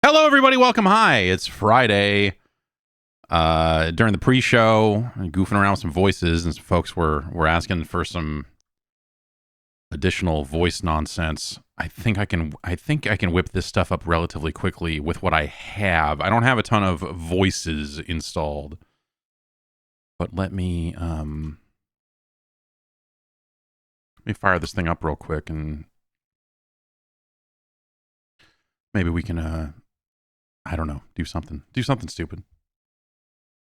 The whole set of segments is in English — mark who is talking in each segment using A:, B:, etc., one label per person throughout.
A: Hello, everybody. Welcome. Hi. It's Friday. During the pre-show, goofing around with some voices, and some folks were asking for some additional voice nonsense. I think I can whip this stuff up relatively quickly with what I have. I don't have a ton of voices installed, but let me fire this thing up real quick, and maybe we can I don't know, do something stupid.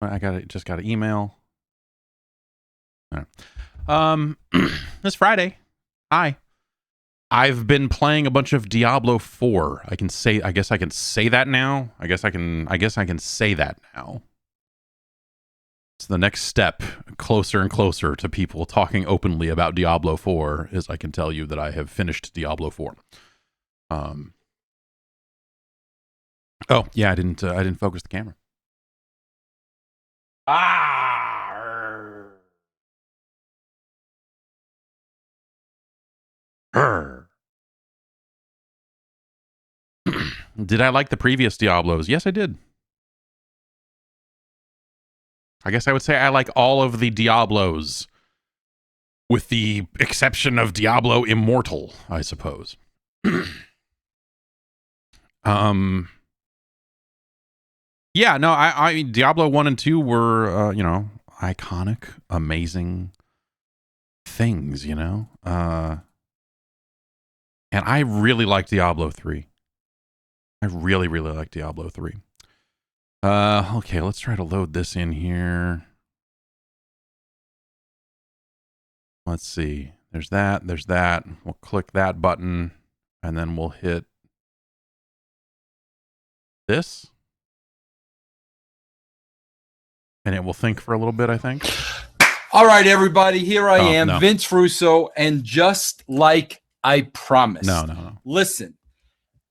A: I just got an email. All right. It's Friday. Hi. I've been playing a bunch of Diablo 4. I guess I can say that now. I guess I can say that now. It's the next step, closer and closer to people talking openly about Diablo 4, as I can tell you that I have finished Diablo 4. Oh, yeah, I didn't focus the camera. Did I like the previous Diablos? Yes, I did. I guess I would say I like all of the Diablos, with the exception of Diablo Immortal, I suppose. Yeah, no, I Diablo 1 and 2 were, iconic, amazing things, and I really like Diablo 3. I really, really like Diablo 3. Okay, let's try to load this in here. Let's see. There's that. We'll click that button, and then we'll hit this. And it will think for a little bit, I think.
B: All right, everybody. Here I am, no. Vince Russo, and just like I promised.
A: No.
B: Listen,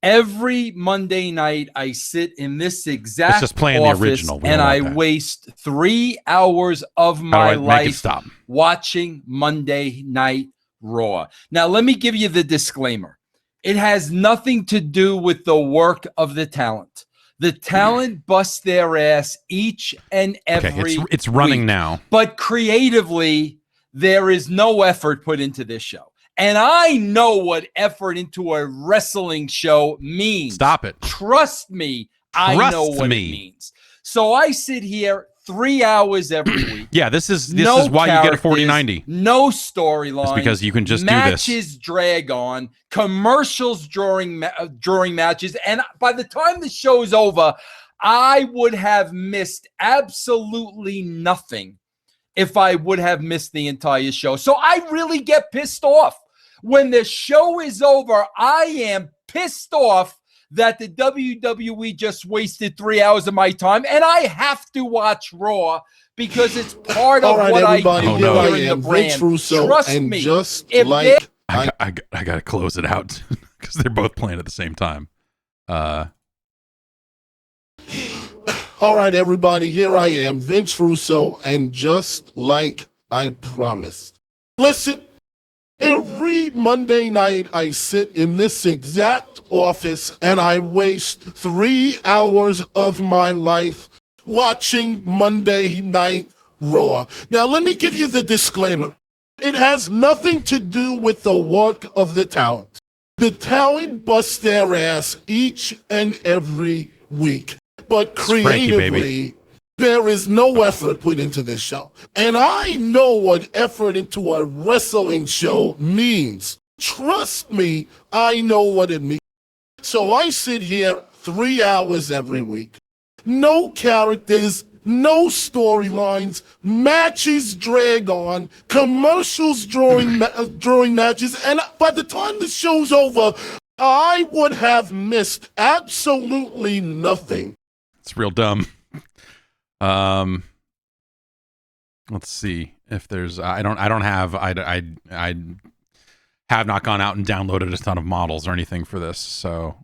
B: every Monday night I sit in this exact
A: it's just playing
B: office
A: the original.
B: and I waste 3 hours of my life watching Monday Night Raw. Now, let me give you the disclaimer. It has nothing to do with the work of the talent. The talent busts their ass each and every
A: week. It's running
B: week.
A: Now.
B: But creatively, there is no effort put into this show. And I know what effort into a wrestling show means.
A: Stop it.
B: Trust me, I know what it means. So I sit here 3 hours every week.
A: Yeah, this is why you get a 4090.
B: No storyline.
A: It's because you can just
B: do
A: this.
B: Matches drag on, commercials during matches, and by the time the show's over, I would have missed absolutely nothing if I would have missed the entire show. So I really get pissed off. When the show is over, I am pissed off that the WWE just wasted 3 hours of my time, and I have to watch Raw because it's part of what I do here in the brand. Trust me.
C: Just like
A: I gotta close it out because they're both playing at the same time.
C: All right, everybody, here I am, Vince Russo, and just like I promised. Listen, every Monday night I sit in this exact office and I waste 3 hours of my life watching Monday Night Raw. Now, let me give you the disclaimer. It has nothing to do with the work of the talent. The talent busts their ass each and every week. But creatively, there is no effort put into this show. And I know what effort into a wrestling show means. Trust me, I know what it means. So I sit here 3 hours every week. No characters, no storylines, matches drag on, commercials during matches, and by the time the show's over, I would have missed absolutely nothing.
A: It's real dumb. Let's see if there's. I have not gone out and downloaded a ton of models or anything for this, so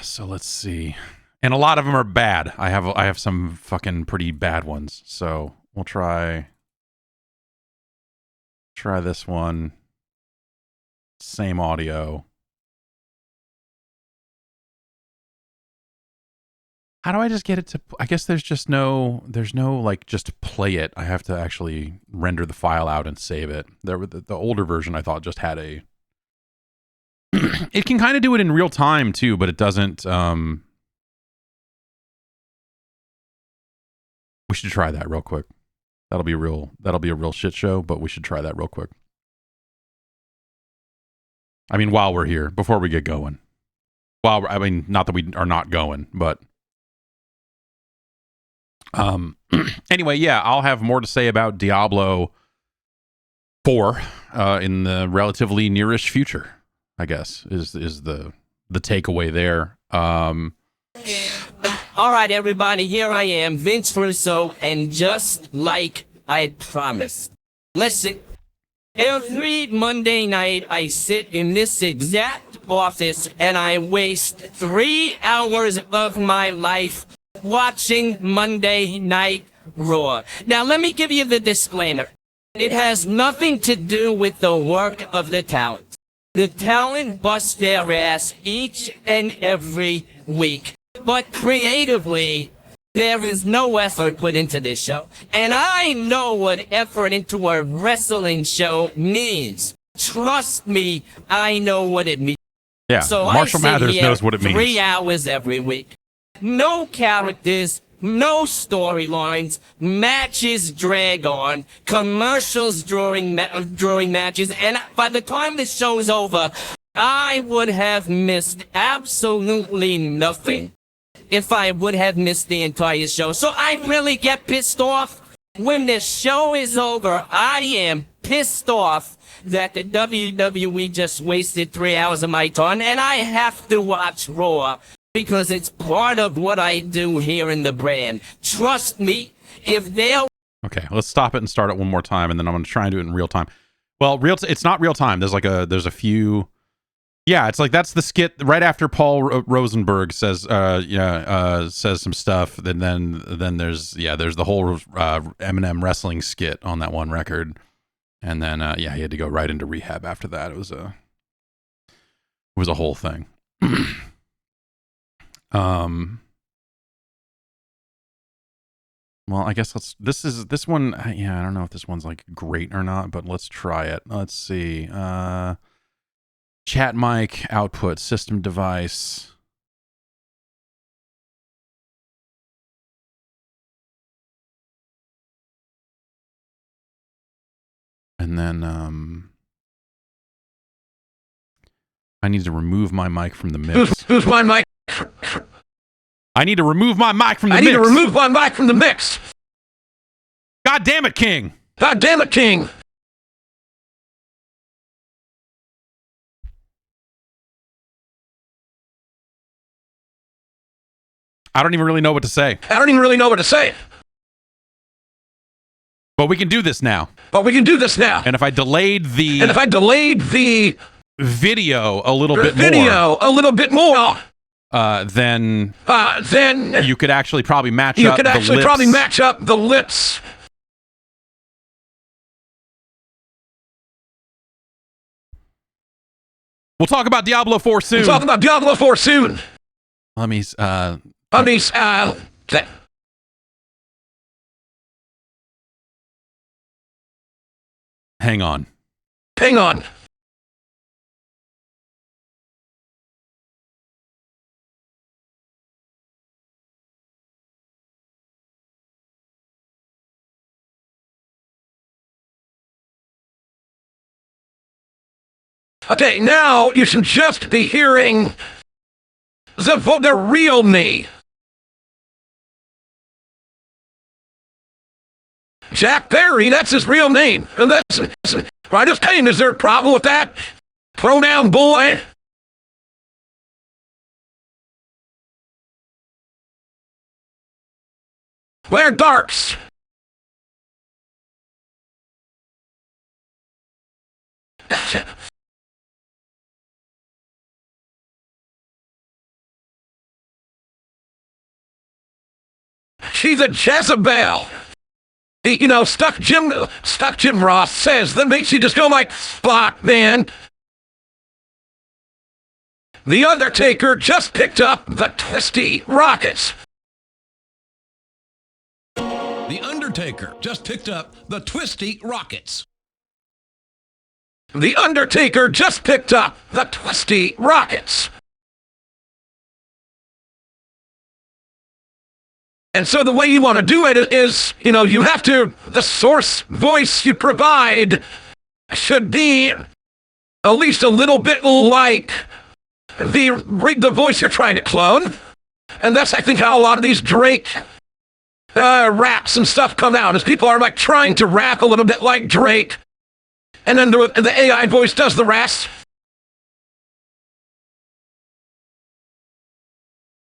A: so let's see. And a lot of them are bad. I have some fucking pretty bad ones. So we'll try this one. Same audio. How do I just get it to, I guess there's no like just play it. I have to actually render the file out and save it. The older version I thought just had a, it can kind of do it in real time too, but it doesn't, we should try that real quick. That'll be a real shit show, but we should try that real quick. I mean, while we're here, before we get going. I mean, not that we are not going, but anyway, yeah, I'll have more to say about Diablo 4 in the relatively nearish future, I guess, is the takeaway there.
D: All right, everybody, here I am, Vince Russo, and just like I had promised, listen, every Monday night I sit in this exact office and I waste 3 hours of my life watching Monday Night Raw. Now, let me give you the disclaimer. It has nothing to do with the work of the talent. The talent busts their ass each and every week. But creatively, there is no effort put into this show. And I know what effort into a wrestling show means. Trust me, I know what it means.
A: Yeah,
D: So
A: Marshall
D: I sit
A: Mathers
D: here
A: knows what it means.
D: 3 hours every week. No characters, no storylines, matches drag on, commercials during matches, and by the time the show's over, I would have missed absolutely nothing if I would have missed the entire show. So I really get pissed off when the show is over. I am pissed off that the WWE just wasted 3 hours of my time, and I have to watch Raw because it's part of what I do here in the brand. Trust me, if they're...
A: Okay, let's stop it and start it one more time, and then I'm going to try and do it in real time. Well, it's not real time. There's a few... Yeah, it's like that's the skit right after Paul Rosenberg says says some stuff, and then there's the whole Eminem wrestling skit on that one record, and then he had to go right into rehab after that. It was a whole thing. Well, I guess this one. I don't know if this one's like great or not, but let's try it. Let's see. Chat mic, output, system device. And then I need to remove my mic from the mix.
E: Who's my mic?
A: I need to remove my mic from the mix.
E: I need to remove my mic from the mix.
A: God damn it, King.
E: God damn it, King.
A: I don't even really know what to say.
E: I don't even really know what to say.
A: But we can do this now.
E: But we can do this now.
A: And if I delayed the video a little bit more, then you could actually probably match up
E: the lips.
A: We'll talk about Diablo 4 soon. Let me hang on.
E: Okay, now you should just be hearing the real me. Jack Perry, that's his real name. And that's, I just saying, is there a problem with that? Pronoun boy? Wear darks. She's a Jezebel. You know, stuck Jim Ross says that makes you just go like, fuck, man. The Undertaker just picked up the Twisty Rockets.
F: The Undertaker just picked up the Twisty Rockets.
E: The Undertaker just picked up the Twisty Rockets. And so the way you want to do it is, you have to, the source voice you provide should be at least a little bit like the voice you're trying to clone. And that's, I think, how a lot of these Drake raps and stuff come out, is people are like trying to rap a little bit like Drake, and then the AI voice does the rest.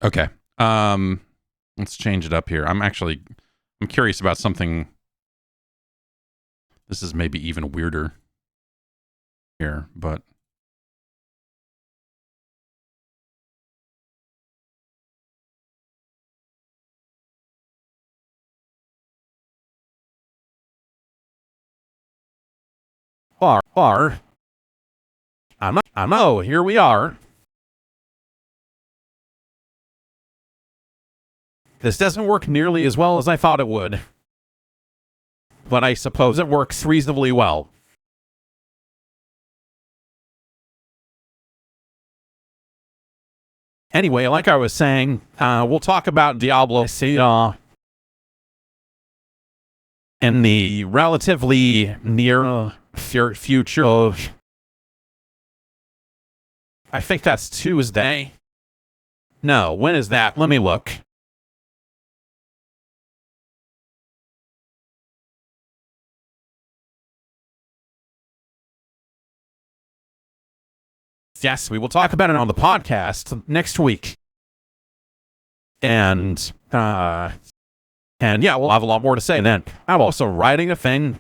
A: Okay. Let's change it up here. I'm curious about something. This is maybe even weirder here, but I know, here we are. This doesn't work nearly as well as I thought it would, but I suppose it works reasonably well. Anyway, like I was saying, we'll talk about Diablo in the relatively near future. I think that's Tuesday. No, when is that? Let me look. Yes, we will talk about it on the podcast next week. And yeah, we'll have a lot more to say then. I'm also writing a thing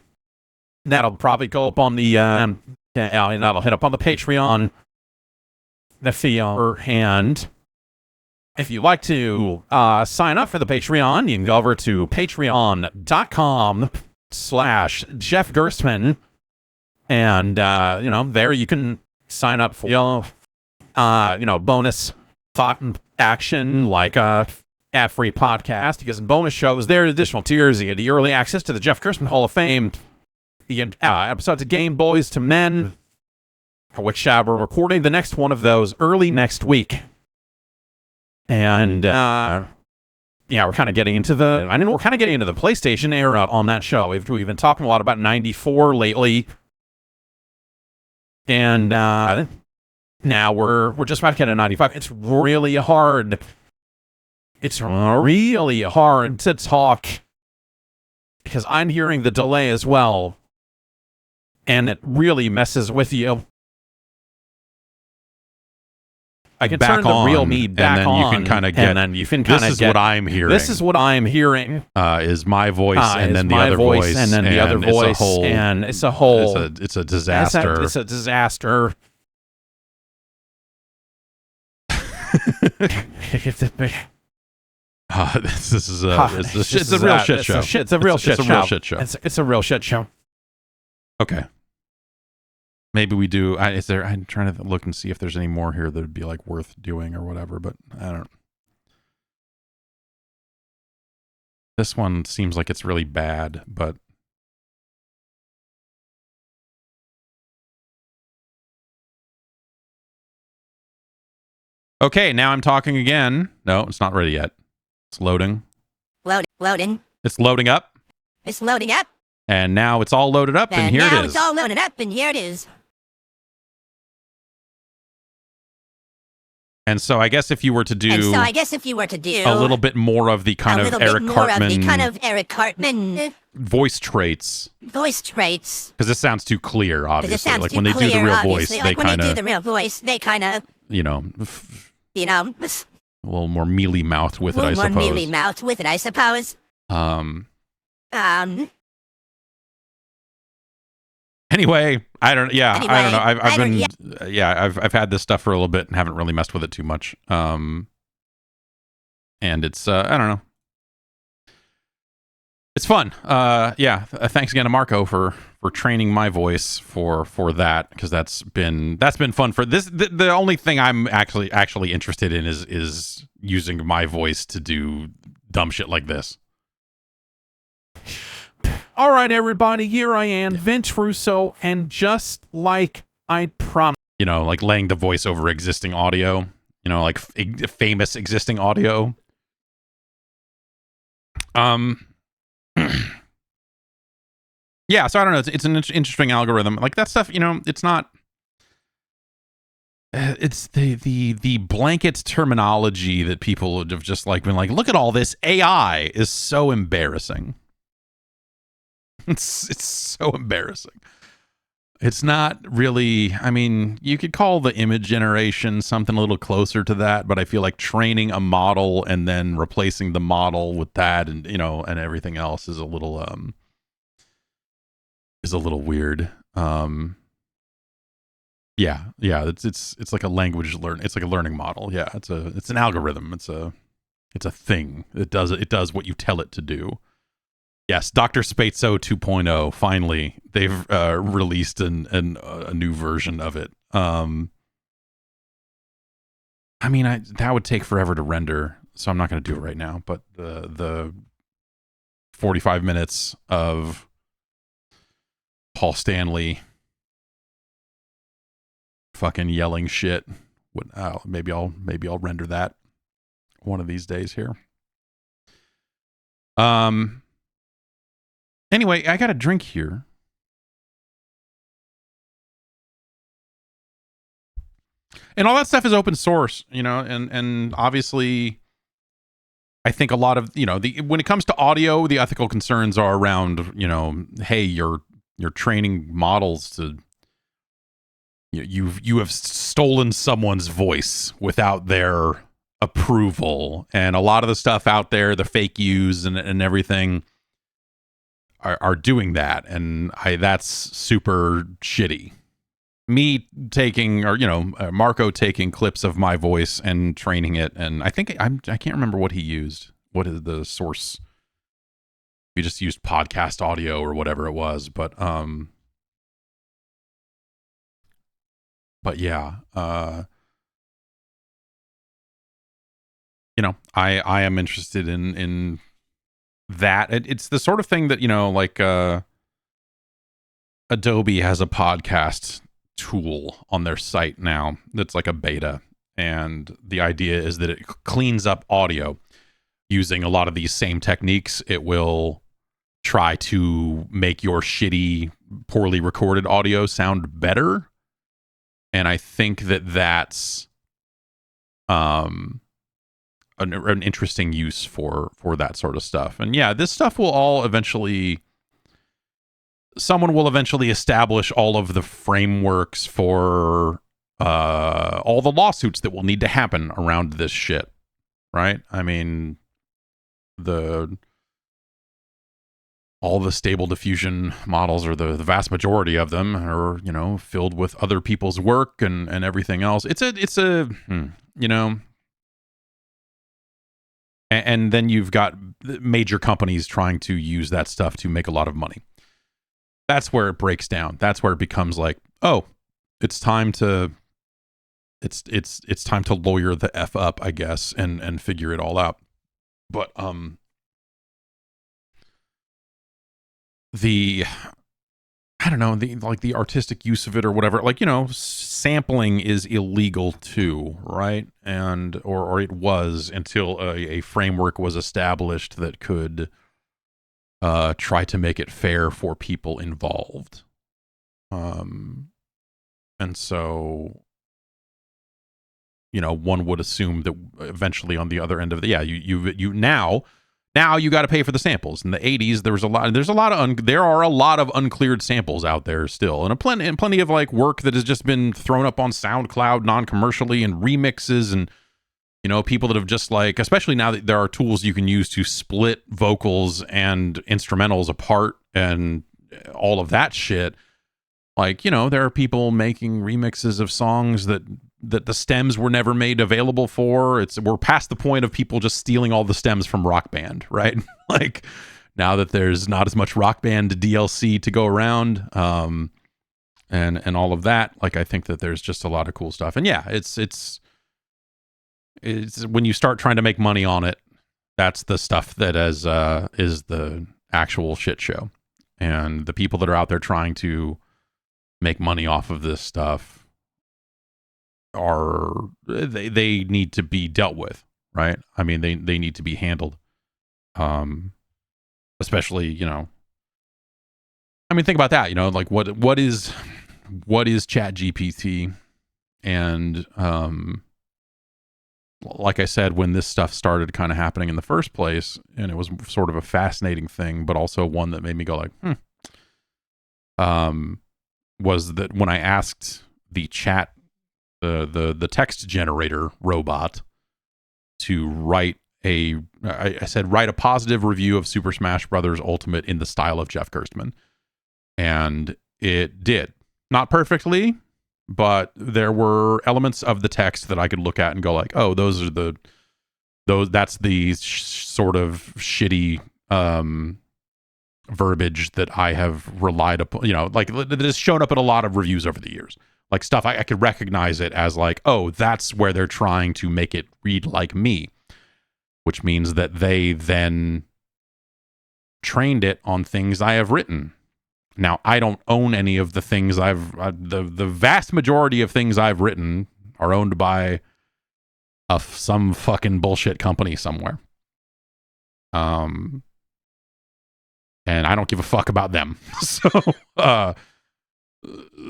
A: that'll probably go up on the, that'll hit up on the Patreon. And if you'd like to sign up for the Patreon, you can go over to patreon.com/Jeff Gerstmann. And, there you can sign up for, bonus thought and action, like ad-free podcast. You get some bonus shows there, additional tiers. You get the early access to the Jeff Gerstmann Hall of Fame. You get episodes of Game Boys to Men, for which we're recording the next one of those early next week. And, we're kind of getting into the PlayStation era on that show. We've been talking a lot about 94 lately. And now we're just about to get a 95. It's really hard. It's really hard to talk because I'm hearing the delay as well, and it really messes with you. I can turn the real me back on, you can kind of get. This is what I'm hearing.
B: This is what I'm hearing.
A: Is my voice, and then the other voice,
B: and then the other voice, and it's a whole.
A: It's a disaster.
B: It's a disaster.
A: This is it's a real shit show.
B: It's a real shit show. It's a real shit show.
A: Okay. Maybe we do. I'm trying to look and see if there's any more here that would be like worth doing or whatever, but I don't. This one seems like it's really bad, but. Okay, now I'm talking again. No, it's not ready yet. It's loading.
G: Loading.
A: It's loading up.
G: It's loading up.
A: And now it's all loaded up, and here it is.
G: Now it's all loaded up, and here it is.
A: And so I guess if you were to do
G: a
A: little bit more of the kind of Eric
G: Cartman
A: voice traits,
G: because
A: this sounds too clear, obviously. Like when they do the real voice, they kind of, a little more mealy mouthed with it, I suppose. Anyway, I don't know. I've had this stuff for a little bit and haven't really messed with it too much. And it's, I don't know. It's fun. Thanks again to Marco for training my voice for that, because that's been fun for this. The only thing I'm actually interested in is using my voice to do dumb shit like this. All right, everybody, here I am, Vince Russo, and just like I promised, you know, like laying the voice over existing audio, you know, like famous existing audio. Yeah, so I don't know. It's an interesting algorithm. Like that stuff, you know, it's not. It's the blanket terminology that people have just like been like, look at all this AI is so embarrassing. It's so embarrassing. It's not really. I mean, you could call the image generation something a little closer to that, but I feel like training a model and then replacing the model with that, and you know, and everything else is a little weird. Yeah, it's like a language it's like a learning model. Yeah, it's an algorithm. It's a thing. It does what you tell it to do. Yes, Dr. Spatzo 2.0. Finally, they've released a new version of it. I mean, that would take forever to render, so I'm not going to do it right now. But the 45 minutes of Paul Stanley fucking yelling shit. Maybe I'll render that one of these days here. Anyway, I got a drink here. And all that stuff is open source, you know, and obviously I think a lot of, you know, when it comes to audio, the ethical concerns are around, you know, hey, you're training models to, you have stolen someone's voice without their approval, and a lot of the stuff out there, the fake use and everything, are doing that, and that's super shitty. Me taking, or you know, Marco taking clips of my voice and training it, and I can't remember what he used. What is the source? He just used podcast audio or whatever it was, but yeah, you know, I am interested in that. It's the sort of thing that, you know, like Adobe has a podcast tool on their site now that's like a beta, and the idea is that it cleans up audio using a lot of these same techniques. It will try to make your shitty, poorly recorded audio sound better. And I think that's an interesting use for that sort of stuff. And yeah, this stuff will all eventually, someone will eventually establish all of the frameworks for all the lawsuits that will need to happen around this shit, right? I mean, all the stable diffusion models, or the vast majority of them, are, you know, filled with other people's work and everything else. It's a you know, and then you've got major companies trying to use that stuff to make a lot of money. That's where it breaks down. That's where it becomes like, oh, it's time to lawyer the F up, I guess, and figure it all out. But I don't know, the artistic use of it or whatever, like, you know, sampling is illegal too, right? And or it was, until a framework was established that could try to make it fair for people involved. And so, you know, one would assume that eventually on the other end of you now you got to pay for the samples. In the 80s, there are a lot of uncleared samples out there still, and plenty of like work that has just been thrown up on SoundCloud non-commercially, and remixes, and, you know, people that have just like, especially now that there are tools you can use to split vocals and instrumentals apart and all of that shit. Like, you know, there are people making remixes of songs that the stems were never made available for. We're past the point of people just stealing all the stems from Rock Band, right? Like, now that there's not as much Rock Band DLC to go around, and all of that, like, I think that there's just a lot of cool stuff. And yeah, it's when you start trying to make money on it, that's the stuff that is the actual shit show. And the people that are out there trying to make money off of this stuff they need to be dealt with, right? I mean, they need to be handled. Especially, you know, I mean, think about that, you know, like what is Chat GPT? And like I said, when this stuff started kind of happening in the first place, and it was sort of a fascinating thing, but also one that made me go like, was that when I asked the chat, the text generator robot to write I said, write a positive review of Super Smash Brothers Ultimate in the style of Jeff Gerstmann. And it did. Not perfectly, but there were elements of the text that I could look at and go like, oh, that's the sort of shitty verbiage that I have relied upon, you know, like that has shown up in a lot of reviews over the years. Like stuff I could recognize it as like, oh, that's where they're trying to make it read like me, which means that they then trained it on things I have written. Now, I don't own any of the things the vast majority of things I've written are owned by some fucking bullshit company somewhere. And I don't give a fuck about them.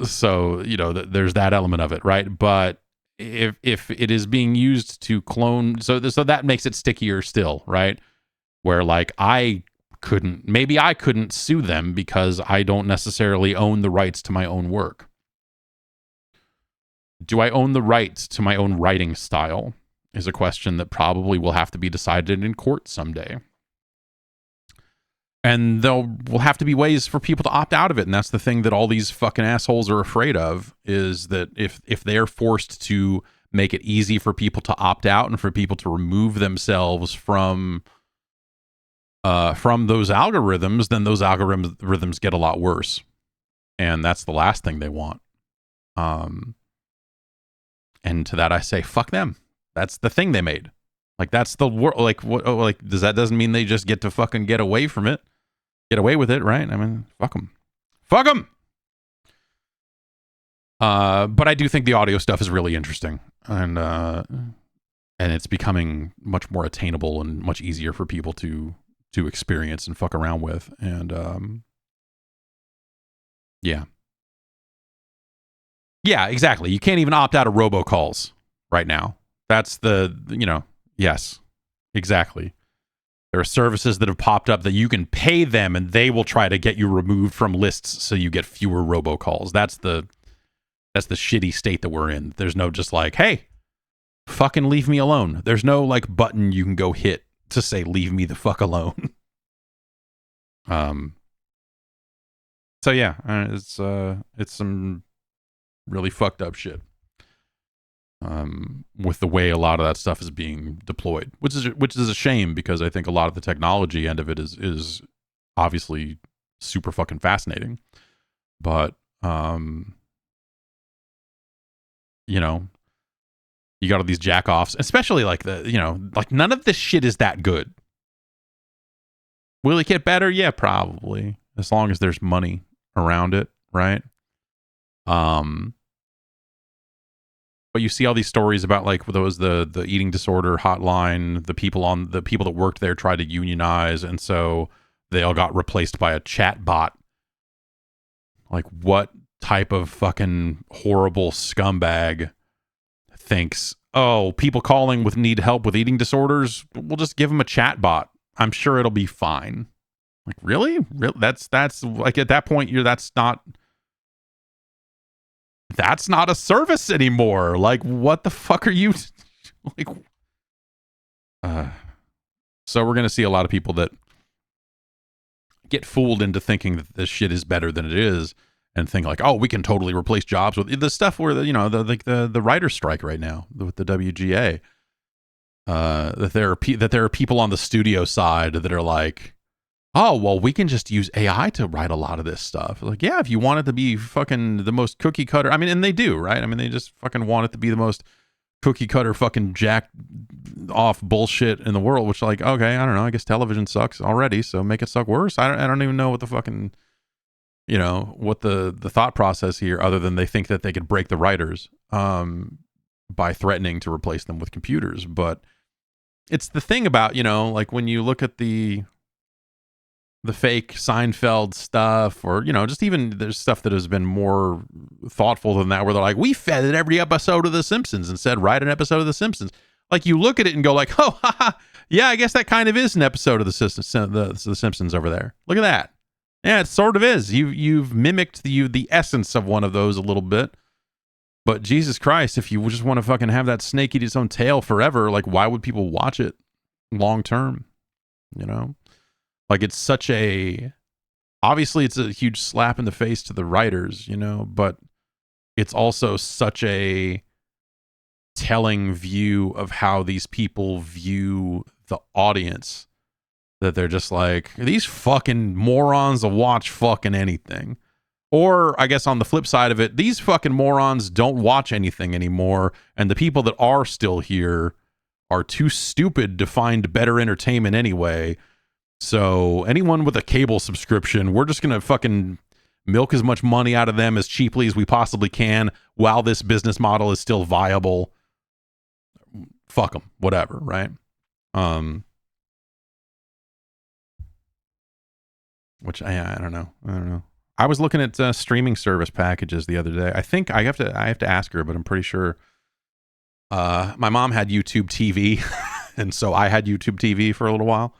A: So, you know, there's that element of it, right? But if it is being used to clone, so that makes it stickier still, right? Where like I couldn't sue them because I don't necessarily own the rights to my own work. Do I own the rights to my own writing style is a question that probably will have to be decided in court someday. And will have to be ways for people to opt out of it. And that's the thing that all these fucking assholes are afraid of, is that if they're forced to make it easy for people to opt out and for people to remove themselves from those algorithms, then those algorithms get a lot worse. And that's the last thing they want. And to that I say, fuck them. That's the thing they made. Like, that's the world. Like, what? Like, doesn't mean they just get to fucking get away from it, get away with it, right? I mean, fuck them, fuck them. But I do think the audio stuff is really interesting, and it's becoming much more attainable and much easier for people to experience and fuck around with, and yeah, exactly. You can't even opt out of robocalls right now. That's yes, exactly. There are services that have popped up that you can pay them and they will try to get you removed from lists so you get fewer robocalls. That's the shitty state that we're in. There's no just like, hey, fucking leave me alone. There's no like button you can go hit to say leave me the fuck alone. So yeah, it's some really fucked up shit. With the way a lot of that stuff is being deployed, which is a shame, because I think a lot of the technology end of it is obviously super fucking fascinating, but you know, you got all these jack-offs, especially like like none of this shit is that good. Will it get better? Yeah, probably, as long as there's money around it, right? But you see all these stories about like the eating disorder hotline, the people that worked there tried to unionize, and so they all got replaced by a chat bot. Like, what type of fucking horrible scumbag thinks, oh, people calling need help with eating disorders, we'll just give them a chat bot. I'm sure it'll be fine. Like, really? That's like, at that point, that's not a service anymore. Like, what the fuck are you like? So we're going to see a lot of people that get fooled into thinking that this shit is better than it is, and think like, oh, we can totally replace jobs with the stuff where the writer's strike right now with the WGA. That there are people on the studio side that are like, oh, well, we can just use AI to write a lot of this stuff. Like, yeah, if you want it to be fucking the most cookie cutter, I mean, and they do, right? I mean, they just fucking want it to be the most cookie cutter fucking jacked off bullshit in the world, which, like, okay, I don't know, I guess television sucks already, so make it suck worse. I don't even know what the fucking, you know, what the thought process here, other than they think that they could break the writers by threatening to replace them with computers. But it's the thing about, you know, like when you look at the fake Seinfeld stuff, or, you know, just even there's stuff that has been more thoughtful than that, where they're like, we fed it every episode of The Simpsons and said, write an episode of The Simpsons. Like, you look at it and go like, oh, haha, yeah, I guess that kind of is an episode of the Simpsons over there. Look at that. Yeah, it sort of is. You've mimicked the essence of one of those a little bit. But Jesus Christ, if you just want to fucking have that snake eat its own tail forever, like, why would people watch it long term? You know? Like, it's such a, obviously it's a huge slap in the face to the writers, you know, but it's also such a telling view of how these people view the audience, that they're just like, these fucking morons will watch fucking anything. Or I guess on the flip side of it, these fucking morons don't watch anything anymore, and the people that are still here are too stupid to find better entertainment anyway. So anyone with a cable subscription, we're just going to fucking milk as much money out of them as cheaply as we possibly can while this business model is still viable. Fuck them, whatever, right? Which I don't know. I was looking at streaming service packages the other day. I think I have to ask her, but I'm pretty sure my mom had YouTube TV, and so I had YouTube TV for a little while.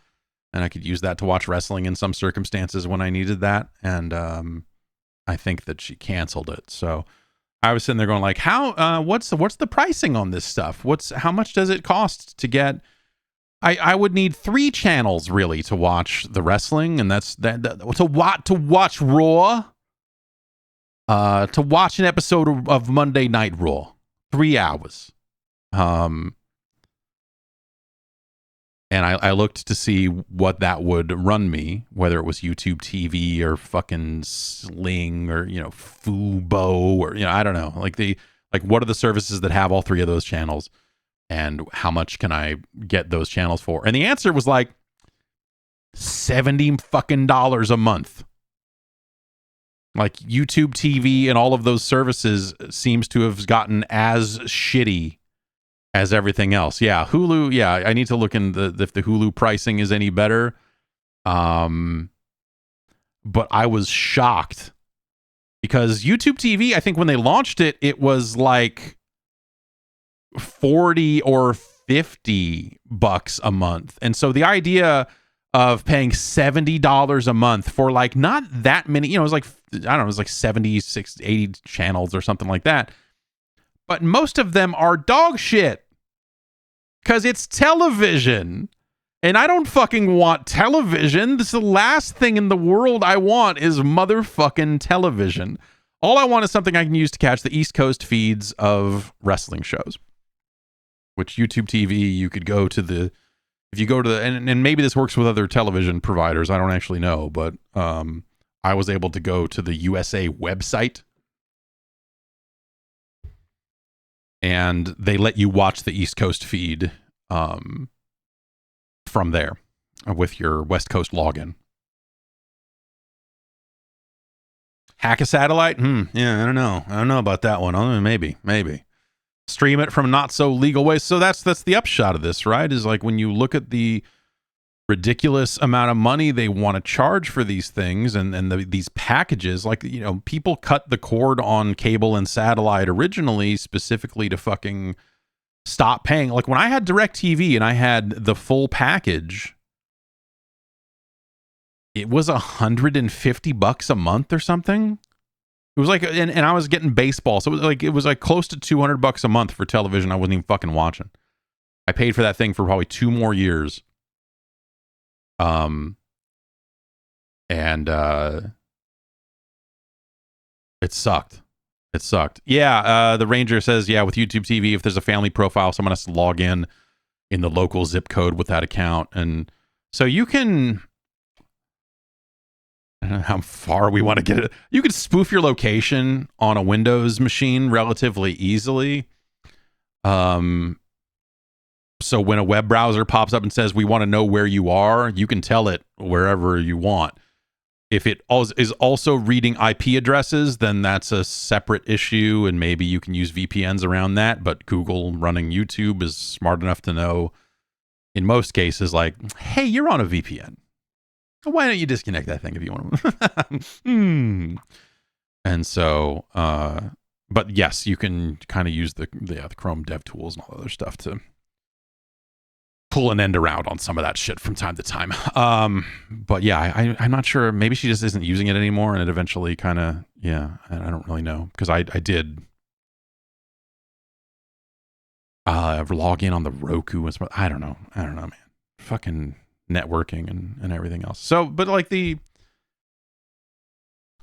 A: And I could use that to watch wrestling in some circumstances when I needed that. And I think that she canceled it. So I was sitting there going like, how? What's the pricing on this stuff? How much does it cost to get? I would need 3 channels really to watch the wrestling, and that's to watch Raw. To watch an episode of Monday Night Raw, 3 hours. And I looked to see what that would run me, whether it was YouTube TV or fucking Sling or, you know, Fubo or, you know, I don't know. Like what are the services that have all 3 of those channels, and how much can I get those channels for? And the answer was like $70 fucking a month. Like YouTube TV and all of those services seems to have gotten as shitty as everything else. Yeah, Hulu. Yeah, I need to look in if the Hulu pricing is any better. But I was shocked because YouTube TV, I think when they launched it, it was like $40 or $50 a month. And so the idea of paying $70 a month for like not that many, you know, it was like, I don't know, it was like 76, 80 channels or something like that. But most of them are dog shit because it's television, and I don't fucking want television. This is the last thing in the world I want is motherfucking television. All I want is something I can use to catch the East Coast feeds of wrestling shows, which YouTube TV, you could go to the, if you go to the, and maybe this works with other television providers, I don't actually know, but I was able to go to the USA website, and they let you watch the East Coast feed from there with your West Coast login. Hack a satellite? Yeah, I don't know about that one. Maybe. Stream it from not so legal ways. So that's the upshot of this, right? Is like when you look at the ridiculous amount of money they want to charge for these things and these packages, like, you know, people cut the cord on cable and satellite originally specifically to fucking stop paying. Like when I had DirecTV and I had the full package, it was $150 a month or something. It was like, and I was getting baseball, so it was like close to $200 a month for television I wasn't even fucking watching. I paid for that thing for probably 2 more years. It sucked. Yeah. The Ranger says, yeah, with YouTube TV, if there's a family profile, someone has to log in the local zip code with that account. And so you can I don't know how far we want to get it. You could spoof your location on a Windows machine relatively easily. So when a web browser pops up and says, we want to know where you are, you can tell it wherever you want. If it is also reading IP addresses, then that's a separate issue, and maybe you can use VPNs around that. But Google running YouTube is smart enough to know, in most cases, like, hey, you're on a VPN. Why don't you disconnect that thing if you want to? And so, but yes, you can kind of use the Chrome dev tools and all the other stuff to pull an end around on some of that shit from time to time. But yeah, I'm not sure. Maybe she just isn't using it anymore, and it eventually kind of, yeah, I don't really know, because I did log in on the Roku and stuff. I don't know, man. Fucking networking and everything else. So, but like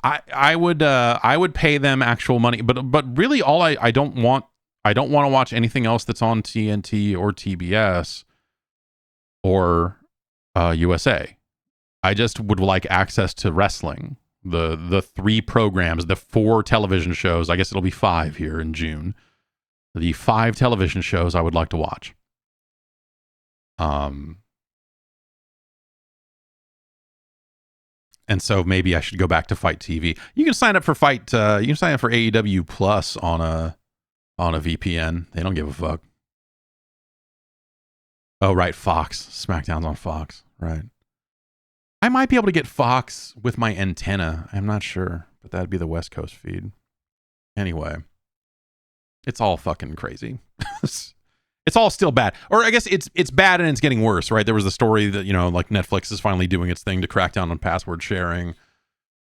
A: I would pay them actual money, but really all I don't want to watch anything else that's on TNT or TBS or USA. I just would like access to wrestling. The 3 programs, the 4 television shows, I guess it'll be 5 here in June. The 5 television shows I would like to watch. And so maybe I should go back to Fight TV. You can sign up for you can sign up for AEW Plus on a VPN. They don't give a fuck. Oh, right, Fox. SmackDown's on Fox, right. I might be able to get Fox with my antenna. I'm not sure, but that'd be the West Coast feed. Anyway, it's all fucking crazy. It's all still bad. Or I guess it's bad and it's getting worse, right? There was the story that, like Netflix is finally doing its thing to crack down on password sharing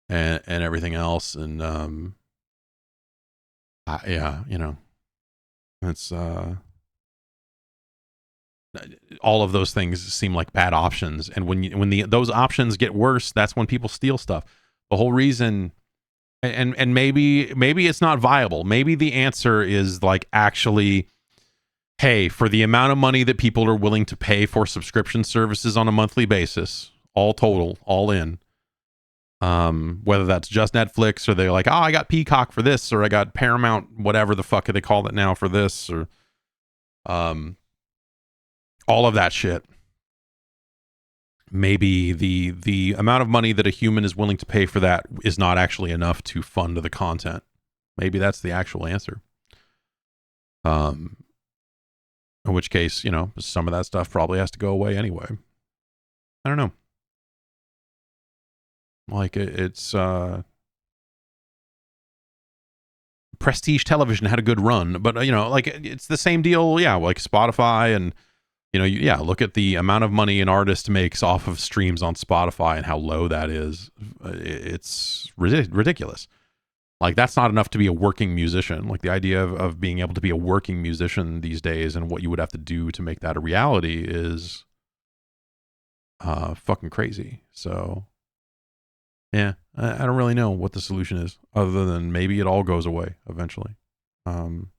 A: and everything else. And yeah, it's all of those things seem like bad options. And when those options get worse, that's when people steal stuff. The whole reason, and maybe it's not viable. Maybe the answer is like, actually, hey, for the amount of money that people are willing to pay for subscription services on a monthly basis, all total, all in, whether that's just Netflix or they're like, oh, I got Peacock for this, or I got Paramount, whatever the fuck they call it now, for this, or all of that shit. Maybe the amount of money that a human is willing to pay for that is not actually enough to fund the content. Maybe that's the actual answer. In which case, some of that stuff probably has to go away anyway. I don't know. Like it's prestige television had a good run, but like it's the same deal. Yeah, like Spotify and look at the amount of money an artist makes off of streams on Spotify and how low that is. It's ridiculous. Like, that's not enough to be a working musician. Like, the idea of being able to be a working musician these days and what you would have to do to make that a reality is fucking crazy. So, yeah, I don't really know what the solution is, other than maybe it all goes away eventually. And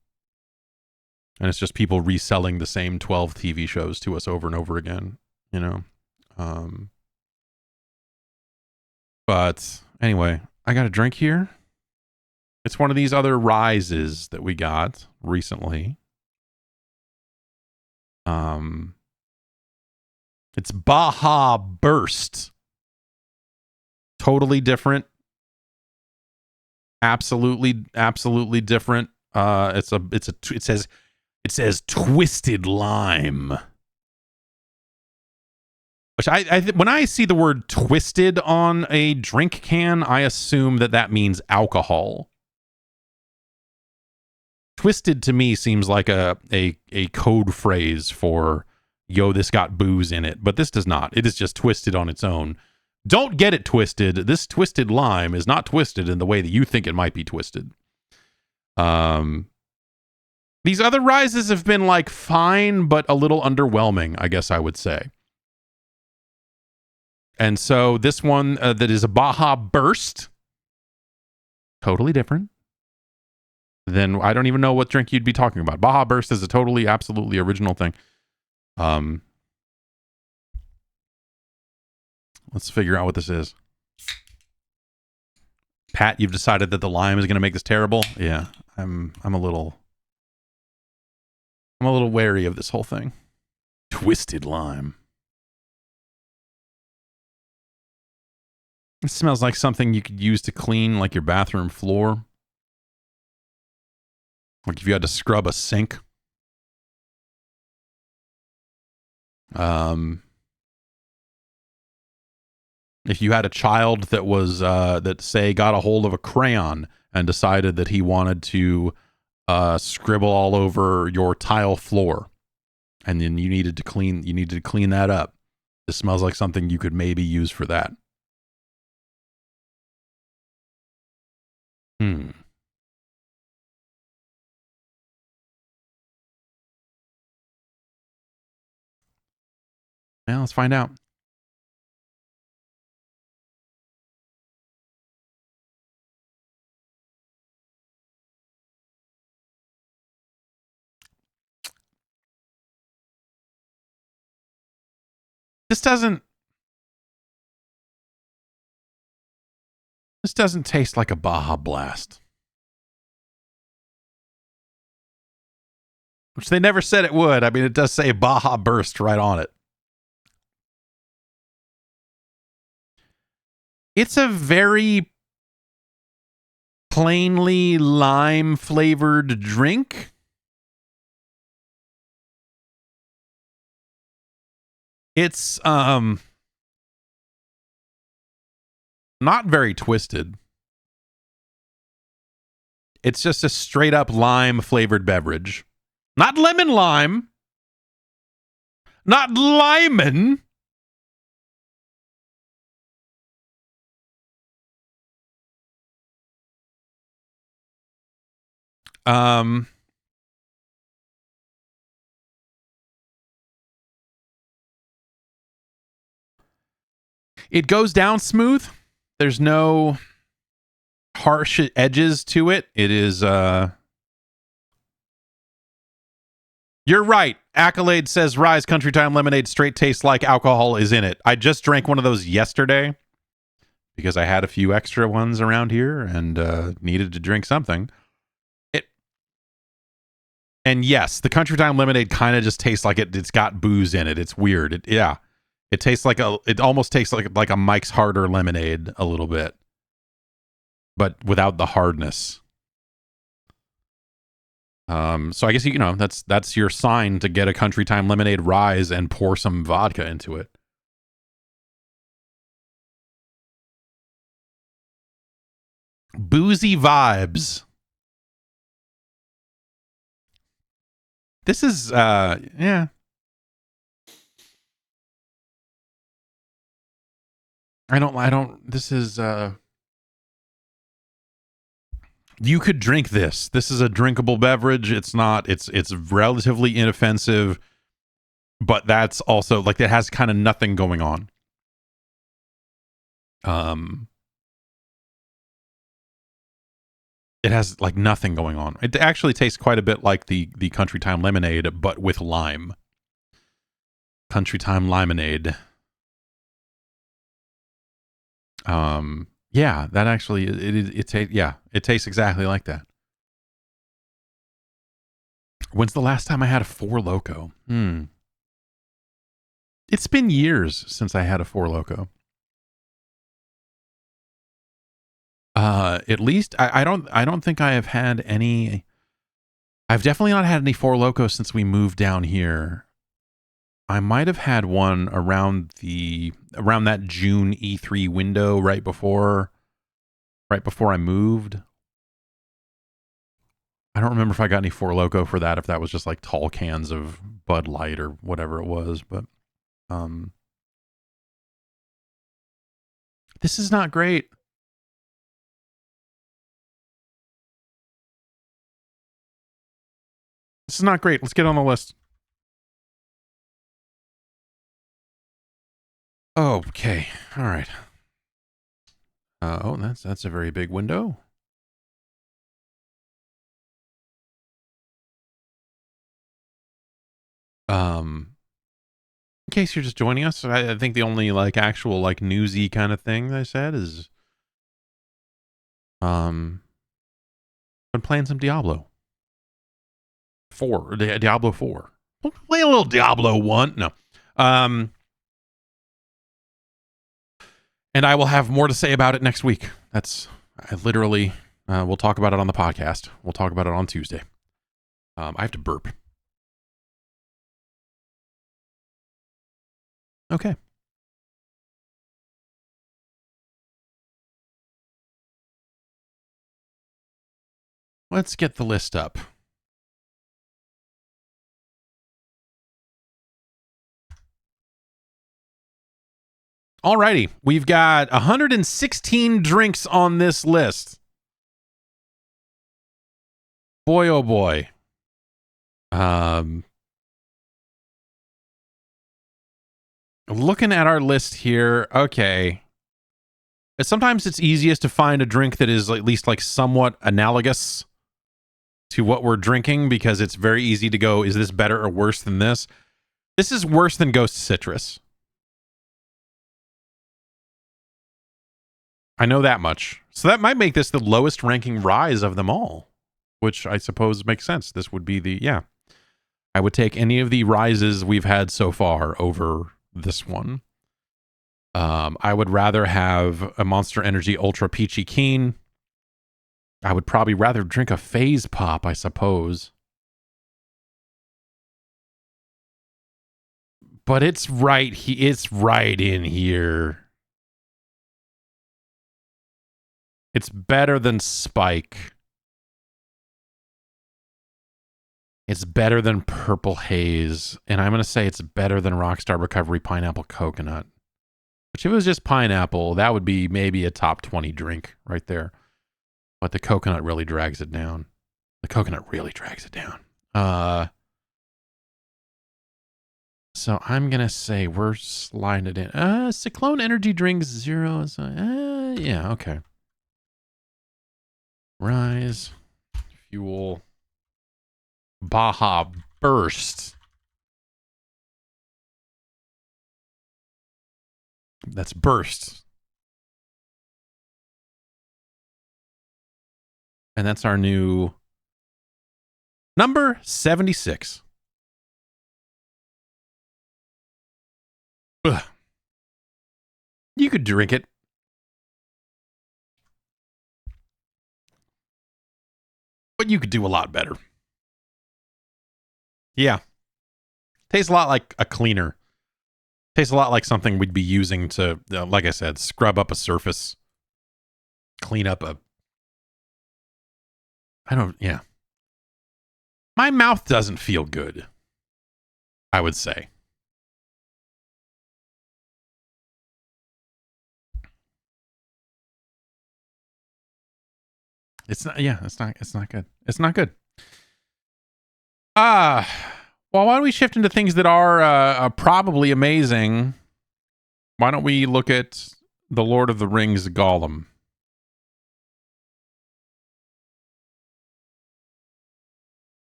A: it's just people reselling the same 12 TV shows to us over and over again, But anyway, I got a drink here. It's one of these other rises that we got recently. It's Baja Burst. Totally different. Absolutely different. It says Twisted Lime. Which when I see the word twisted on a drink can, I assume that means alcohol. Twisted to me seems like a code phrase for, yo, this got booze in it, but this does not. It is just twisted on its own. Don't get it twisted. This Twisted Lime is not twisted in the way that you think it might be twisted. These other rises have been like fine, but a little underwhelming, I guess I would say. And so this one that is a Baja Burst, totally different. Then I don't even know what drink you'd be talking about. Baja Burst is a totally, absolutely original thing. Let's figure out what this is. Pat, you've decided that the lime is going to make this terrible. Yeah, I'm a little wary of this whole thing. Twisted lime. It smells like something you could use to clean like your bathroom floor. Like if you had to scrub a sink. If you had a child that was that say got a hold of a crayon and decided that he wanted to scribble all over your tile floor, and then you needed to clean that up. This smells like something you could maybe use for that. Well, let's find out. This doesn't taste like a Baja Blast. Which they never said it would. I mean, it does say Baja Burst right on it. It's a very plainly lime flavored drink. It's not very twisted. It's just a straight up lime flavored beverage. Not lemon lime. Not limon. It goes down smooth. There's no harsh edges to it. It is You're right. Accolade says Rise Country Time Lemonade straight tastes like alcohol is in it. I just drank one of those yesterday because I had a few extra ones around here and needed to drink something. And yes, the Country Time Lemonade kind of just tastes like it's got booze in it. It's weird. It tastes like it almost tastes like a Mike's Harder lemonade a little bit, but without the hardness. So I guess that's your sign to get a Country Time Lemonade Rise and pour some vodka into it. Boozy vibes. This is yeah. This is you could drink this. This is a drinkable beverage. It's relatively inoffensive, but that's also like it has kind of nothing going on. It has like nothing going on. It actually tastes quite a bit like the Country Time Lemonade, but with lime. Country Time Limonade. Yeah, that actually it tastes exactly like that. When's the last time I had a Four Loko? It's been years since I had a Four Loko. At least I don't think I have had any. I've definitely not had any Four Loko since we moved down here. I might have had one around that June E3 window right before I moved. I don't remember if I got any Four Loko for that, if that was just like tall cans of Bud Light or whatever it was, but this is not great. This is not great. Let's get on the list. Okay. All right. Oh, that's a very big window. In case you're just joining us, I think the only like actual like newsy kind of thing I said is Been playing some Diablo 4. Diablo 4. We'll play a little Diablo 1. No. And I will have more to say about it next week. I literally, we'll talk about it on the podcast. We'll talk about it on Tuesday. I have to burp. Okay. Let's get the list up. Alrighty, we've got 116 drinks on this list. Boy, oh boy. Looking at our list here, okay. Sometimes it's easiest to find a drink that is at least like somewhat analogous to what we're drinking because it's very easy to go, is this better or worse than this? This is worse than Ghost Citrus. I know that much. So that might make this the lowest ranking rise of them all, which I suppose makes sense. This would be yeah. I would take any of the rises we've had so far over this one. I would rather have a Monster Energy Ultra Peachy Keen. I would probably rather drink a Phase Pop, I suppose. But it's right in here. It's better than Spike. It's better than Purple Haze. And I'm going to say it's better than Rockstar Recovery Pineapple Coconut. Which if it was just pineapple, that would be maybe a top 20 drink right there. But the coconut really drags it down. The coconut really drags it down. So I'm going to say we're sliding it in. Cyclone Energy Drinks 0. Yeah, okay. Rise. Fuel. Baja Burst. That's Burst. And that's our new number 76. Ugh. You could drink it. But you could do a lot better. Yeah. Tastes a lot like a cleaner. Tastes a lot like something we'd be using to, like I said, scrub up a surface. Clean up a... yeah. My mouth doesn't feel good, I would say. It's not good. It's not good. Well, why don't we shift into things that are probably amazing? Why don't we look at the Lord of the Rings Gollum?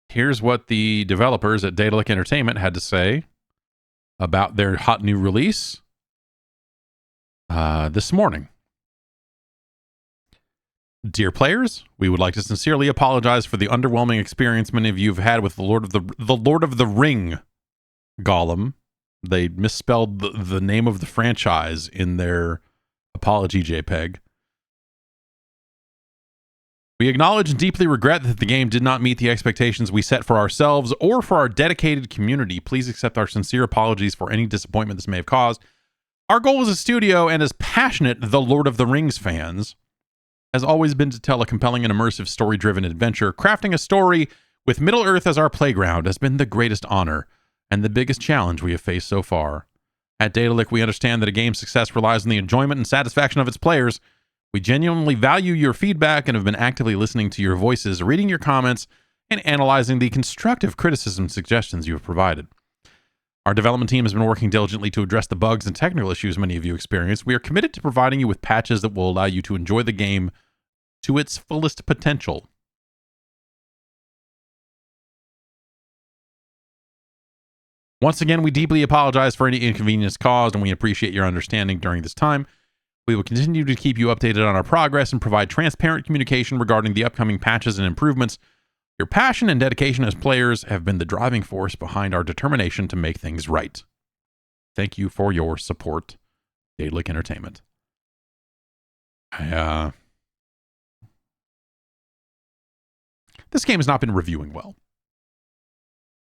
A: Here's what the developers at Daedalic Entertainment had to say about their hot new release this morning. Dear players, we would like to sincerely apologize for the underwhelming experience many of you have had with the Lord of the Ring Gollum. They misspelled the name of the franchise in their apology JPEG. We acknowledge and deeply regret that the game did not meet the expectations we set for ourselves or for our dedicated community. Please accept our sincere apologies for any disappointment this may have caused. Our goal as a studio and as passionate The Lord of the Rings fans has always been to tell a compelling and immersive story-driven adventure. Crafting a story with Middle-earth as our playground has been the greatest honor and the biggest challenge we have faced so far. At Daedalic, we understand that a game's success relies on the enjoyment and satisfaction of its players. We genuinely value your feedback and have been actively listening to your voices, reading your comments, and analyzing the constructive criticism and suggestions you have provided. Our development team has been working diligently to address the bugs and technical issues many of you experience. We are committed to providing you with patches that will allow you to enjoy the game to its fullest potential. Once again, we deeply apologize for any inconvenience caused, and we appreciate your understanding during this time. We will continue to keep you updated on our progress and provide transparent communication regarding the upcoming patches and improvements. Your passion and dedication as players have been the driving force behind our determination to make things right. Thank you for your support, Daedalic Entertainment. This game has not been reviewing well,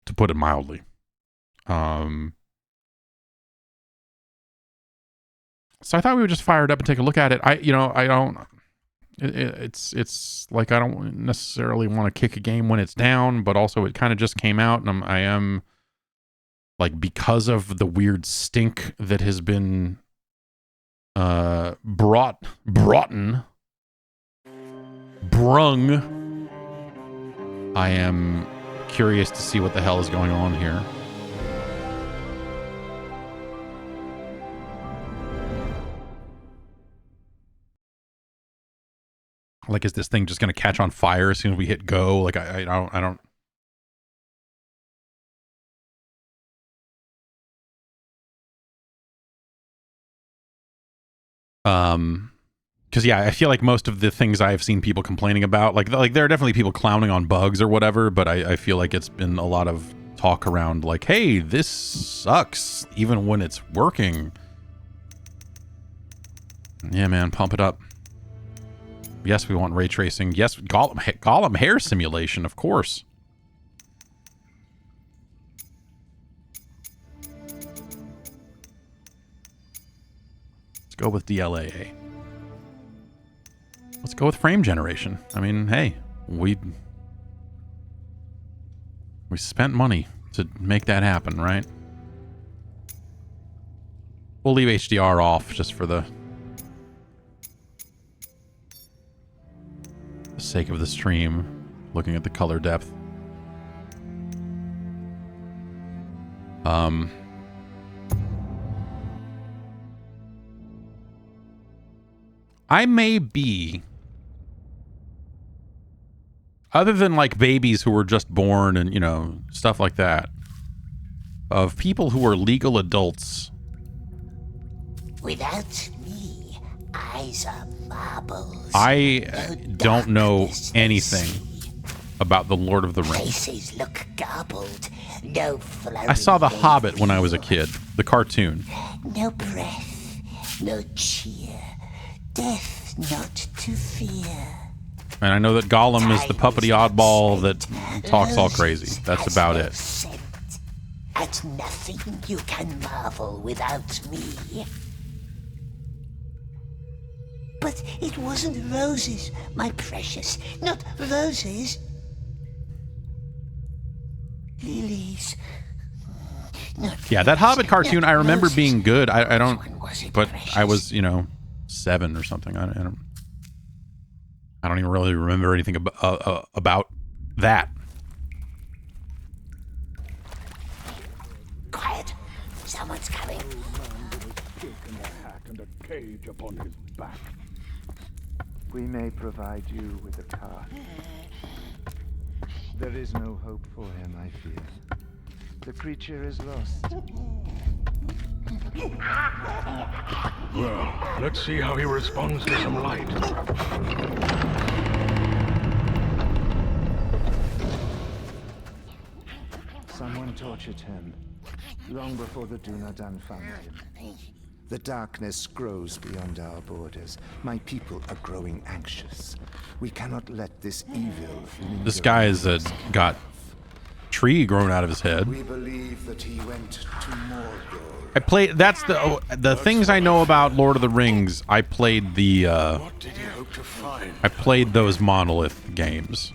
A: to put it mildly. So I thought we would just fire it up and take a look at it. It's like I don't necessarily want to kick a game when it's down, but also it kind of just came out, and I am like, because of the weird stink that has been brung. I am curious to see what the hell is going on here. Like, is this thing just going to catch on fire as soon as we hit go? Like, I don't. Because yeah, I feel like most of the things I've seen people complaining about, like there are definitely people clowning on bugs or whatever, but I feel like it's been a lot of talk around like, hey, this sucks even when it's working. Yeah, man, pump it up. Yes, we want ray tracing. Yes, Gollum hair simulation, of course. Let's go with DLAA. Let's go with frame generation. I mean, hey, we spent money to make that happen, right? We'll leave HDR off just for the sake of the stream, looking at the color depth. I may be, other than like babies who were just born and, you know, stuff like that, of people who are legal adults.
H: Without me, eyes are marbles.
A: I don't know anything about the Lord of the Rings.
H: Faces look garbled. No flurry.
A: I saw The Hobbit when I was a kid, the cartoon.
H: No breath, no cheer, death not to fear.
A: And I know that Gollum is the puppety oddball that talks all crazy. That's about it.
H: Scent. At nothing you can marvel without me. But it wasn't roses, my precious. Not roses. Lilies.
A: Yeah, that Hobbit cartoon, I remember being good. I don't, but I was, you know, 7 or something. I don't even really remember anything about that.
H: Quiet. Someone's coming.
I: We may provide you with a car. There is no hope for him, I fear. The creature is lost.
F: Well, let's see how he responds to some light.
I: Someone tortured him, long before the Dunadan found him. The darkness grows beyond our borders. My people are growing anxious. We cannot let this evil linger.
A: This guy has got tree growing out of his head.
I: We believe that he went to Mordor.
A: I played. That's the things I know about Lord of the Rings. I played the.
F: What did he hope to find?
A: I played those Monolith games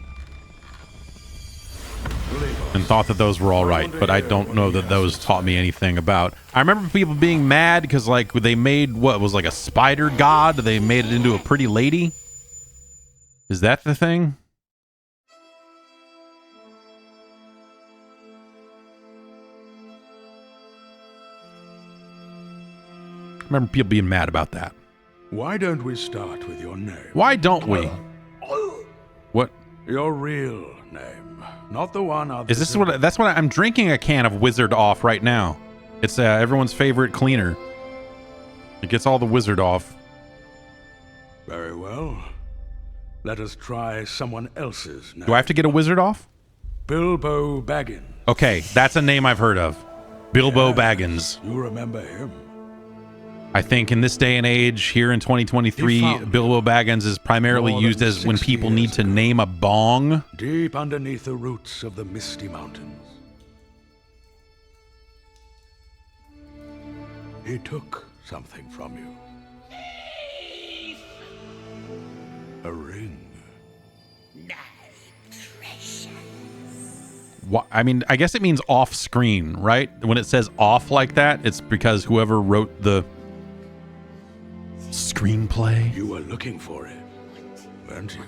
A: and thought that those were all right, but I don't know that those taught me anything about. I remember people being mad because like they made what was like a spider god. They made it into a pretty lady. Is that the thing? I remember people being mad about that.
F: Why don't we start with your name?
A: Why don't we? What?
F: Your real name. Not the one others.
A: Is this what? That's what I'm drinking a can of Wizard off right now. It's everyone's favorite cleaner. It gets all the Wizard off.
F: Very well. Let us try someone else's now.
A: Do I have to get a wizard off?
F: Bilbo Baggins.
A: Okay, that's a name I've heard of. Bilbo Baggins.
F: You remember him?
A: I think in this day and age, here in 2023, Bilbo Baggins is primarily used as when people need to name a bong.
F: Deep underneath the roots of the Misty Mountains. He took something from you. A ring.
A: I mean, I guess it means off screen, right? When it says off like that, it's because whoever wrote the screenplay.
F: You were looking for it, weren't you?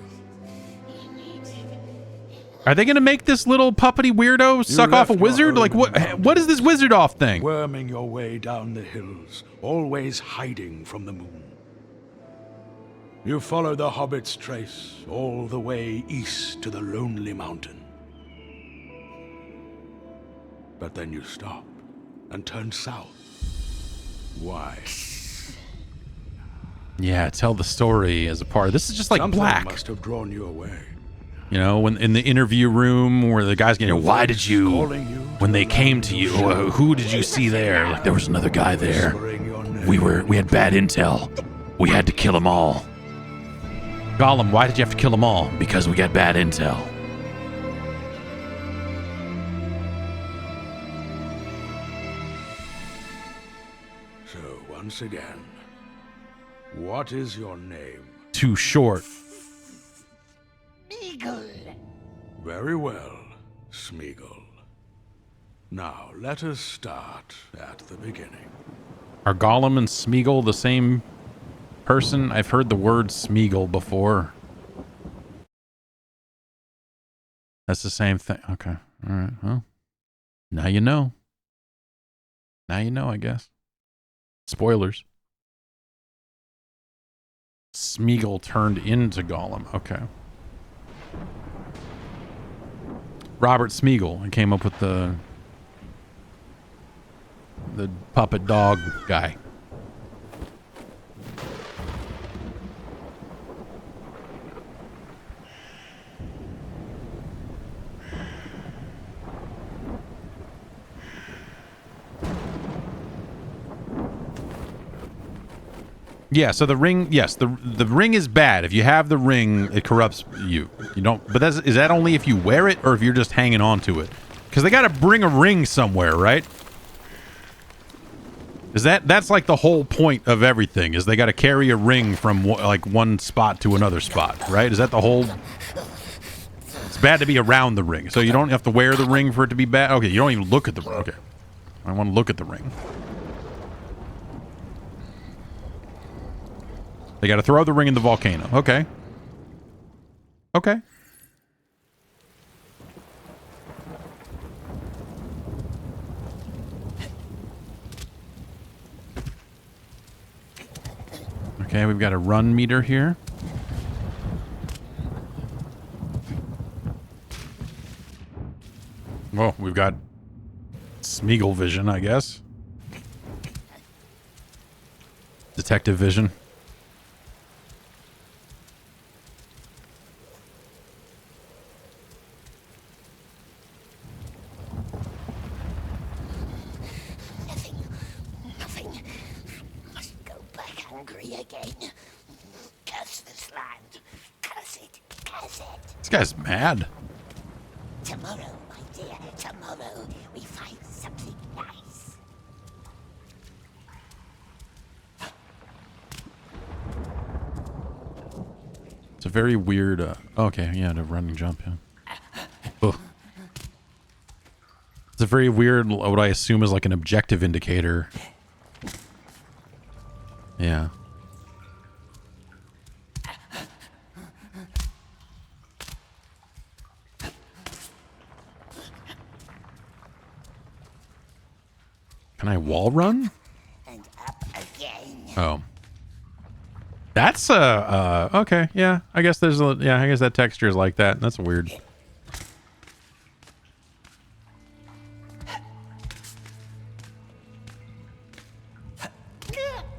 A: Are they going to make this little puppety weirdo suck off a wizard? Like, what is this wizard off thing?
F: Worming your way down the hills, always hiding from the moon. You follow the Hobbit's trace all the way east to the Lonely Mountain. But then you stopped and turned south. Why?
A: Yeah, tell the story as a part. This is just like
F: Something
A: Black.
F: must have drawn you away.
A: You know, when in the interview room where the guy's getting, why did you, when they came to you, who did you see there? Like, there was another guy there. We had bad intel. We had to kill them all. Gollum, why did you have to kill them all? Because we got bad intel.
F: So, once again, what is your name?
A: Too short.
H: Smeagol.
F: Very well, Smeagol. Now, let us start at the beginning.
A: Are Gollum and Smeagol the same person? I've heard the word Smeagol before. That's the same thing. Okay. All right. Well, now you know. Now you know, I guess. Spoilers. Smeagol turned into Gollum. Okay. Robert Smeagol. I came up with the puppet dog guy. Yeah, so the ring, yes, the ring is bad. If you have the ring, it corrupts you. You don't, but is that only if you wear it or if you're just hanging on to it? Because they got to bring a ring somewhere, right? That's like the whole point of everything, is they got to carry a ring from like one spot to another spot, right? Is that the whole? It's bad to be around the ring, so you don't have to wear the ring for it to be bad. Okay, you don't even look at the ring. Okay, I want to look at the ring. They got to throw the ring in the volcano. Okay. Okay. Okay, we've got a run meter here. Well, we've got Smeagol vision, I guess. Detective vision.
H: Nothing. Must go back hungry again. Curse this land. Curse it. Curse it.
A: This guy's mad.
H: Tomorrow, my dear, tomorrow we find something nice.
A: It's a very weird, okay, yeah, the running jump, yeah. Ugh. It's a very weird, what I assume is like an objective indicator. Yeah. Can I wall run?
H: And up again.
A: Oh. That's okay, yeah. I guess there's a, yeah, I guess that texture is like that. That's weird.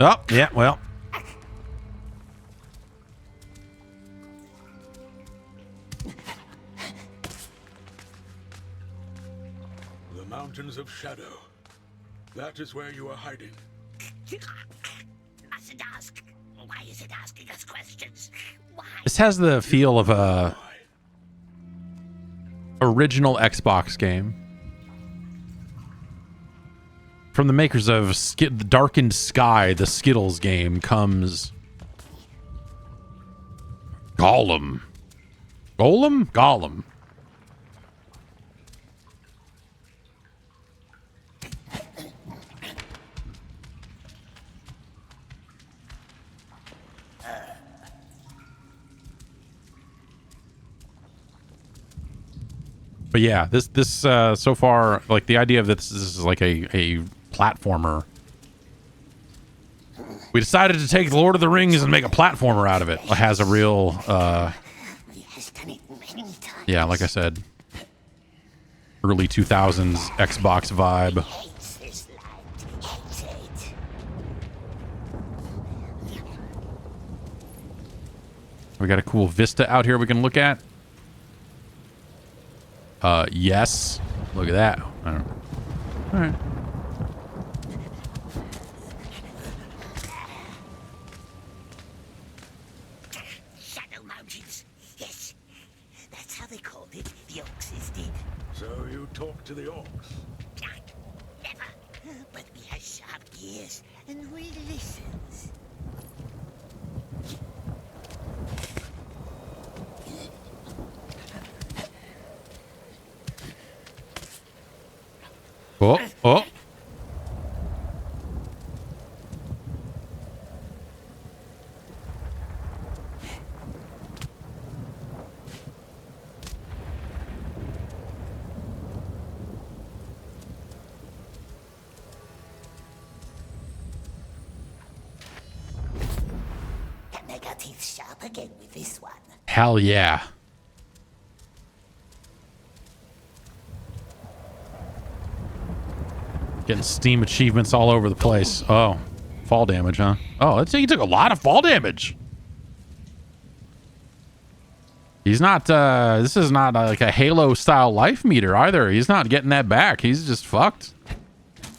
A: Oh, yeah, well.
F: Mountains of Shadow. That is where you are hiding.
H: Mustn't ask. Why is it asking us questions? Why?
A: This has the feel of a original Xbox game. From the makers of the Darkened Sky, the Skittles game, comes Gollum. Gollum. But yeah, this so far, like the idea of this is like a platformer. We decided to take Lord of the Rings and make a platformer out of it. It has a real, yeah, like I said, early 2000s Xbox vibe. We got a cool vista out here we can look at. Yes. Look at that. I don't know. All right.
H: Shadow Mountains. Yes, that's how they called it. The Orcs did.
F: So you talk to the orcs?
H: Never. But we have sharp ears, and we listens.
A: Oh.
H: Can make our teeth sharp again with this one.
A: Hell yeah. Getting Steam achievements all over the place. Oh, fall damage, huh? Oh, let's say he took a lot of fall damage. He's not, this is not like a Halo style life meter either. He's not getting that back. He's just fucked.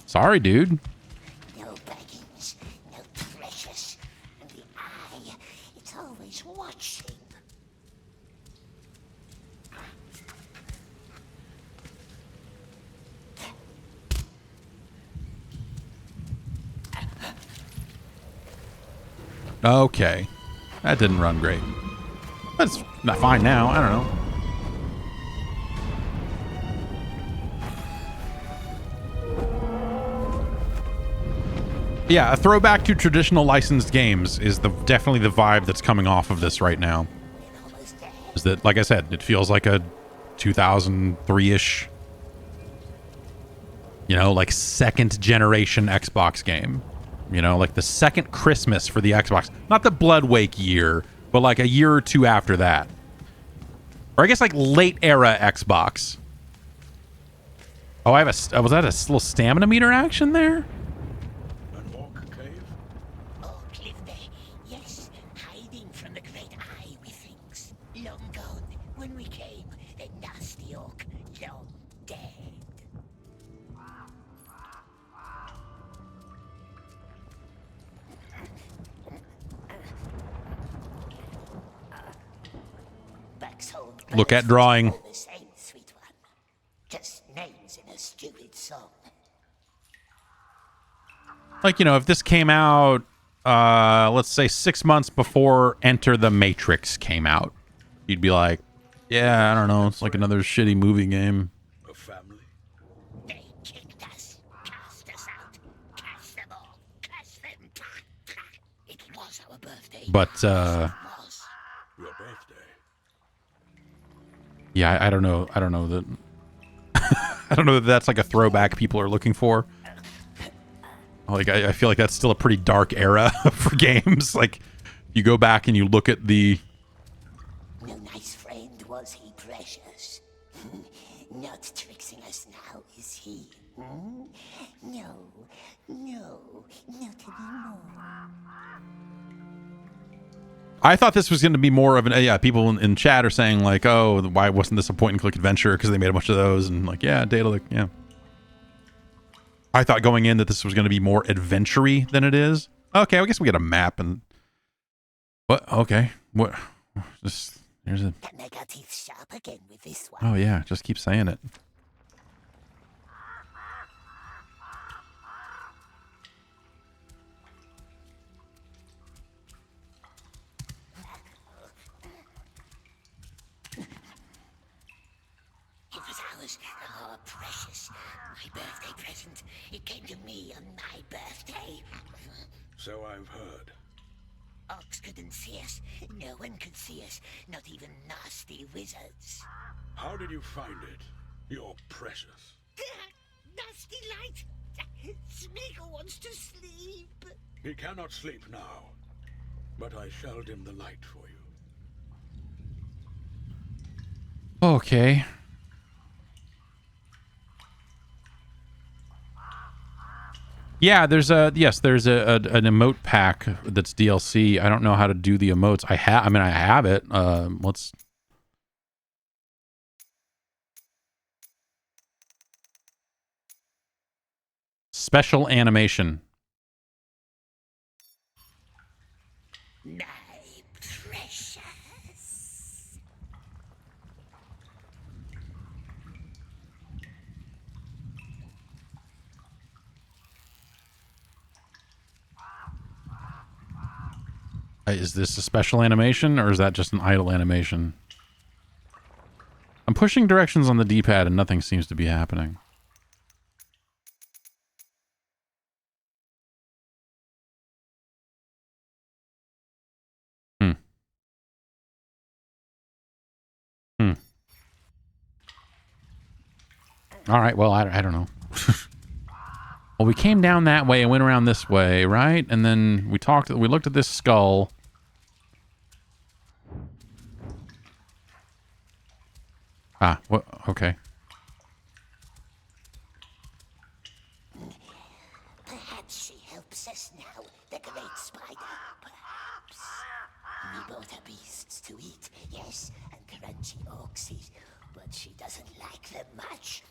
A: Sorry, dude.
H: No baggage, no precious. And the eye, it's always watching.
A: Okay. That didn't run great. But it's not fine now. I don't know. Yeah, a throwback to traditional licensed games is definitely the vibe that's coming off of this right now. Is that, like I said, it feels like a 2003-ish, you know, like second generation Xbox game. You know, like the second Christmas for the Xbox. Not the Bloodwake year, but like a year or two after that. Or I guess like late era Xbox. Oh, I have a... Was that a little stamina meter action there?
F: An orc cave?
H: Orc live there, yes, hiding from the great eye, we thinks. Long gone. When we came, the nasty orc, long dead.
A: Look at drawing.
H: All the same, sweet one. Just names in a stupid song.
A: Like, you know, if this came out, let's say 6 months before Enter the Matrix came out, you'd be like, yeah, I don't know. It's like another shitty movie game.
F: A family?
H: They kicked us, cast us out, cast them all, cast them. It was our birthday.
A: But,
H: It was.
F: Your birthday?
A: yeah, I don't know. I don't know that. I don't know that that's like a throwback people are looking for. Like, I feel like that's still a pretty dark era for games. Like, you go back and you look at the...
H: No nice friend was he, precious. Not tricksing us now, is he? Hmm? No, not anymore.
A: I thought this was going to be more of an... yeah, people in chat are saying, like, oh, why wasn't this a point-and-click adventure? Because they made a bunch of those. And, like, yeah, Daedalic, yeah. I thought going in that this was going to be more adventure-y than it is. Okay, I guess we get a map and... What? Okay. What? Just... Here's a...
H: Can make our teeth sharp again with this one.
A: Oh, yeah. Just keep saying it.
H: It was ours. Oh, precious. My birthday present. It came to me on my birthday.
F: So I've heard.
H: Orcs couldn't see us. No one could see us. Not even nasty wizards.
F: How did you find it? You're precious.
H: Nasty light. Smeagol wants to sleep.
F: He cannot sleep now, but I shall dim the light for you.
A: Okay. Yeah, there's an emote pack that's DLC. I don't know how to do the emotes. I have it. Let's... Special animation.
H: My precious.
A: Is this a special animation, or is that just an idle animation? I'm pushing directions on the D-pad and nothing seems to be happening. All right, well, I don't know. Well, we came down that way and went around this way, right? And then we looked at this skull. Ah, what? Okay.
H: Perhaps she helps us now, the great spider. Perhaps. We bought her beasts to eat, yes, and crunchy orcsies, but she doesn't like them much.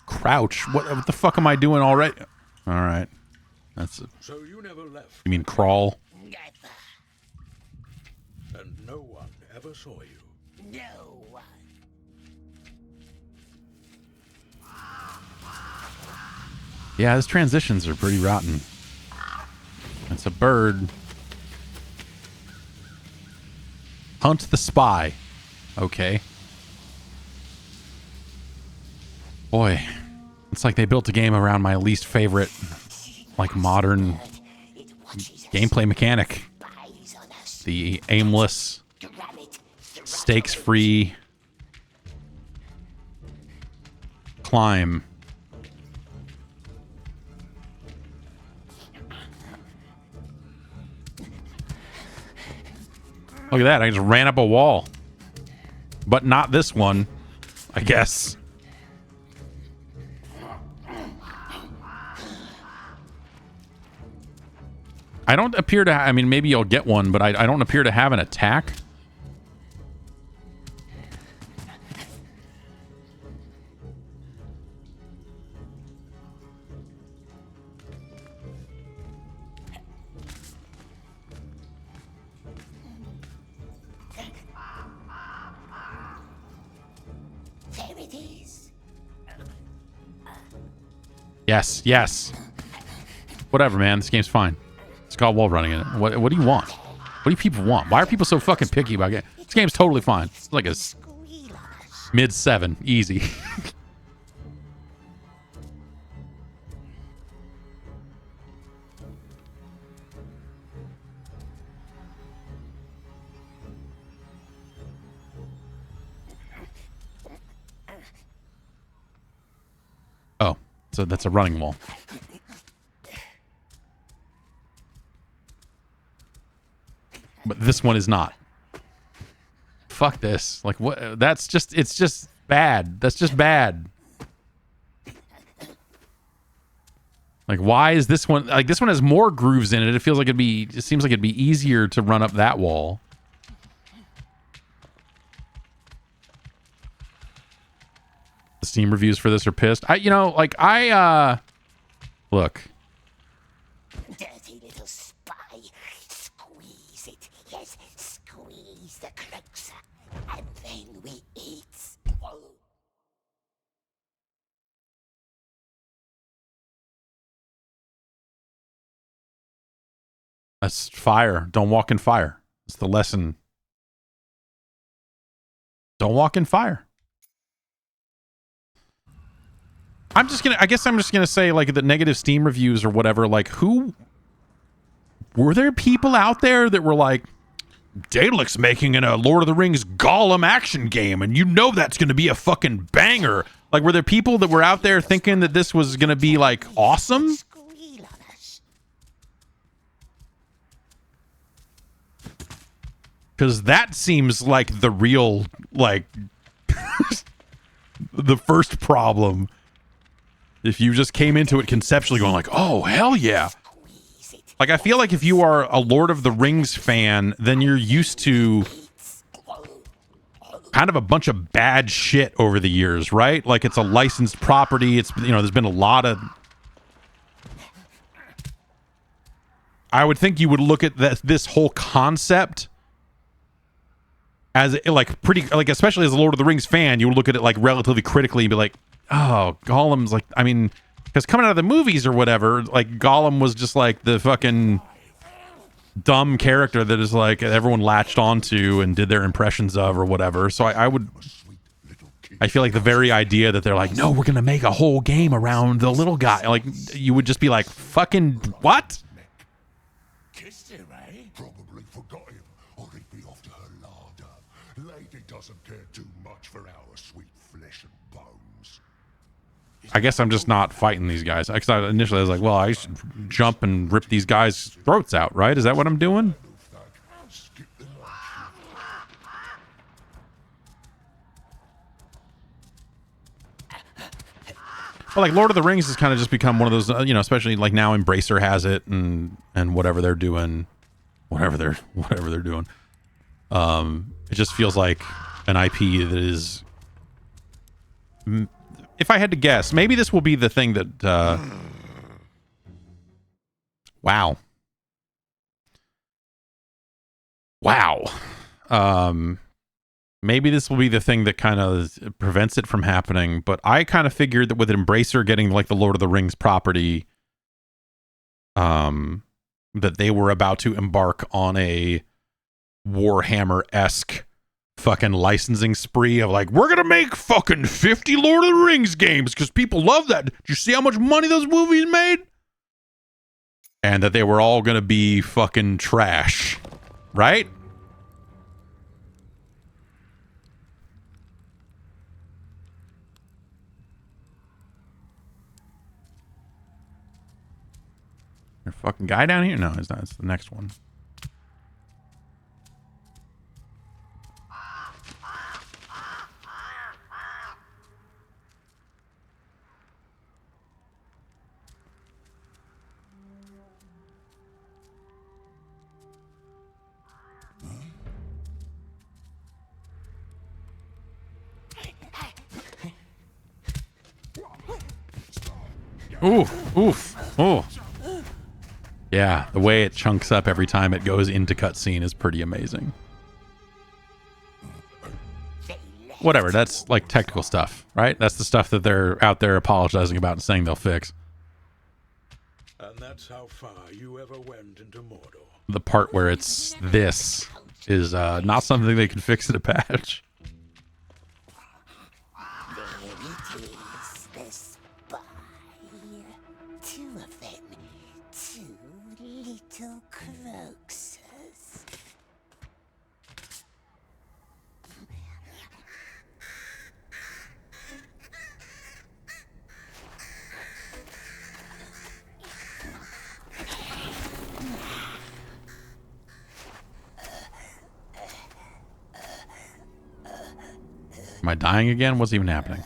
A: Crouch? What the fuck am I doing already? All right. That's it.
F: So you never left.
A: You mean crawl?
H: Never.
F: And no one ever saw you.
H: No one.
A: Yeah, his transitions are pretty rotten. It's a bird. Hunt the spy. Okay. Boy, it's like they built a game around my least favorite, like, modern gameplay mechanic. The aimless, stakes-free climb. Look at that, I just ran up a wall. But not this one, I guess. I don't appear to I mean, maybe you'll get one, but I don't appear to have an attack.
H: There it is.
A: Yes, yes. Whatever, man. This game's fine. It's called wall running in it. What do you want? What do people want? Why are people so fucking picky about it? This game's totally fine. It's like a mid-7. Easy. Oh, so that's a running wall. But this one is not. Fuck this. Like, what? It's just bad. That's just bad. Like, why is this one, like, this one has more grooves in it. It feels like it seems like it'd be easier to run up that wall. Steam reviews for this are pissed. Look.
H: Dirty little spy. Squeeze it. Yes, squeeze the crux. And then we eat.
A: That's fire. Don't walk in fire. It's the lesson. Don't walk in fire. I guess I'm just gonna say, like, the negative Steam reviews or whatever, like, were there people out there that were like, Daedalus making a Lord of the Rings Gollum action game, and you know that's gonna be a fucking banger? Like, were there people that were out there thinking that this was gonna be, like, awesome?
H: Squeal on us.
A: Because that seems like the real, like, the first problem. If you just came into it conceptually going like, oh, hell yeah. Like, I feel like if you are a Lord of the Rings fan, then you're used to kind of a bunch of bad shit over the years, right? Like, it's a licensed property. It's, there's been a lot of... I would think you would look at this whole concept as, like, especially as a Lord of the Rings fan, you would look at it, like, relatively critically and be like, oh, Gollum's like, I mean, because coming out of the movies or whatever, like, Gollum was just like the fucking dumb character that is like everyone latched onto and did their impressions of or whatever. So I feel like the very idea that they're like, no, we're gonna make a whole game around the little guy, like, you would just be like, fucking what?
C: Kissed him, eh? Probably forgot him, or he'd be off to her larder. Lady doesn't care too much for our sweet flesh and bones.
A: I guess I'm just not fighting these guys. Because initially I was like, well, I should jump and rip these guys' throats out, right? Is that what I'm doing? Well, like, Lord of the Rings has kind of just become one of those, especially like now Embracer has it and whatever they're doing, whatever they're doing. It just feels like an IP that is, if I had to guess, maybe this will be the thing that, wow. Maybe this will be the thing that kind of prevents it from happening, but I kind of figured that with Embracer getting, like, the Lord of the Rings property, that they were about to embark on a Warhammer-esque fucking licensing spree of, like, we're gonna make fucking 50 Lord of the Rings games because people love that. Did you see how much money those movies made? And that they were all gonna be fucking trash, right? There a fucking guy down here? No, it's not. It's the next one. Oh. Yeah, the way it chunks up every time it goes into cutscene is pretty amazing. Whatever, that's like technical stuff, right? That's the stuff that they're out there apologizing about and saying they'll fix.
F: And that's how far you ever went into Mordor.
A: The part where it's this is not something they can fix in a patch.
H: There it is, the spy. Two of them. Two little croakses.
A: Am I dying again? What's even happening?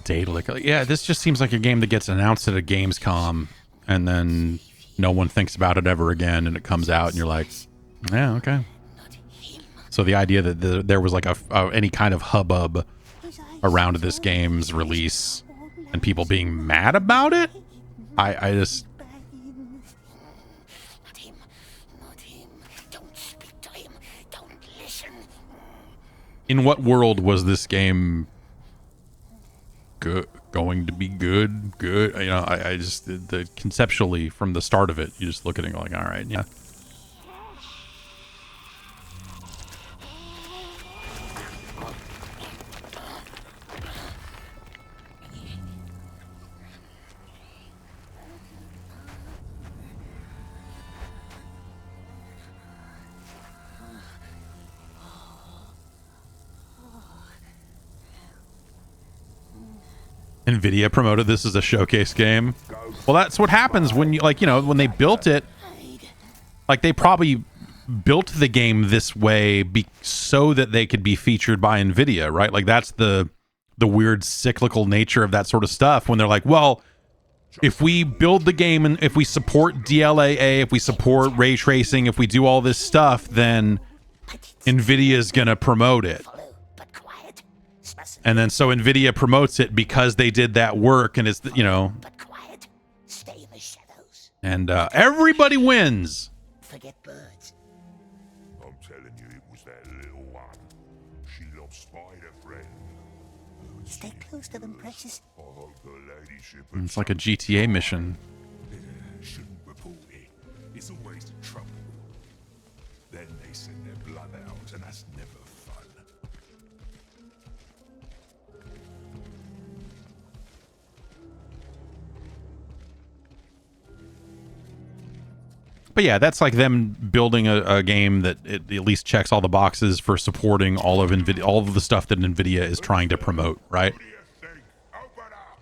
A: Daedalic. Yeah, this just seems like a game that gets announced at a Gamescom and then no one thinks about it ever again and it comes out and you're like, yeah, okay. So the idea that there was like any kind of hubbub around this game's release and people being mad about it, I just...
H: Not him. Not him. Don't speak to him. Don't listen.
A: In what world was this game going to be good? You know, I just, conceptually from the start of it, you just look at it and go like, all right, yeah. NVIDIA promoted this as a showcase game. Well, that's what happens when you, like, you know, when they built it, like, they probably built the game this way so that they could be featured by NVIDIA, right? Like, that's the weird cyclical nature of that sort of stuff when they're like, well, if we build the game and if we support DLAA, if we support ray tracing, if we do all this stuff, then NVIDIA is going to promote it. And then so NVIDIA promotes it because they did that work, and it's, you know,
H: Stay in the shadows.
A: and everybody wins.
H: Forget birds.
J: I'm telling you, it was that little one. She lost Spider Friend.
H: Stay close to them, precious.
J: I hope her ladyship...
A: It's like a GTA mission.
J: Shouldn't report it. It's always the trouble. Then they send their blood out, and that's never fun.
A: But yeah, that's like them building a game that it at least checks all the boxes for supporting all of NVIDIA, all of the stuff that NVIDIA is trying to promote, right?
J: What do you think? Open up!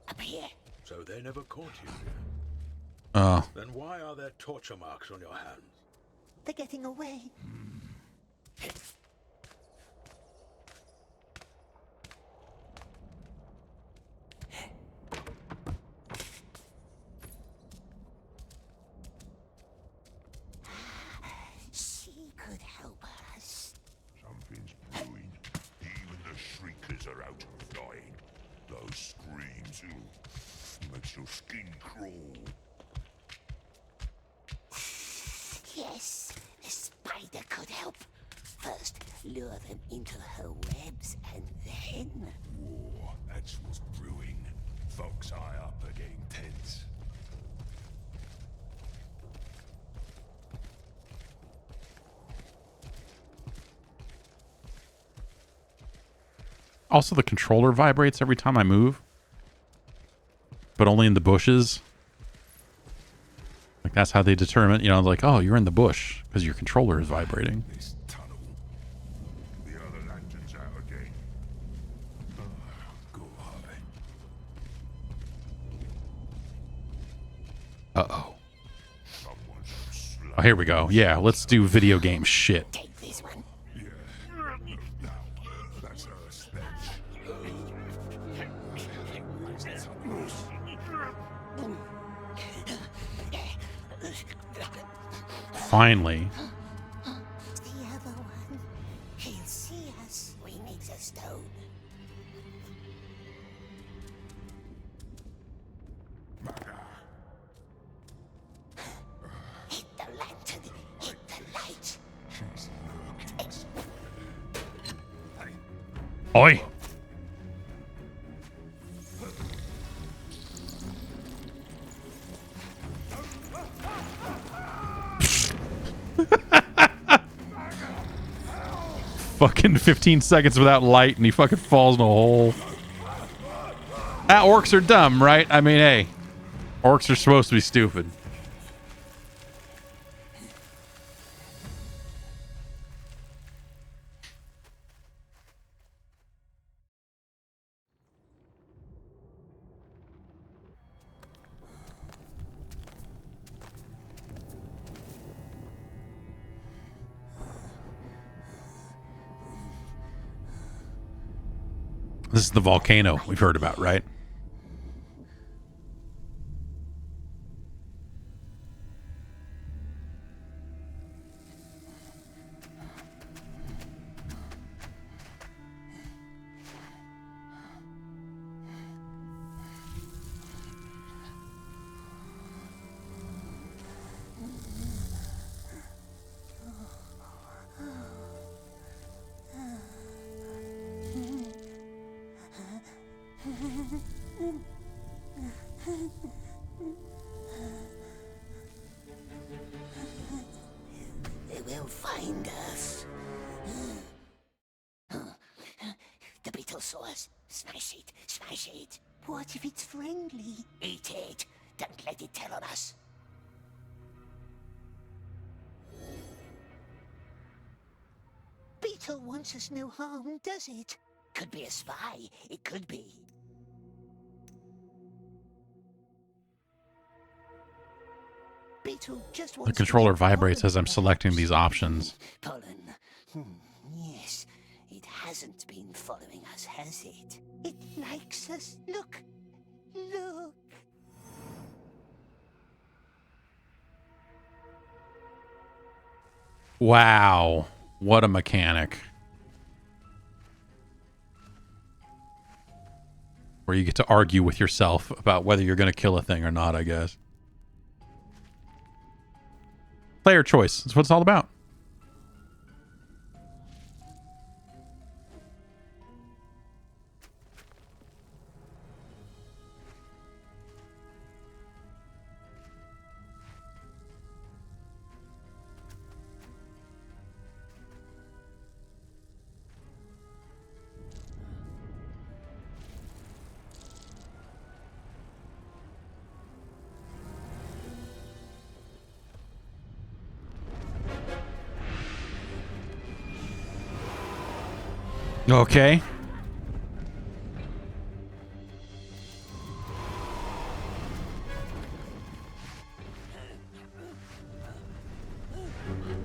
H: Up here.
F: So they never caught you.
A: Uh,
F: Then why are there torture marks on your hands?
H: They're getting away. She could help us.
J: Something's brewing. Even the shriekers are out flying. Those screams, makes your skin crawl.
H: Yes, the spider could help. First, lure them into her webs, and then...
J: War, that's what's brewing. Folks high up are getting tense.
A: also, the controller vibrates every time I move, but only in the bushes. Like, that's how they determine, you know, like, oh, you're in the bush because your controller is vibrating.
J: This tunnel. The other lantern's out again. Go high.
A: Uh-oh.
J: Someone's
A: Oh, here we go. Yeah, let's do video game shit.
H: Take this one.
J: That's her stench.
A: Finally.
H: The other one. He'll see us. We need the stone. Hit the lantern. Hit the light.
J: She's lurking.
A: Oi. Fucking 15 seconds without light and he fucking falls in a hole. Ah, orcs are dumb, right? I mean, hey, orcs are supposed to be stupid. This is the volcano we've heard about, right?
H: They will find us. The beetle saw us. Smash it, smash it. What if it's friendly? Eat it. Don't let it tell on us. Beetle wants us no harm, does it? Could be a spy. It could be. Beetle just wants
A: The controller vibrates as I'm selecting these options.
H: pollen. Yes, it hasn't been following us, has it? It likes us. Look. Look.
A: Wow. What a mechanic. Where you get to argue with yourself about whether you're going to kill a thing or not, I guess. Player choice. That's what it's all about. Okay.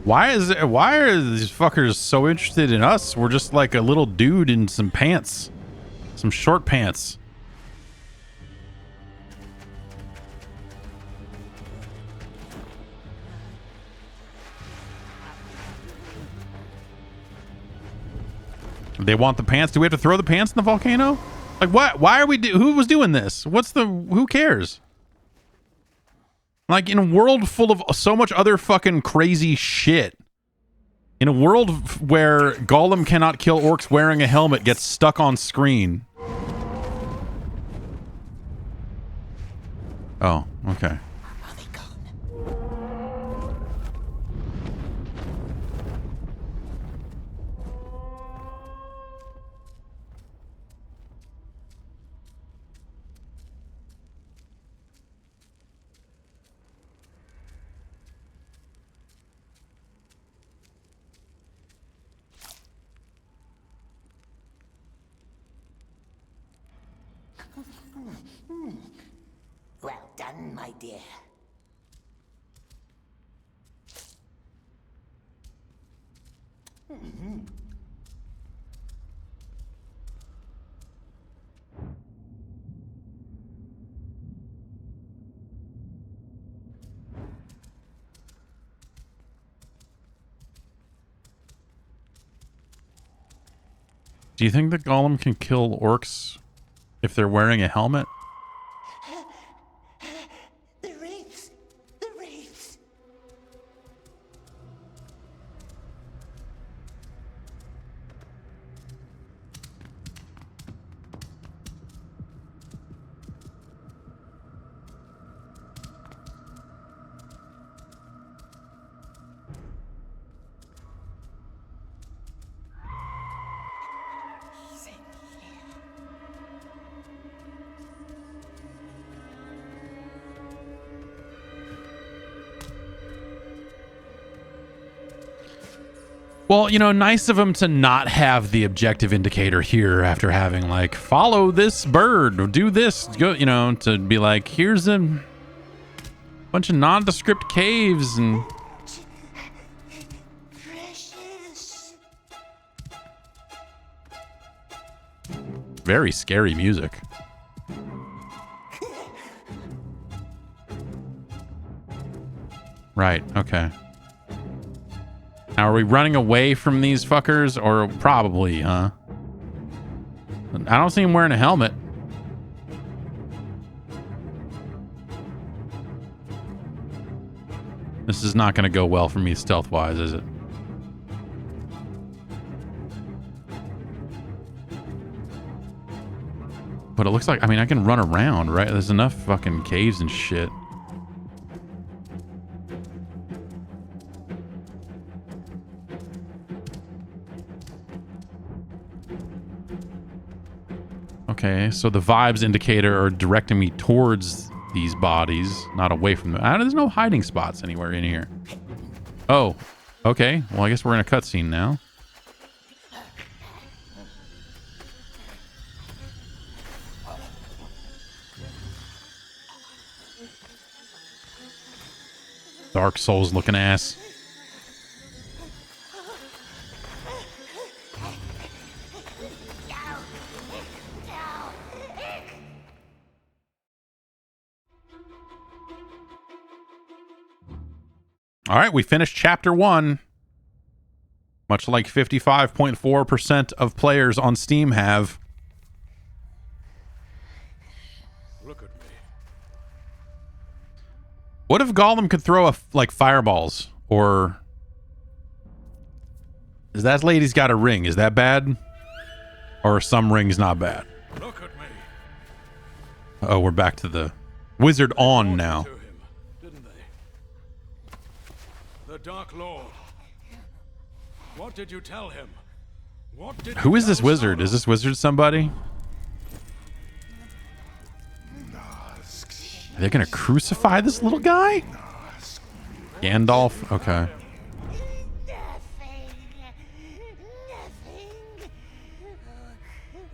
A: Why are these fuckers so interested in us? We're just like a little dude in some pants. Some short pants. They want the pants. Do we have to throw the pants in the volcano? Like what? Why are we who was doing this? Who cares? Like in a world full of so much other fucking crazy shit. In a world where Gollum cannot kill orcs wearing a helmet gets stuck on screen. Oh, okay.
H: Well done, my dear.
A: Do you think that Gollum can kill orcs if they're wearing a helmet?
H: The wraiths! The wraiths! He's in here.
A: Well, you know, nice of him to not have the objective indicator here after having like follow this bird or do this, go, you know, to be like here's a bunch of nondescript caves and
H: Precious.
A: very scary music. Right, okay. Now, are we running away from these fuckers? Or probably, huh? I don't see him wearing a helmet. This is not going to go well for me stealth-wise, is it? But it looks like, I mean, I can run around, right? There's enough fucking caves and shit. Okay, so the vibes indicator are directing me towards these bodies, not away from them. There's no hiding spots anywhere in here. Oh, okay. Well, I guess we're in a cutscene now. Dark Souls looking ass. All right, we finished chapter 1. Much like 55.4% of players on Steam have.
F: Look at me.
A: What if Gollum could throw like fireballs? Or is that lady's got a ring? Is that bad? Or are some rings not bad?
F: Look at me.
A: Oh, we're back to the wizard on now.
F: To him, didn't they? The Dark Lord. What did you tell him? What did
A: Who
F: you
A: is this
F: tell
A: wizard?
F: Sauron?
A: Is this wizard somebody? Are they gonna crucify this little guy? Gandalf? Okay.
H: Nothing.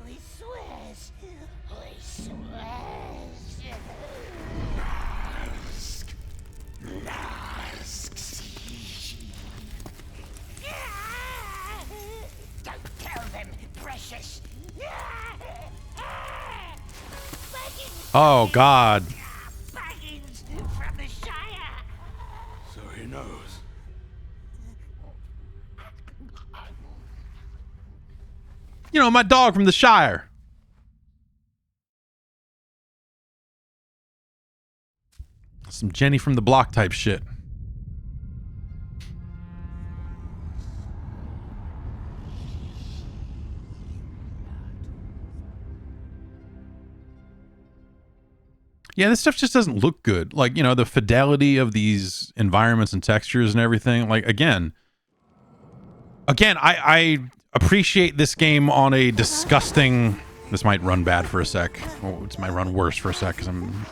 H: We swears. We swears. Don't tell them, precious.
A: Oh, God.
H: Baggins from the Shire.
F: So he knows.
A: You know, my dog from the Shire. Some Jenny from the Block type shit. Yeah, this stuff just doesn't look good. Like, you know, the fidelity of these environments and textures and everything. Like, again, I appreciate this game on a disgusting... This might run bad for a sec. Oh, it might run worse for a sec because I'm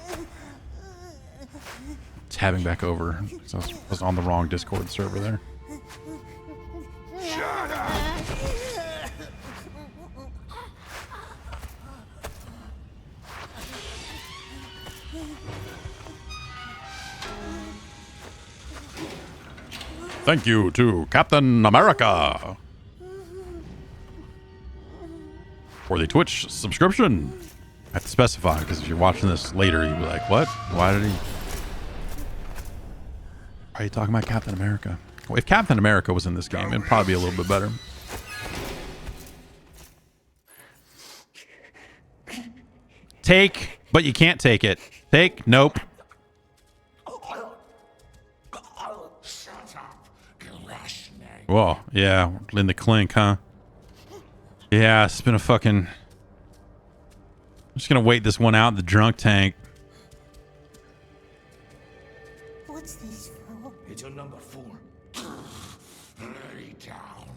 A: tabbing back over. So I was on the wrong Discord server there.
J: Shut up!
A: Thank you to Captain America for the Twitch subscription. I have to specify because if you're watching this later, you'll be like, what? Why did he... Are you talking about Captain America? Well, if Captain America was in this game, it'd probably be a little bit better. Take, but you can't take it. Take, nope.
J: Shut up, Gerstmann.
A: Whoa, yeah, in the clink, huh? Yeah, it's been a fucking... I'm just gonna wait this one out in the drunk tank.
H: What's this for?
F: It's your number 4.
J: Lay down.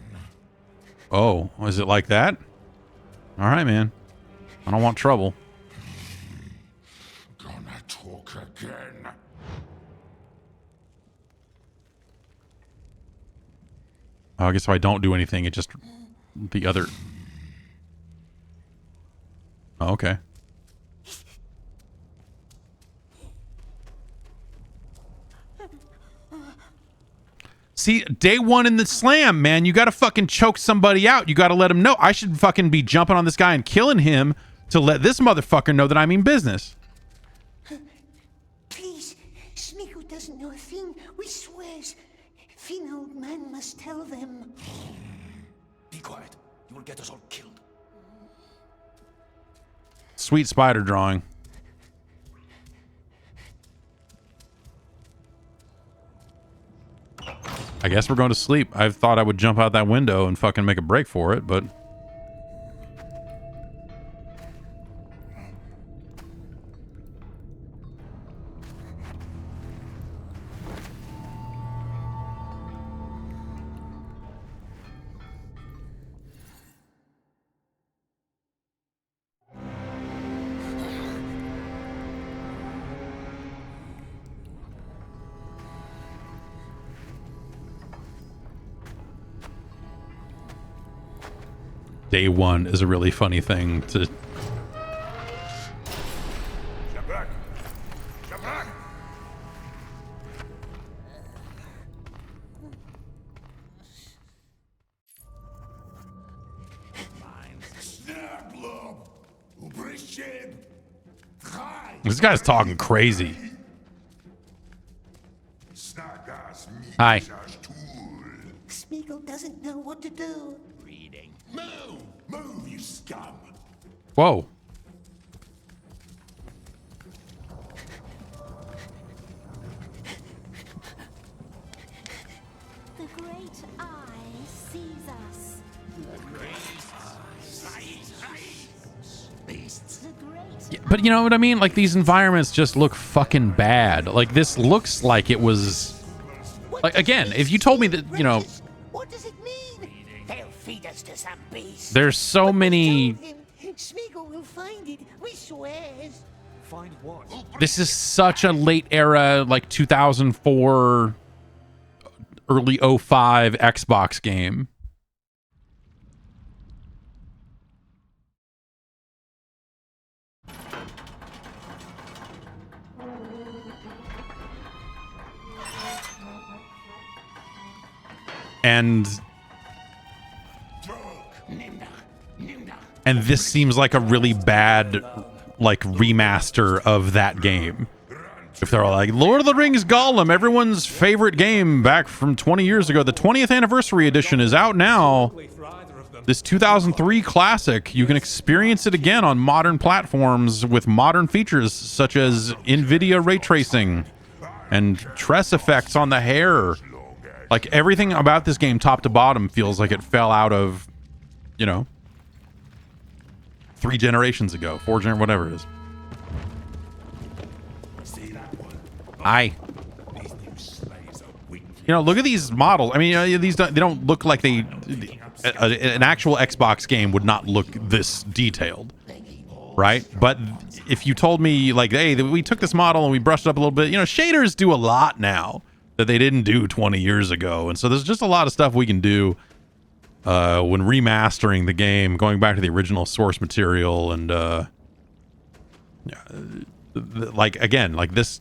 A: Oh, is it like that? All right, man. I don't want trouble.
J: Gonna talk again.
A: Oh, I guess if I don't do anything, it just... The other... Oh, okay. See, day one in the slam, man. You gotta fucking choke somebody out. You gotta let him know. I should fucking be jumping on this guy and killing him to let this motherfucker know that I mean business.
H: Please, Smeagol doesn't know a thing. We swears. Fin old man must tell them.
F: Be quiet. You will get us all killed.
A: Sweet spider drawing. I guess we're going to sleep. I thought I would jump out that window and fucking make a break for it, but... day one is a really funny thing to.
J: Jump back. Jump back.
A: This guy's talking crazy. Hi.
H: Smeagol doesn't know what to do. Reading.
J: Move! Move, you scum!
A: Whoa.
H: The great eye sees us. The great beasts. The great
A: Yeah, but you know what I mean? Like, these environments just look fucking bad. Like, this looks like it was. Like, again, if you told me that, you know.
H: What does it mean? They'll feed us to some beast.
A: There's so many.
H: Smeagol will find it. We swears.
F: Find what?
A: This is such a late era, like 2004, early 05 Xbox game. And this seems like a really bad, like, remaster of that game. If they're all like, Lord of the Rings Gollum, everyone's favorite game back from 20 years ago. The 20th anniversary edition is out now. This 2003 classic, you can experience it again on modern platforms with modern features such as NVIDIA ray tracing and tress effects on the hair. Like, everything about this game, top to bottom, feels like it fell out of, you know, 3 generations ago, 4 whatever it is. You know, look at these models. I mean, these they don't look like they. An actual Xbox game would not look this detailed, right? But if you told me, like, hey, we took this model and we brushed it up a little bit, you know, shaders do a lot now that they didn't do 20 years ago, and so there's just a lot of stuff we can do when remastering the game, going back to the original source material, and like, again, like this.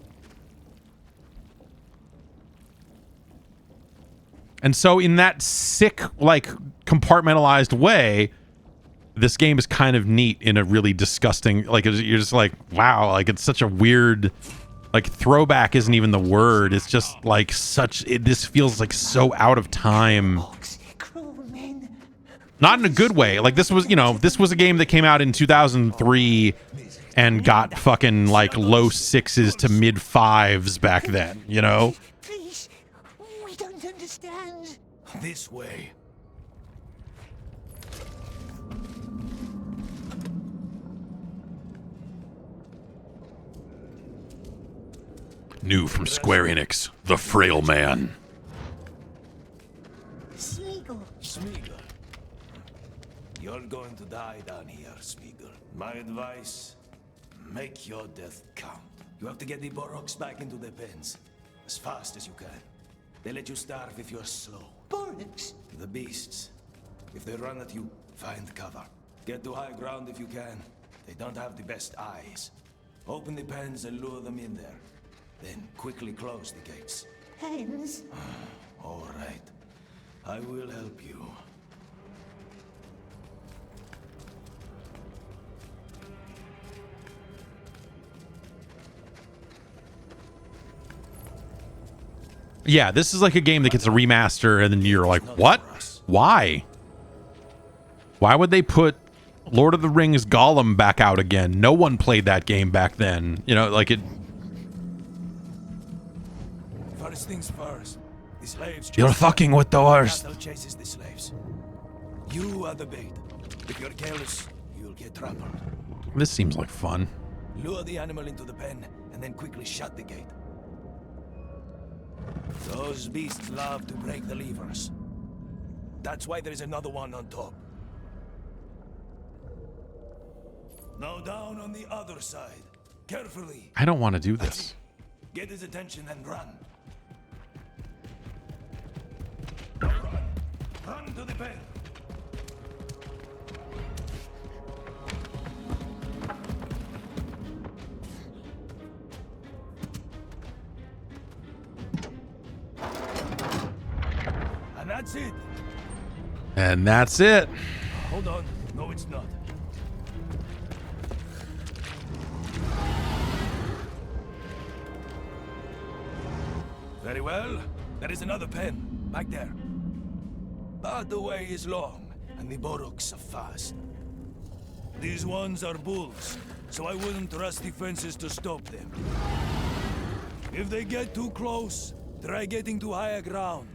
A: And so in that sick, like, compartmentalized way, this game is kind of neat in a really disgusting, like, you're just like, wow, like, it's such a weird, like, throwback isn't even the word. It's just like this feels like so out of time. Not in a good way. Like, this was, you know, this was a game that came out in 2003 and got fucking, like, low 6s to mid 5s back then, you know?
H: Please, we don't understand.
F: This way.
A: New from Square Enix, The Frail Man.
H: Smeagol.
K: Smeagol. You're going to die down here, Smeagol. My advice, make your death count. You have to get the Boroks back into their pens as fast as you can. They let you starve if you're slow.
H: Boroks?
K: The beasts. If they run at you, find cover. Get to high ground if you can. They don't have the best eyes. Open the pens and lure them in there. Then quickly close the gates.
H: Pens?
K: All right. I will help you.
A: Yeah, this is like a game that gets a remaster and then you're like, what? Why? Why would they put Lord of the Rings Gollum back out again? No one played that game back then. You know, like it...
K: First things first. The slaves.
A: You're fucking with the worst.
K: Cattle chases the slaves. You are the bait. If you're careless, you'll get trampled.
A: This seems like fun.
K: Lure the animal into the pen and then quickly shut the gate. Those beasts love to break the levers. That's why there's another one on top. Now down on the other side. Carefully.
A: I don't want to do this.
K: Get his attention and run. Run to the pen. That's it.
A: And that's it.
K: Hold on. No, it's not. Very well. There is another pen. Back there. But the way is long, and the Boroks are fast. These ones are bulls, so I wouldn't trust the fences to stop them. If they get too close, try getting to higher ground.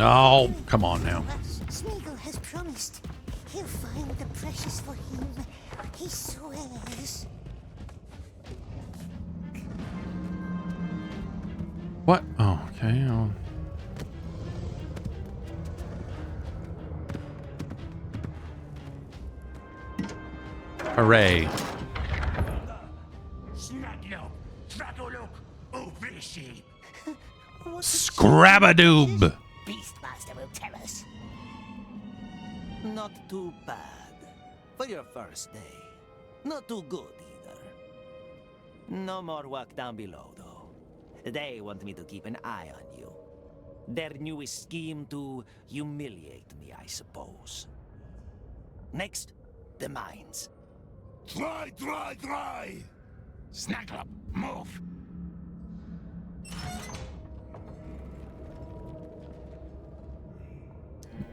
A: Oh, come on now.
H: Smeagol has promised. He'll find the precious for him. He swears.
A: What? Oh, okay. Hooray. Scrabadoob.
H: Beastmaster will tell us.
K: Not too bad. For your first day. Not too good either. No more work down below, though. They want me to keep an eye on you. Their newest scheme to humiliate me, I suppose. Next, the mines.
J: Dry! Snuggle up, move!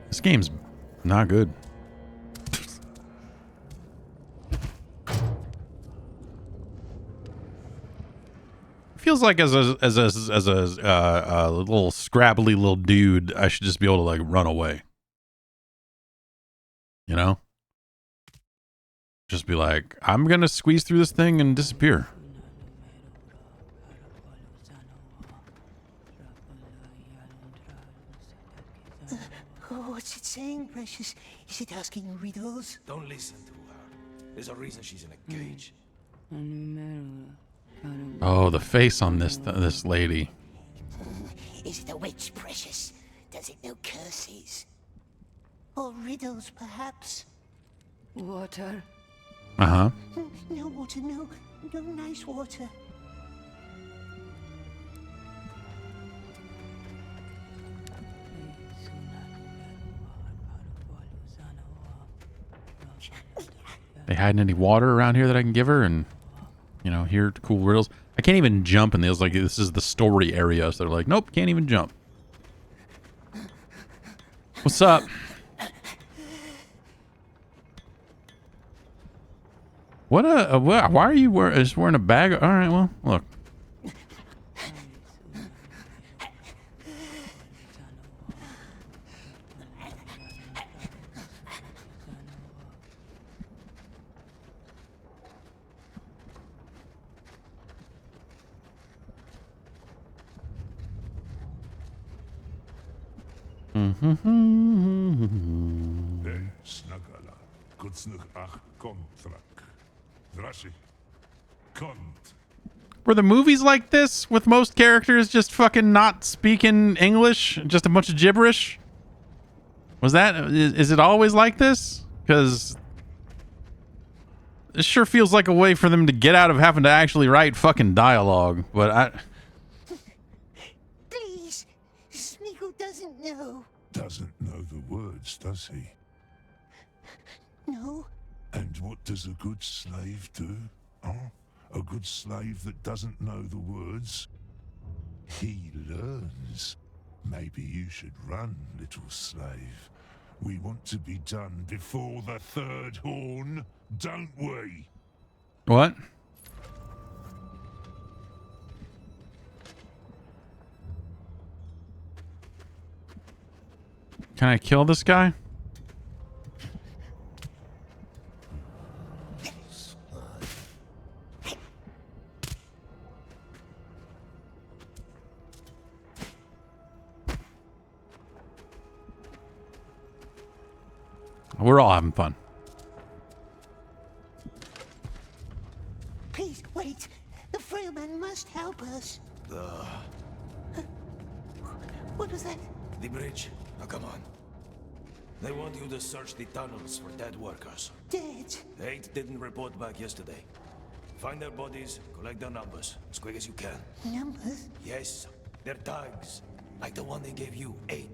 A: This game's not good. Feels like as a little scrabbly little dude, I should just be able to like run away. You know? Just be like, I'm gonna squeeze through this thing and disappear.
H: What's it saying, Precious? Is it asking riddles?
K: Don't listen to her. There's a reason she's in a cage.
A: Oh, the face on this lady.
H: Is it a witch, Precious? Does it know curses? Or riddles, perhaps?
G: Water.
A: Uh-huh.
H: No water, no nice water.
A: They hiding any water around here that I can give her and, you know, hear cool riddles? I can't even jump in this. Like, this is the story area. So they're like, nope, can't even jump. What's up? What why are you just wearing a bag? All right, well, look.
J: Snugala. Kutsnuk ach kontrak. Drashi. Kont.
A: Were the movies like this with most characters just fucking not speaking English, just a bunch of gibberish? Was that, is it always like this? Because this sure feels like a way for them to get out of having to actually write fucking dialogue, but I...
H: Please, Smeagol doesn't know.
J: Doesn't know the words, does he?
H: No.
J: And what does a good slave do? Huh? A good slave that doesn't know the words? He learns. Maybe you should run, little slave. We want to be done before the third horn, don't we?
A: What? Can I kill this guy? We're all having fun.
H: Please, wait. The Freeman must help us. What was that?
K: The bridge. Now come on. They want you to search the tunnels for dead workers.
H: Dead?
K: 8 didn't report back yesterday. Find their bodies, collect their numbers, as quick as you can.
H: Numbers?
K: Yes, their tags. Like the one they gave you, 8.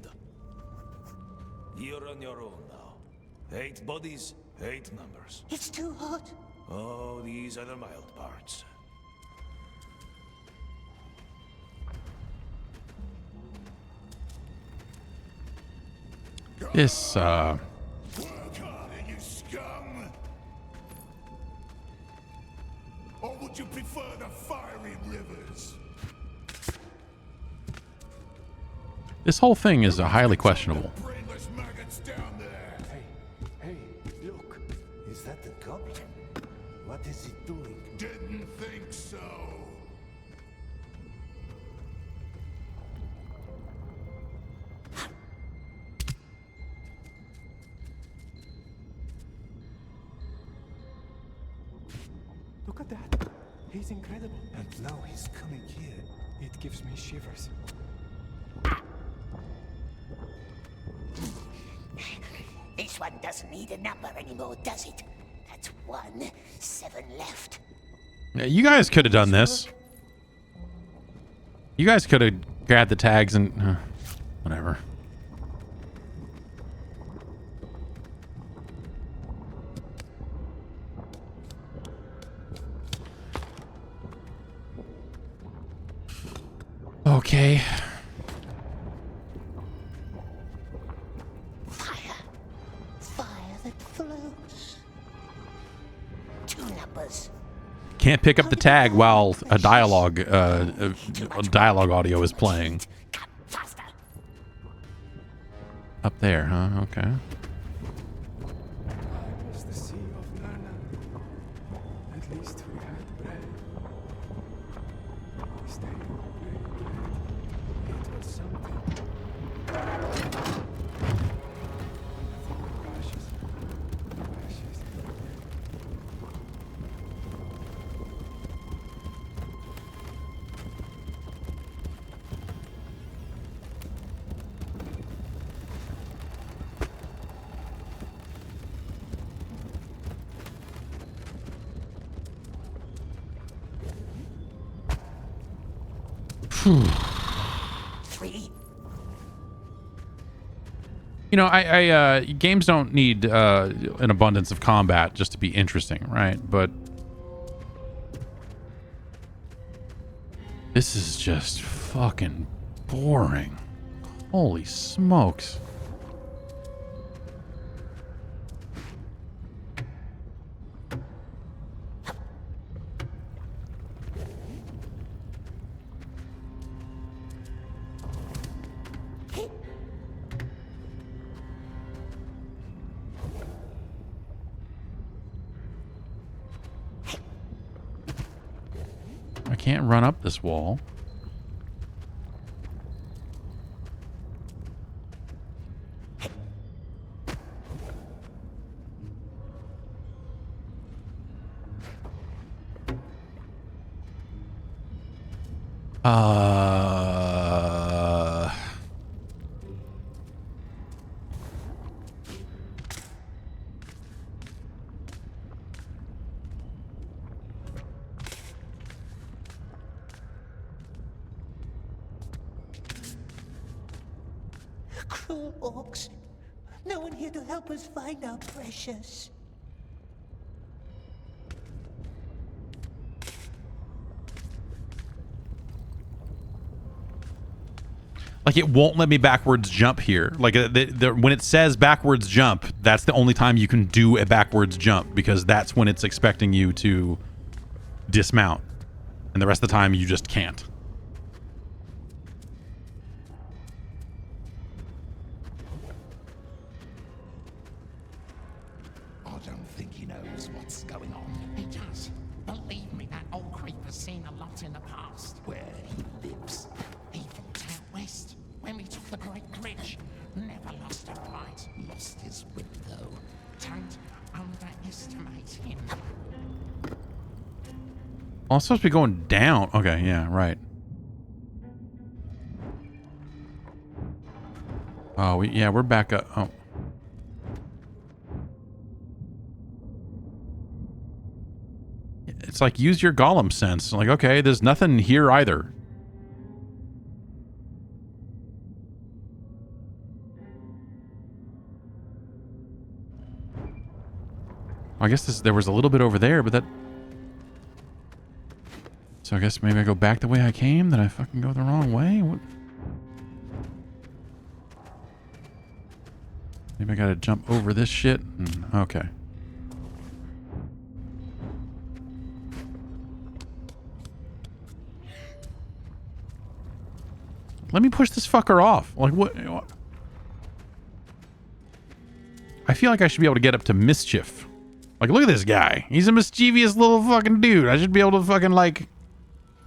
K: You're on your own now. 8 bodies, 8 numbers.
H: It's too hot.
K: Oh, these are the mild parts.
A: This,
J: Work harder, you scum! Or would you prefer the fiery rivers?
A: this whole thing is highly questionable.
J: Brainless maggots down there.
I: Hey, look. Is that the goblin? What is he doing?
J: Didn't think so.
L: Look at that. He's incredible.
I: And now he's coming here.
L: It gives me shivers.
H: This one doesn't need a number anymore, does it? That's 1, 7 left.
A: Yeah, you guys could have done this. You guys could have grabbed the tags and whatever. Okay.
H: Fire that flows. 2 numbers.
A: Can't pick up the tag while a dialogue audio is playing.
H: Faster.
A: Up there, huh? Okay.
L: It's the sea of Nana. At least we had bread. We stayed bread. It was something. Ashes.
A: Phew.
H: 3.
A: You know, games don't need an abundance of combat just to be interesting, right? But this is just fucking boring. Holy smokes. I can't run up this wall.
H: Cruel orcs. No one here to help us find our precious.
A: Like, it won't let me backwards jump here. Like, when it says backwards jump, that's the only time you can do a backwards jump, because that's when it's expecting you to dismount. And the rest of the time, you just can't.
M: I don't think he knows what's going on. He does. Believe me, that old creep has seen a lot in the past. Where he lives. He fought out west when we took the Great Bridge. Never lost a fight. Lost his whip, though.
A: I'm supposed to be going down. Okay, yeah, right. Oh, we're back up. Oh. It's like, use your Gollum sense. Like, okay, there's nothing here either. I guess there was a little bit over there, but that... So I guess maybe I go back the way I came? Did I fucking go the wrong way? What? Maybe I gotta jump over this shit? Okay. Let me push this fucker off. Like, what? I feel like I should be able to get up to mischief. Like, look at this guy. He's a mischievous little fucking dude. I should be able to fucking, like,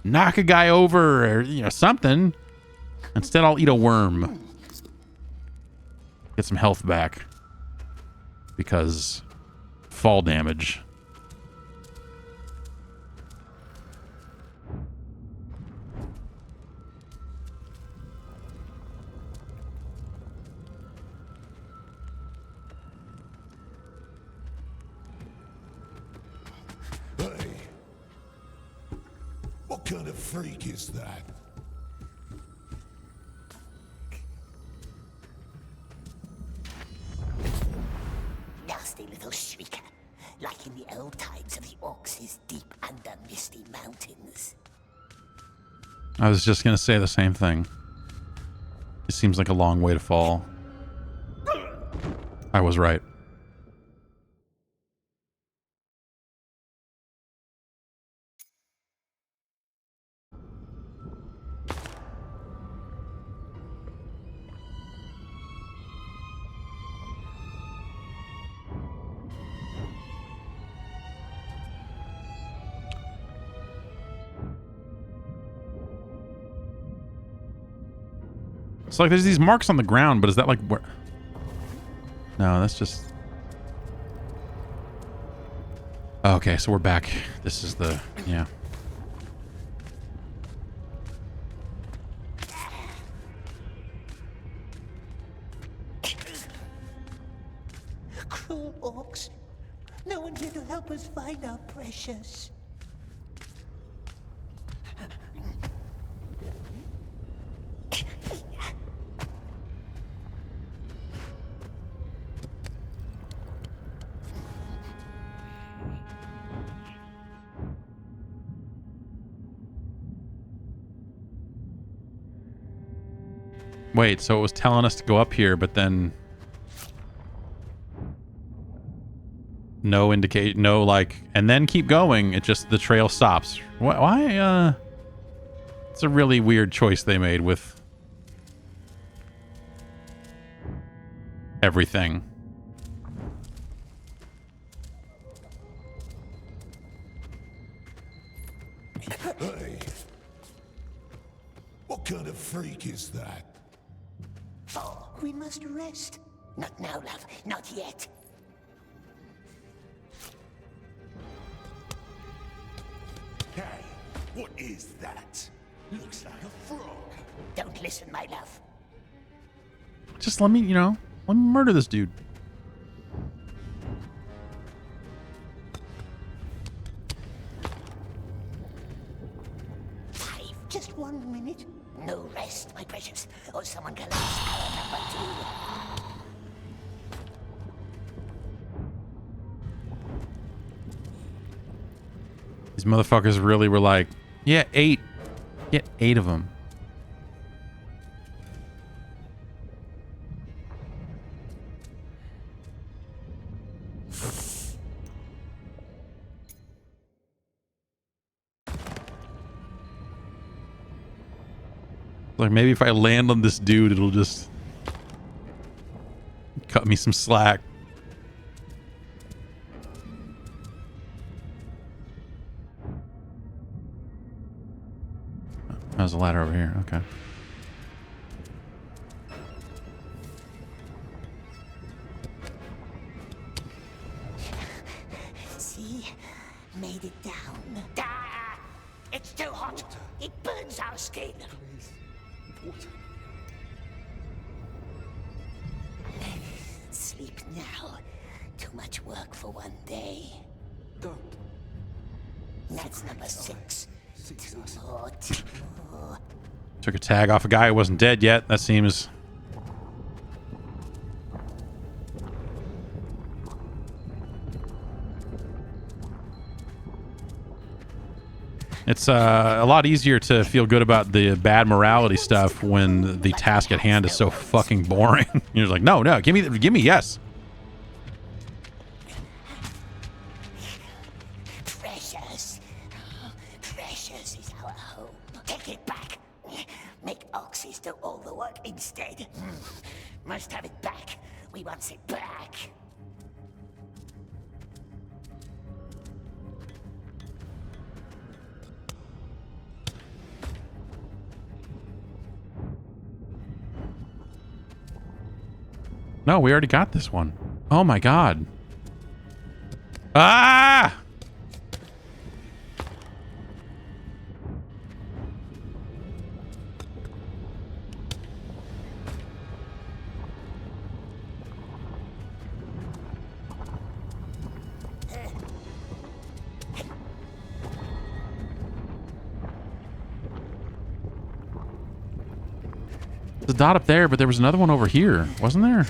A: knock a guy over or, you know, something. Instead, I'll eat a worm. Get some health back. Because fall damage.
J: Hey, what kind of freak is that?
H: Nasty little shrieker, like in the old times of the Orcs deep under misty mountains.
A: I was just gonna say the same thing. It seems like a long way to fall. I was right. It's like there's these marks on the ground, but is that like where? No, that's just... Okay, so we're back. This is the... Yeah.
H: Cruel Orcs. No one's here to help us find our precious.
A: Wait, so it was telling us to go up here, but then... No indicate, no like, and then keep going. It just, the trail stops. Why, it's a really weird choice they made with everything.
J: Hey, what kind of freak is that?
H: Oh, we must rest. Not now, love. Not yet.
J: Hey, what is that? Looks like a frog.
H: Don't listen, my love.
A: Just let me, you know, let me murder this dude.
H: Just 1 minute. No rest, my precious, or someone collects our number 2.
A: These motherfuckers really were like, yeah, 8. Get 8 of them. Like, maybe if I land on this dude, it'll just cut me some slack. There's a ladder over here. Okay.
H: See? Made it down. It's too hot. It burns our skin.
L: Please. Water.
H: Sleep now. Too much work for one day.
L: Don't.
H: That's number 6. Two more.
A: Took a tag off a guy who wasn't dead yet. That seems... It's a lot easier to feel good about the bad morality stuff when the task at hand is so fucking boring. You're just like, no, give me yes.
H: Precious. Precious is our home. Take it back. Make Oxys do all the work instead. Must have it back. We want it back.
A: No, we already got this one. Oh my god. Ah! There's a dot up there, but there was another one over here, wasn't there?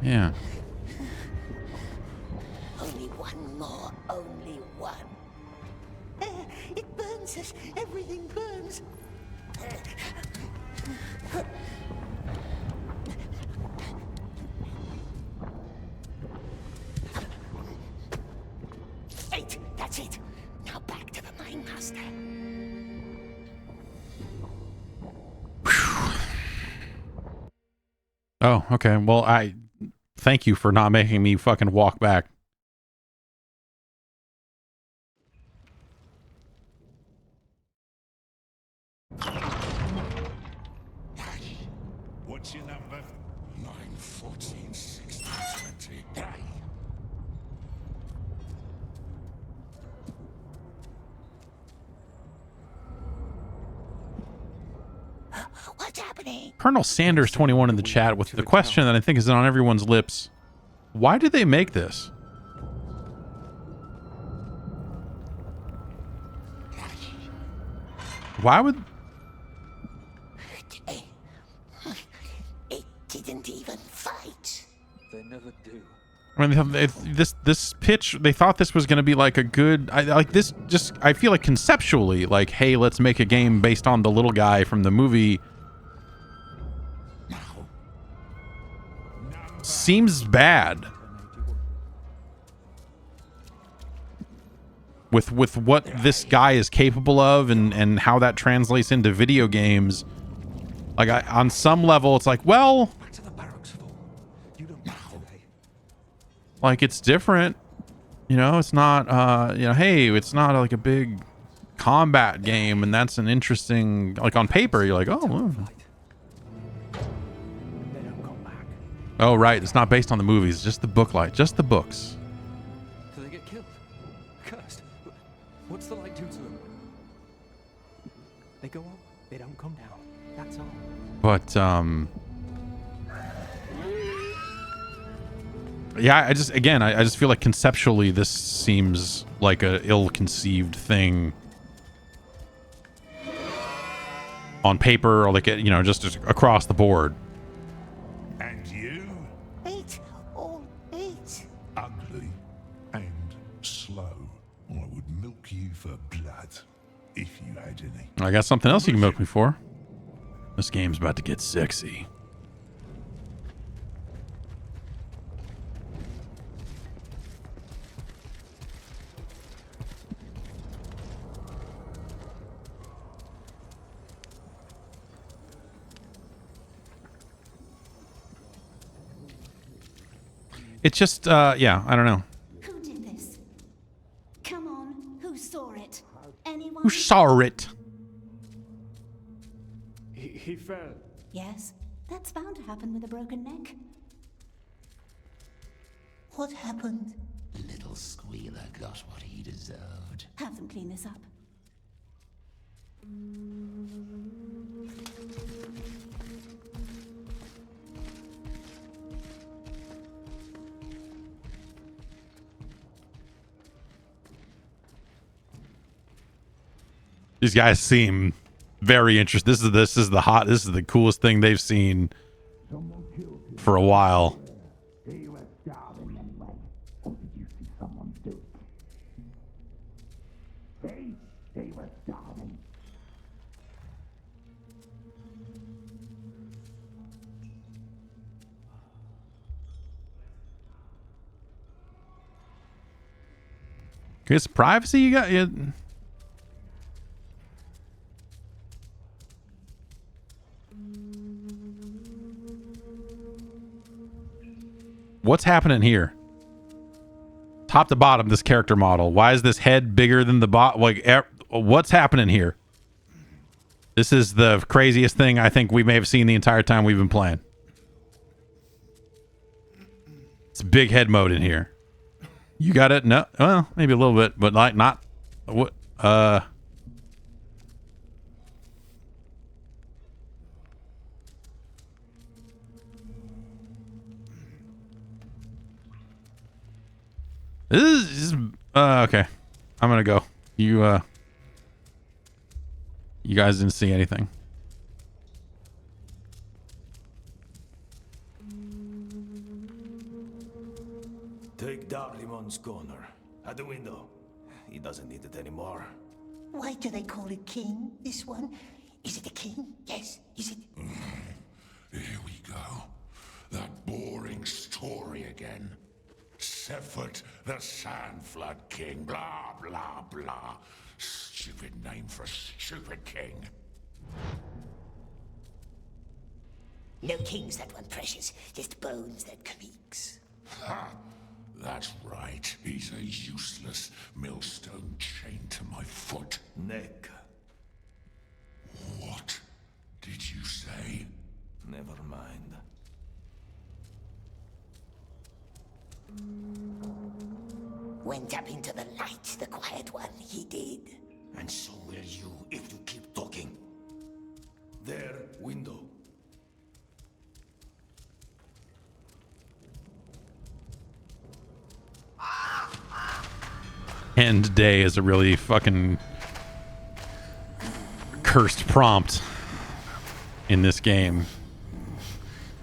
A: Yeah.
H: Only one more, only one. It burns us. Everything burns. 8. That's it. Now back to the mine master.
A: Oh, okay. Well, I thank you for not making me fucking walk back.
J: What's your number?
M: 9, 14, 16, 20.
H: What's happening?
A: Colonel Sanders 21 in the chat with the question that I think is on everyone's lips. Why did they make this? Why would...
H: It didn't even fight.
L: They never do.
A: I mean, this pitch, they thought this was going to be like a good... I feel like conceptually, like, hey, let's make a game based on the little guy from the movie. Seems bad. With what this guy is capable of and how that translates into video games. Like, on some level, it's like, well... Like, it's different. You know, it's not, you know, hey, it's not like a big combat game, and that's an interesting... Like, on paper, you're like, oh... Well. Oh, right. It's not based on the movies. Just the booklight. Just the books.
L: So they get killed. Cursed. What's the light do to them? They go up. They don't come down. That's all.
A: But, yeah, I just feel like conceptually this seems like a ill-conceived thing on paper, or like, you know, just across the board.
J: And you?
H: 8. All 8.
J: Ugly and slow. I would milk you for blood, if you had any.
A: I got something else you can milk me for. This game's about to get sexy. It's just, yeah, I don't know.
N: Who did this? Come on, who saw it? Anyone?
A: Who saw it?
L: He fell.
N: Yes, that's bound to happen with a broken neck.
H: What happened?
K: Little squealer got what he deserved.
N: Have them clean this up.
A: These guys seem very interested. This is the coolest thing they've seen for a while. It's privacy you got. What's happening here? Top to bottom, this character model. Why is this head bigger than the bot? Like, what's happening here? This is the craziest thing I think we may have seen the entire time we've been playing. It's big head mode in here. You got it? No, well, maybe a little bit, but like not. What? This is okay. I'm gonna go. You guys didn't see anything.
K: Take Darlimon's corner. At the window. He doesn't need it anymore.
H: Why do they call it king, this one? Is it a king? Yes. Is it?
J: Here we go. That boring story again. Sefort, the Sandflood King. Blah, blah, blah. Stupid name for a stupid king.
H: No kings, that one, precious. Just bones that creaks.
J: Ha! That's right. He's a useless millstone chained to my foot.
K: Neck.
J: What did you say?
K: Never mind.
H: Went up into the light, the quiet one, he did.
K: And so will you if you keep talking. There, window.
A: End day is a really fucking cursed prompt in this game.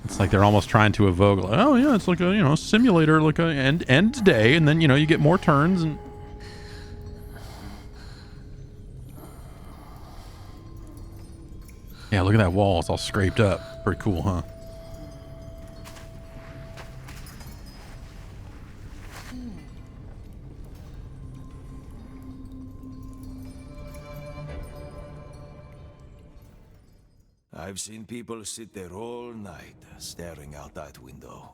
A: It's like they're almost trying to evoke, like, oh yeah, it's like a simulator, like a end day, and then you get more turns and. Yeah, look at that wall. It's all scraped up. Pretty cool, huh?
K: I've seen people sit there all night, staring out that window.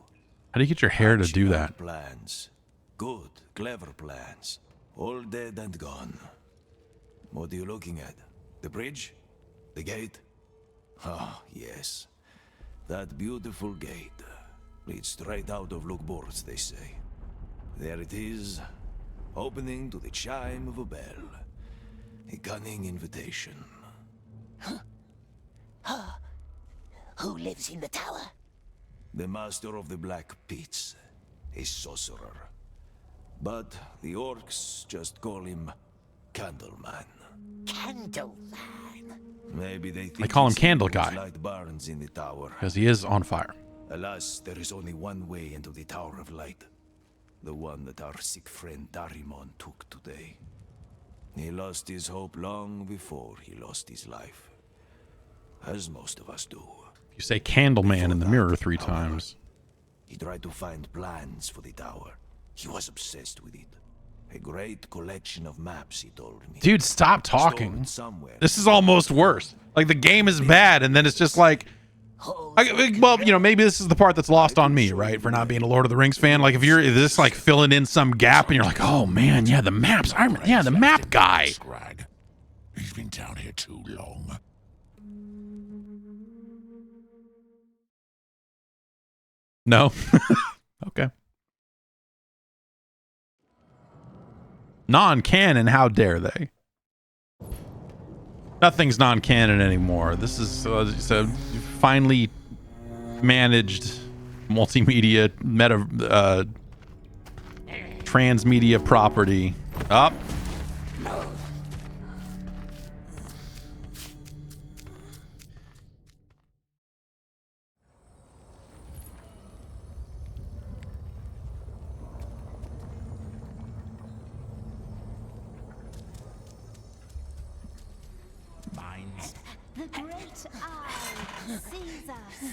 A: How do you get your hair to do that?
K: Plans. Good, clever plans. All dead and gone. What are you looking at? The bridge? The gate? Ah, yes. That beautiful gate leads straight out of Lukborz, they say. There it is, opening to the chime of a bell. A cunning invitation.
H: Huh? Who lives in the tower?
K: The master of the Black Pits, a sorcerer. But the orcs just call him Candleman.
H: Candleman?
K: Maybe they think
A: They call him
K: it's
A: Candle
K: because
A: Guy.
K: light burns in the tower.
A: Because he is on fire.
K: Alas, there is only one way into the Tower of Light. The one that our sick friend Darimon took today. He lost his hope long before he lost his life. As most of us do.
A: You say Candleman in the mirror 3 times.
K: He tried to find plans for the tower. He was obsessed with it. A great collection of maps, he told me.
A: Dude, stop talking. This is almost worse. Like, the game is bad, and then it's just like... well, maybe this is the part that's lost on me, right? For not being a Lord of the Rings fan. Like, if this like filling in some gap, and you're like, oh, man, yeah, the maps. The map guy.
J: He's been down here too long.
A: No. Okay. Non-canon, how dare they? Nothing's non-canon anymore. This is a finely managed multimedia transmedia property. Up.
N: The great eye sees us.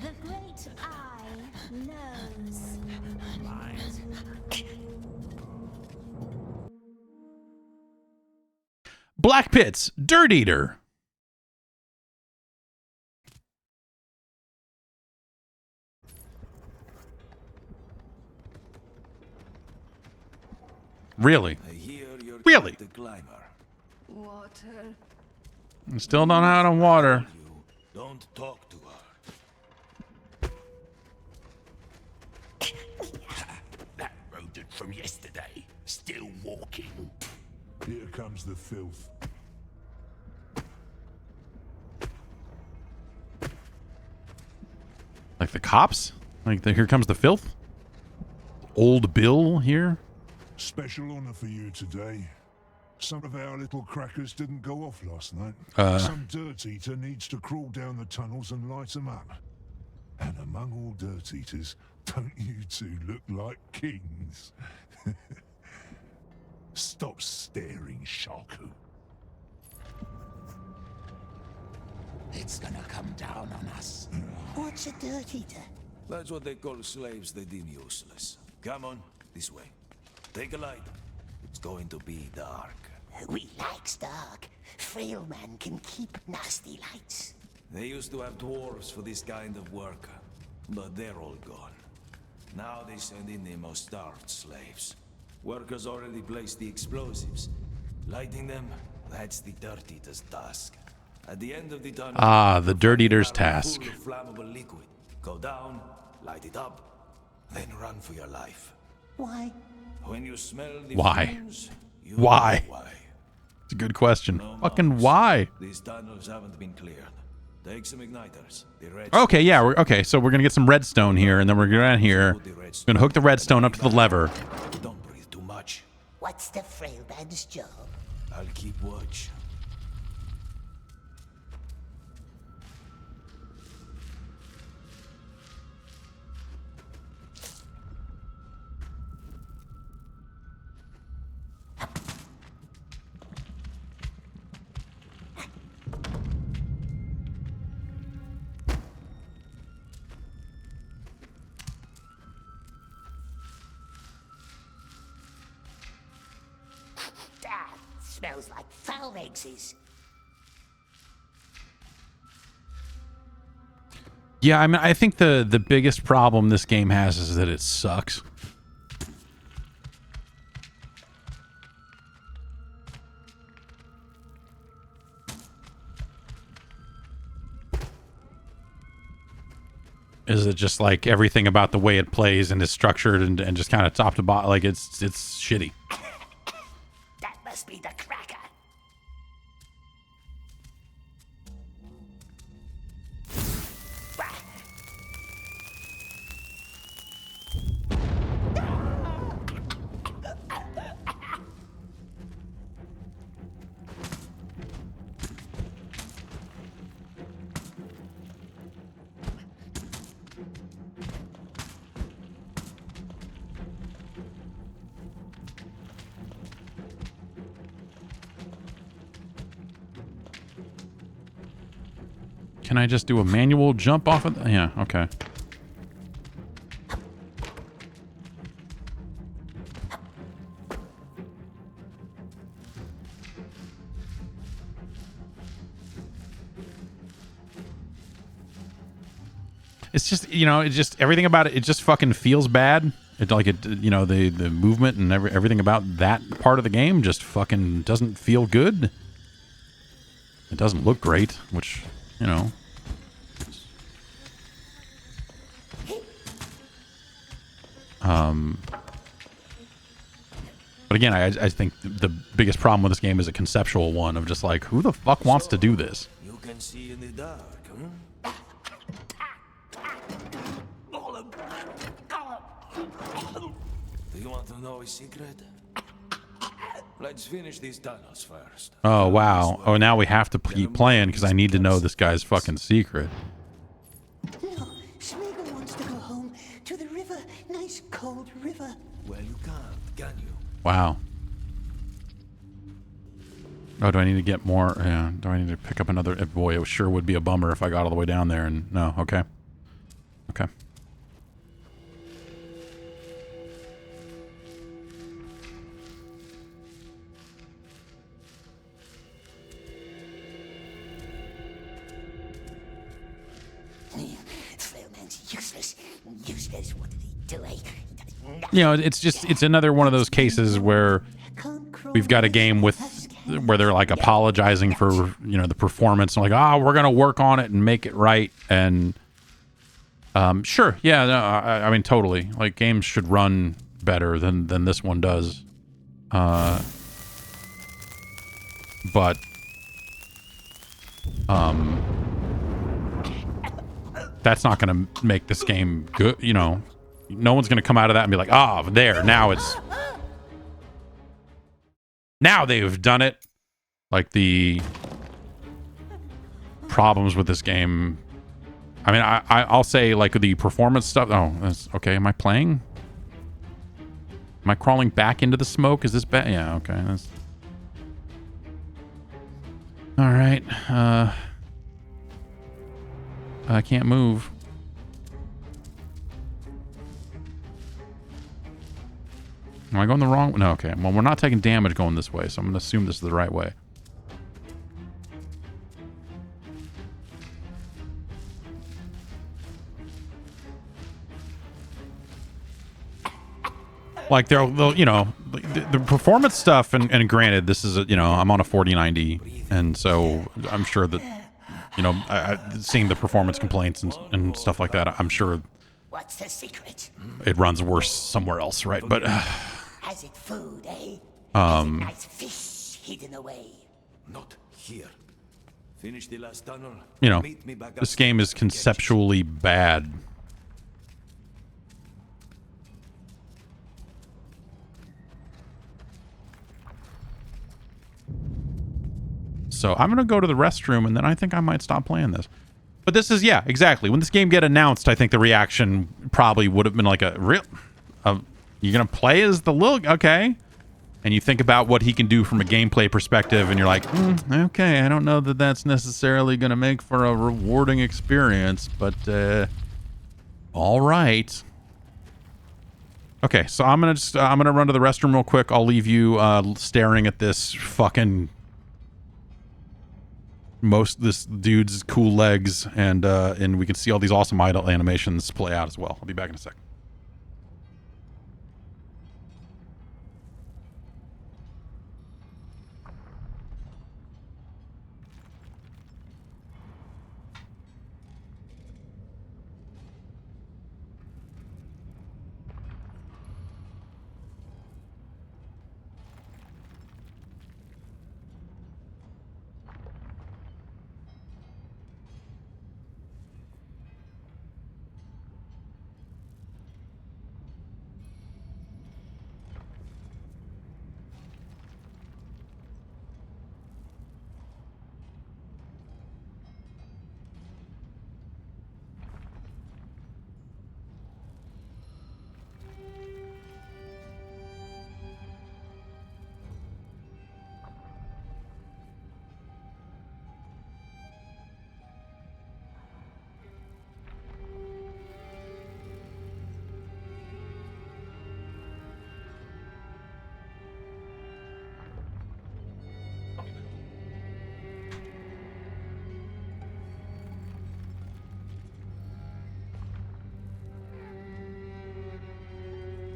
N: The great eye knows.
A: Black Pits, Dirt Eater. Really? Really?
G: Water.
A: I still don't know how to water.
K: Don't talk to her.
J: That rodent from yesterday, still walking. Here comes the filth.
A: Like the cops? Like here comes the filth? Old Bill here?
J: Special honor for you today. Some of our little crackers didn't go off last night. Some dirt eater needs to crawl down the tunnels and light them up. And among all dirt eaters, don't you two look like kings? Stop staring, Shaku.
M: It's gonna come down on us.
H: What's a dirt eater?
K: That's what they call slaves they deem useless. Come on, this way. Take a light. It's going to be dark.
H: We likes dark. Frail man can keep nasty lights.
K: They used to have dwarves for this kind of work, but they're all gone. Now they send in their most starved slaves. Workers already placed the explosives. Lighting them, that's the Dirt Eater's task. At the end of the tunnel,
A: the Dirt Eater's task.
K: full of flammable liquid. Go down, light it up, then run for your life.
H: Why?
K: When you smell the
A: Why?
K: fumes, you
A: Why?
K: know why.
A: It's a good question.
K: No
A: Fucking
K: marks.
A: why?
K: These tunnels haven't been cleared. Take some igniters. The red
A: Okay, yeah, okay, so we're gonna get some redstone here, and then we're gonna here. Gonna hook the redstone up to the lever.
K: Don't breathe too much.
H: What's the frail man's job?
K: I'll keep watch.
H: That smells like foul eggs.
A: Yeah, I mean, I think the biggest problem this game has is that it sucks. Is it just like everything about the way it plays and is structured and just kind of top to bottom, like it's shitty.
H: That must be the cracker.
A: Can I just do a manual jump off of yeah, okay. It's just, you know, it just everything about it just fucking feels bad. It like it, you know, the movement and everything about that part of the game just fucking doesn't feel good. It doesn't look great, which, you know, But again, I think the biggest problem with this game is a conceptual one of just like, who the fuck wants to do this?
K: You can see in the dark, huh? Do you want to know a secret? Let's finish these tunnels first.
A: Oh, wow. Oh, now we have to keep playing because I need to know this guy's fucking secret.
H: No, Smeagol wants to go home to the river. Nice cold river.
K: Well, you can't, can you?
A: Wow. Oh, do I need to get more? Yeah. Do I need to pick up another? Boy, it sure would be a bummer if I got all the way down there and no. Okay. Okay.
H: Frailman's useless. Useless. What did he do?
A: You know, it's another one of those cases where we've got a game where they're like apologizing for, you know, the performance and like, we're going to work on it and make it right. And sure. Yeah. No, I mean, totally. Like, games should run better than this one does. But that's not going to make this game good. You know, no one's going to come out of that and be like, there, now they've done it. Like, the problems with this game, I mean, I'll say, like, the performance stuff. Oh, that's okay. Am I playing? Am I crawling back into the smoke? Is this bad? Yeah, okay. That's... All right. I can't move. Am I going the wrong way? No, okay. Well, we're not taking damage going this way, so I'm going to assume this is the right way. Like, they'll you know, the performance stuff, and granted, this is, you know, I'm on a 4090, and so I'm sure that, you know, seeing the performance complaints and stuff like that, I'm sure
H: What's the secret?
A: it runs worse somewhere else, right? But
H: Has it food, eh? Has it
A: um,
H: nice fish hidden away?
K: Not here. Finish the last tunnel.
A: you know,
K: Meet me back
A: this game is conceptually bad. So I'm going to go to the restroom, and then I think I might stop playing this. But this is, yeah, exactly. When this game get announced, I think the reaction probably would have been like a real... you're going to play as the little... Okay. And you think about what he can do from a gameplay perspective, and you're like, okay, I don't know that that's necessarily going to make for a rewarding experience, but all right. Okay, so I'm gonna run to the restroom real quick. I'll leave you staring at this fucking... this dude's cool legs, and we can see all these awesome idle animations play out as well. I'll be back in a sec.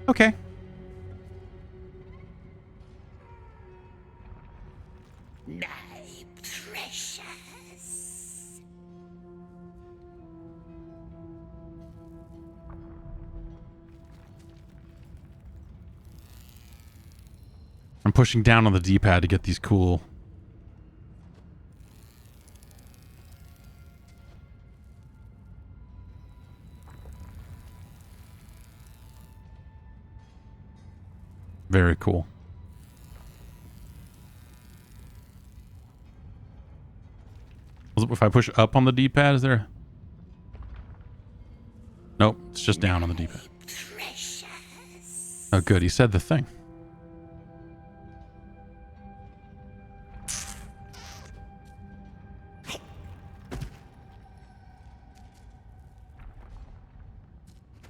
A: Okay.
H: My precious.
A: I'm pushing down on the D-pad to get these cool. Very cool. If I push up on the D-pad, is there? Nope, it's just down on the D-pad. Oh, good. He said the thing.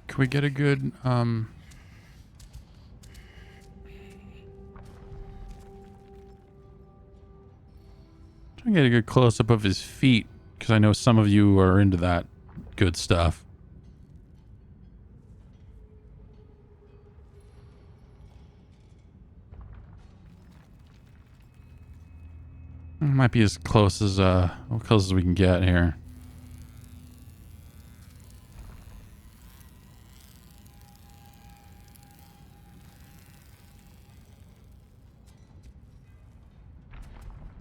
A: Can we get a good, Trying to get a good close-up of his feet, because I know some of you are into that good stuff. Might be as close as we can get here.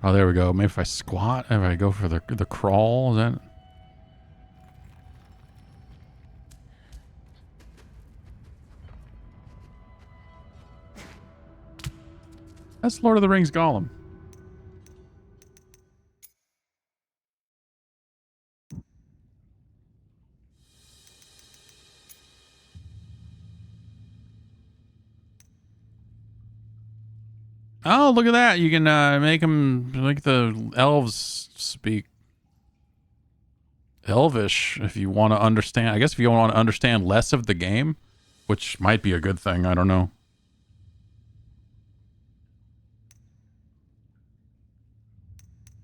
A: Oh, there we go. Maybe if I squat, if I go for the crawl, is that? That's Lord of the Rings Gollum. Oh, look at that. You can make them like the elves speak Elvish if you want to understand. I guess if you want to understand less of the game, which might be a good thing. I don't know.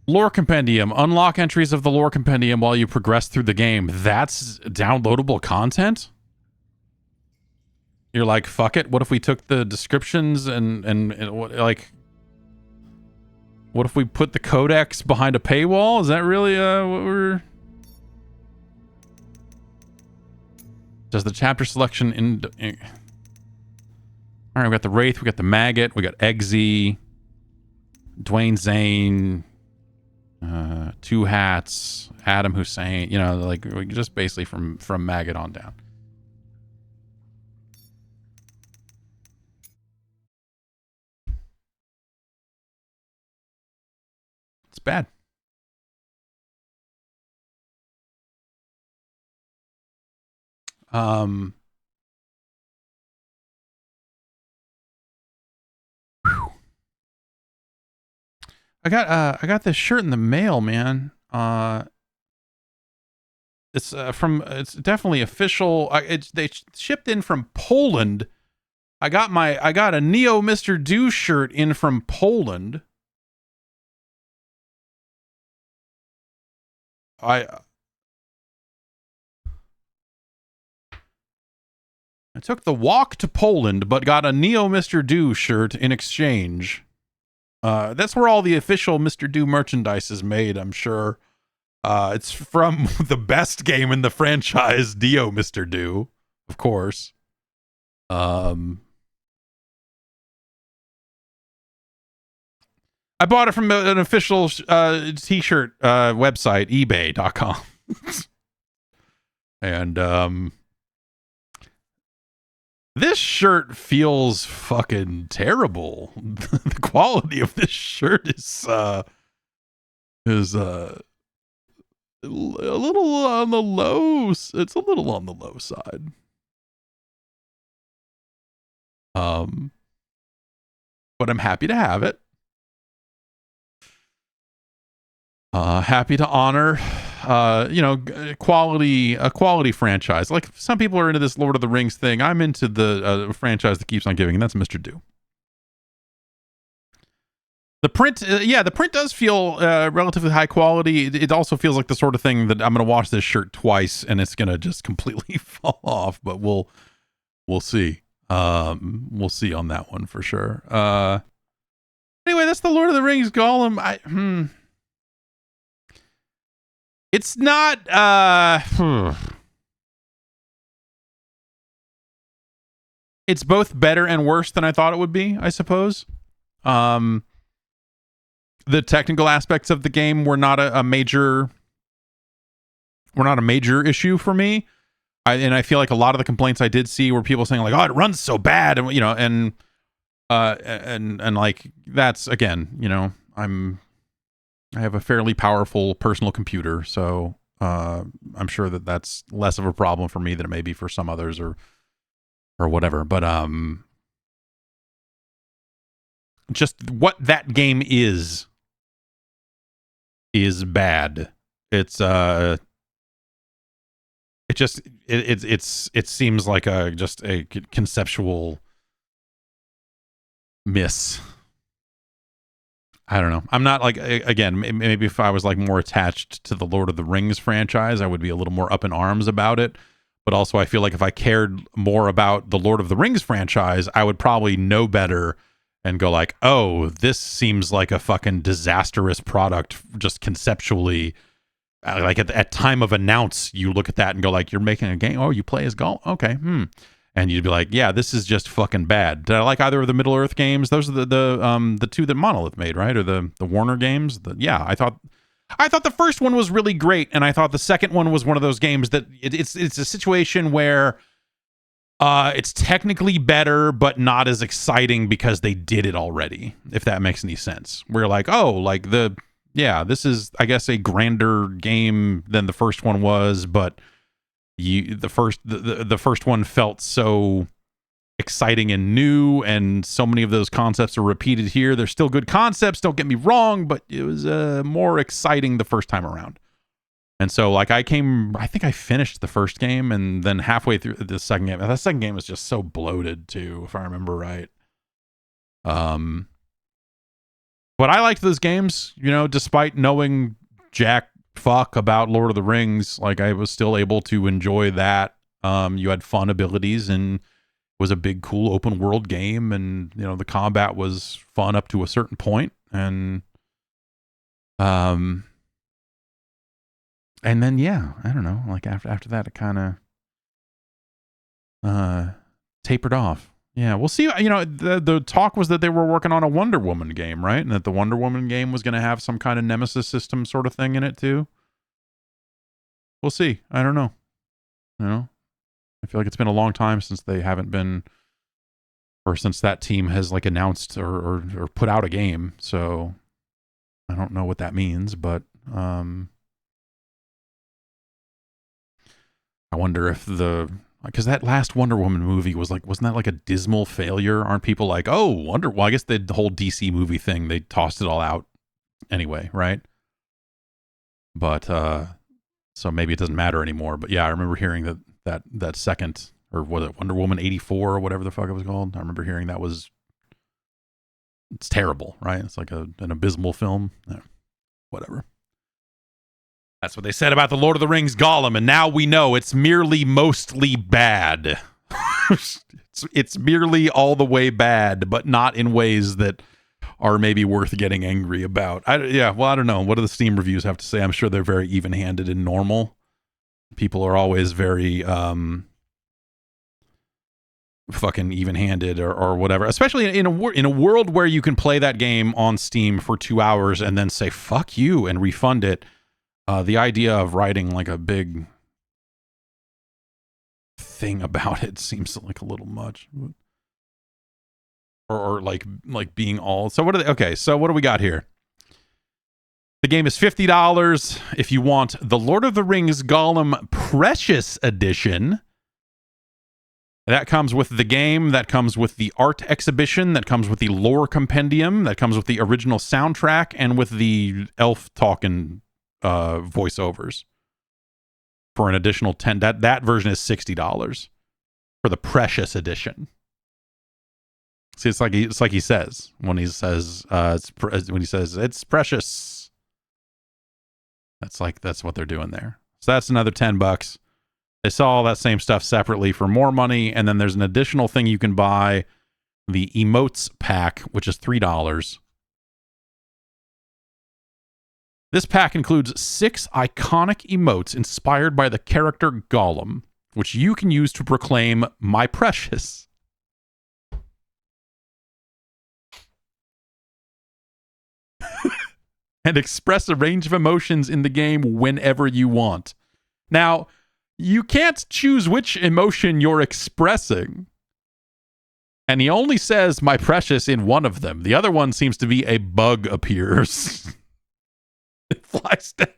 A: Lore Compendium. Unlock entries of the Lore Compendium while you progress through the game. That's downloadable content? You're like, fuck it. What if we took the descriptions and like, what if we put the codex behind a paywall? Is that really what we're... Does the chapter selection in... All right, we got the Wraith, we got the Maggot, we got Eggsy, Dwayne Zane, Two Hats, Adam Hussein, you know, like just basically from Maggot on down. It's bad. I got this shirt in the mail, man. It's definitely official. They shipped in from Poland. I got a Neo Mr. Do shirt in from Poland. I took the walk to Poland, but got a Neo Mr. Do shirt in exchange. That's where all the official Mr. Do merchandise is made, I'm sure. It's from the best game in the franchise, Neo Mr. Do, of course. I bought it from an official t-shirt website, ebay.com. And this shirt feels fucking terrible. The quality of this shirt is a little on the low. It's a little on the low side. But I'm happy to have it. Happy to honor, a quality franchise. Like some people are into this Lord of the Rings thing. I'm into the franchise that keeps on giving, and that's Mr. Do. The print, the print does feel relatively high quality. It also feels like the sort of thing that I'm going to wash this shirt twice, and it's going to just completely fall off. But we'll see. We'll see on that one for sure. Anyway, that's the Lord of the Rings Gollum. It's not, it's both better and worse than I thought it would be, I suppose. The technical aspects of the game were not a major issue for me. I feel like a lot of the complaints I did see were people saying like, "Oh, it runs so bad," and and like that's again, I have a fairly powerful personal computer, so I'm sure that that's less of a problem for me than it may be for some others or whatever. But just what that game is bad. It seems like just a conceptual miss. I don't know. I'm not like, again, maybe if I was like more attached to the Lord of the Rings franchise, I would be a little more up in arms about it. But also I feel like if I cared more about the Lord of the Rings franchise, I would probably know better and go like, oh, this seems like a fucking disastrous product just conceptually. Like at time of announce, you look at that and go like, you're making a game? Oh, you play as Gollum? Okay. And you'd be like, yeah, this is just fucking bad. Did I like either of the Middle Earth games? Those are the two that Monolith made, right? Or the Warner games? Yeah, I thought the first one was really great, and I thought the second one was one of those games that it's a situation where it's technically better, but not as exciting because they did it already, if that makes any sense. We're like, oh, like this is, I guess, a grander game than the first one was, but the first one felt so exciting and new, and so many of those concepts are repeated here. They're still good concepts, don't get me wrong, but it was more exciting the first time around. And so like I think I finished the first game, and then halfway through the second game, that second game was just so bloated too, if I remember right. But I liked those games, despite knowing jack fuck about Lord of the Rings. Like I was still able to enjoy that. You had fun abilities, and it was a big, cool open world game, and the combat was fun up to a certain point, and then yeah, I don't know. Like after that, it kind of tapered off. Yeah, we'll see. The talk was that they were working on a Wonder Woman game, right? And that the Wonder Woman game was going to have some kind of nemesis system sort of thing in it too. We'll see. I don't know. I feel like it's been a long time since they haven't been, or since that team has like announced or put out a game. So I don't know what that means, but I wonder if because that last Wonder Woman movie wasn't that like a dismal failure? Aren't people like, oh, well, I guess the whole DC movie thing, they tossed it all out anyway, right? But so maybe it doesn't matter anymore. But yeah, I remember hearing that second, or was it Wonder Woman 84 or whatever the fuck it was called? I remember hearing it's terrible, right? It's like an abysmal film. Yeah, whatever. That's what they said about the Lord of the Rings Gollum, and now we know it's merely mostly bad. It's merely all the way bad, but not in ways that are maybe worth getting angry about. I don't know. What do the Steam reviews have to say? I'm sure they're very even-handed and normal. People are always very fucking even-handed or whatever, especially in a world where you can play that game on Steam for 2 hours and then say fuck you and refund it. The idea of writing like a big thing about it seems like a little much, or like being all. So so what do we got here? The game is $50 if you want the Lord of the Rings Gollum Precious Edition. That comes with the game, that comes with the art exhibition, that comes with the lore compendium, that comes with the original soundtrack, and with the elf talking voiceovers for an additional $10. That version is $60 for the Precious Edition. See, it's like he says when he says it's precious. That's what they're doing there. So that's another $10. They sell all that same stuff separately for more money, and then there's an additional thing you can buy, the emotes pack, which is $3. This pack includes 6 iconic emotes inspired by the character Gollum, which you can use to proclaim "My precious." and express a range of emotions in the game whenever you want. Now, you can't choose which emotion you're expressing. And he only says, my precious, in one of them. The other one seems to be a bug appears. It flies down.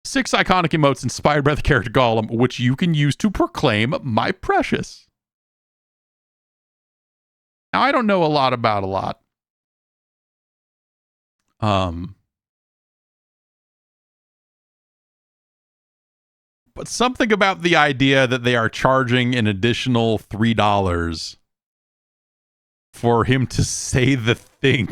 A: 6 iconic emotes inspired by the character Gollum, which you can use to proclaim my precious. Now, I don't know a lot about a lot. But something about the idea that they are charging an additional $3 for him to say the thing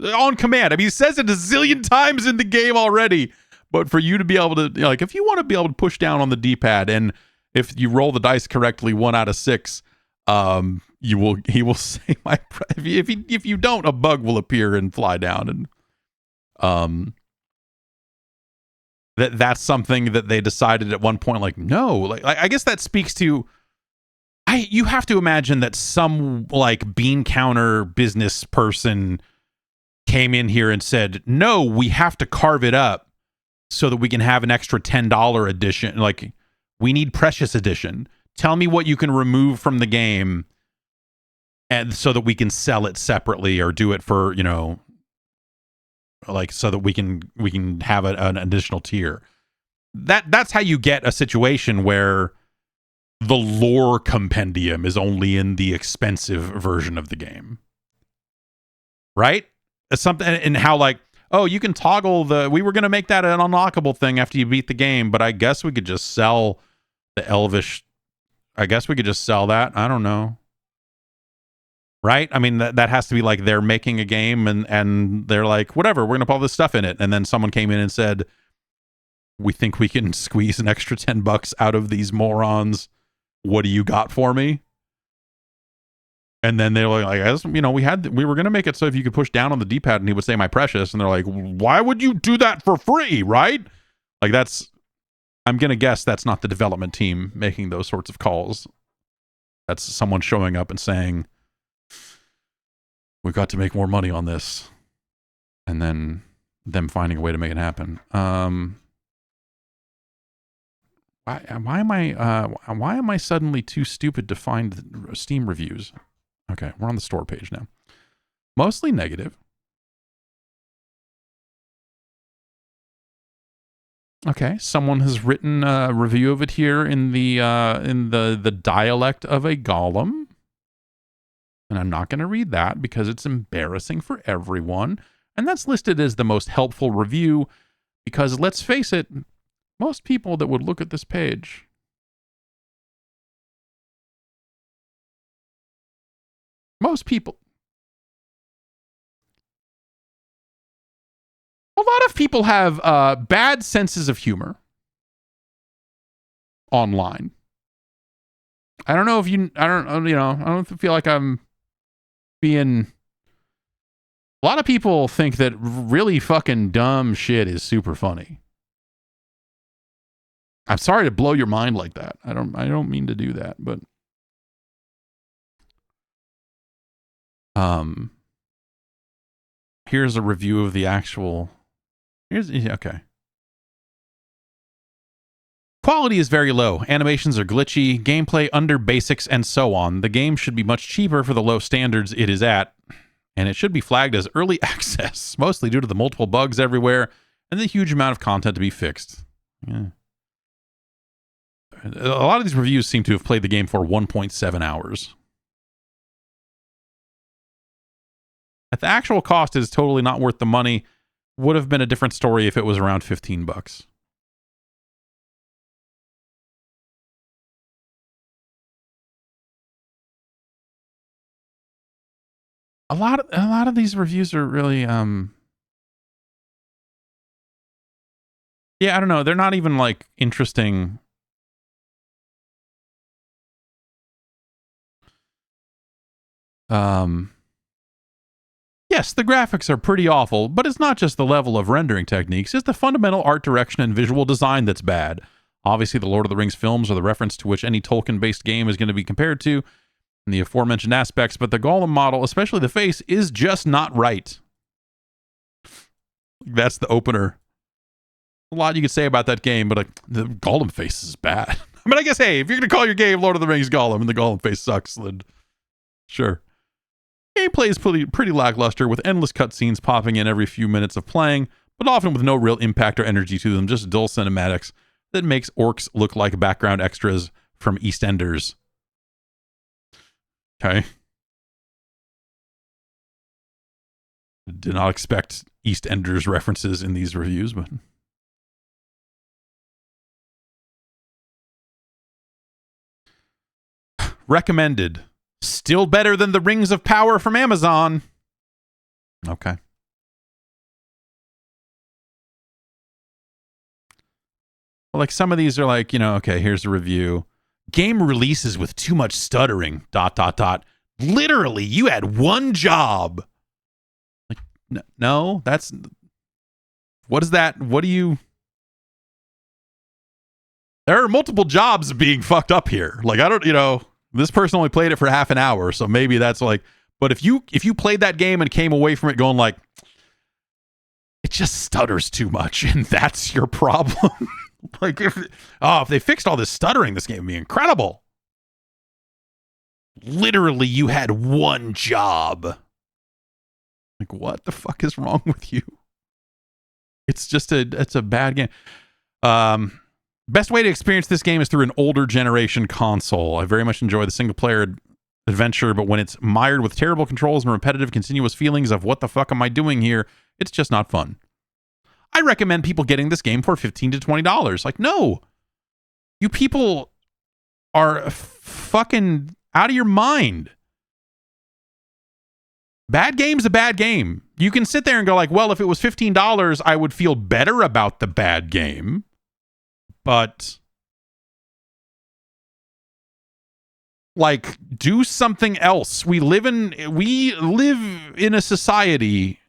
A: on command. I mean, he says it a zillion times in the game already. But for you to be able to, like, if you want to be able to push down on the D-pad, and if you roll the dice correctly, 1 out of 6, he will say my. If you don't, a bug will appear and fly down, and that's something that they decided at one point. Like, no, like I guess that speaks to. You have to imagine that some like bean counter business person came in here and said, no, we have to carve it up so that we can have an extra $10 edition. Like, we need Precious Edition. Tell me what you can remove from the game, and so that we can sell it separately or do it for, you know, like, so that we can have an additional tier. That's how you get a situation where the lore compendium is only in the expensive version of the game. Right? It's something, and how like, oh, you can toggle we were going to make that an unlockable thing after you beat the game, but I guess we could just sell the Elvish. I guess we could just sell that. I don't know. Right? I mean, that has to be like they're making a game and they're like, whatever, we're going to put all this stuff in it. And then someone came in and said, we think we can squeeze an extra $10 out of these morons. What do you got for me? And then they were like, I guess, you know, we were going to make it so if you could push down on the D-pad and he would say my precious. And they're like, why would you do that for free? Right? Like, I'm going to guess that's not the development team making those sorts of calls. That's someone showing up and saying, we've got to make more money on this. And then them finding a way to make it happen. Why am I suddenly too stupid to find Steam reviews? Okay, we're on the store page now. Mostly negative. Okay, someone has written a review of it here in the dialect of a Gollum. And I'm not going to read that because it's embarrassing for everyone. And that's listed as the most helpful review because, let's face it, most people that would look at this page a lot of people have bad senses of humor online. I don't know if I don't feel like I'm being. A lot of people think that really fucking dumb shit is super funny. I'm sorry to blow your mind like that. I don't mean to do that, but here's a review of the actual. Okay. Quality is very low. Animations are glitchy, gameplay under basics, and so on. The game should be much cheaper for the low standards it is at, and it should be flagged as early access, mostly due to the multiple bugs everywhere and the huge amount of content to be fixed. Yeah. A lot of these reviews seem to have played the game for 1.7 hours. At the actual cost, it is totally not worth the money. Would have been a different story if it was around $15. A lot of these reviews are really yeah, I don't know, they're not even like interesting. Yes, the graphics are pretty awful, but it's not just the level of rendering techniques, it's the fundamental art direction and visual design that's bad. Obviously, the Lord of the Rings films are the reference to which any Tolkien-based game is going to be compared to in the aforementioned aspects, but the Gollum model, especially the face, is just not right. That's the opener. A lot you could say about that game, but like the Gollum face is bad. I mean, I guess, hey, if you're going to call your game Lord of the Rings Gollum and the Gollum face sucks, then sure. Gameplay is pretty lackluster, with endless cutscenes popping in every few minutes of playing, but often with no real impact or energy to them, just dull cinematics that makes orcs look like background extras from EastEnders. Okay. Did not expect EastEnders references in these reviews, but... Recommended. Still better than the Rings of Power from Amazon. Okay. Well, like some of these are like, okay, here's a review. Game releases with too much stuttering, ... Literally, you had one job. Like, no, that's... What is that? What do you... There are multiple jobs being fucked up here. Like, I don't, this person only played it for half an hour, so maybe that's like... But if you played that game and came away from it going like, it just stutters too much, and that's your problem. Like, if they fixed all this stuttering, this game would be incredible. Literally, you had one job. Like, what the fuck is wrong with you? It's a bad game. Best way to experience this game is through an older generation console. I very much enjoy the single player adventure, but when it's mired with terrible controls and repetitive, continuous feelings of what the fuck am I doing here, it's just not fun. I recommend people getting this game for $15 to $20. Like, no. You people are fucking out of your mind. Bad game's a bad game. You can sit there and go like, well, if it was $15, I would feel better about the bad game. But like, do something else. We live in a society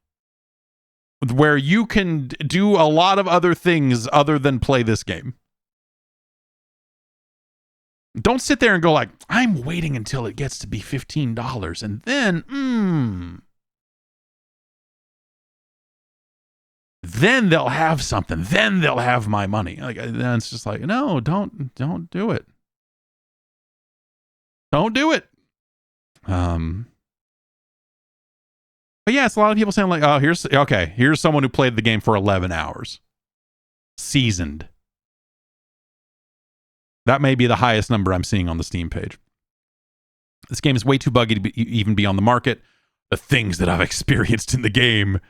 A: where you can do a lot of other things other than play this game. Don't sit there and go like, I'm waiting until it gets to be $15 and then, then they'll have something. Then they'll have my money. Like, then it's just like, no, don't do it. Don't do it. But yeah, it's a lot of people saying like, oh, here's someone who played the game for 11 hours. Seasoned. That may be the highest number I'm seeing on the Steam page. This game is way too buggy to even be on the market. The things that I've experienced in the game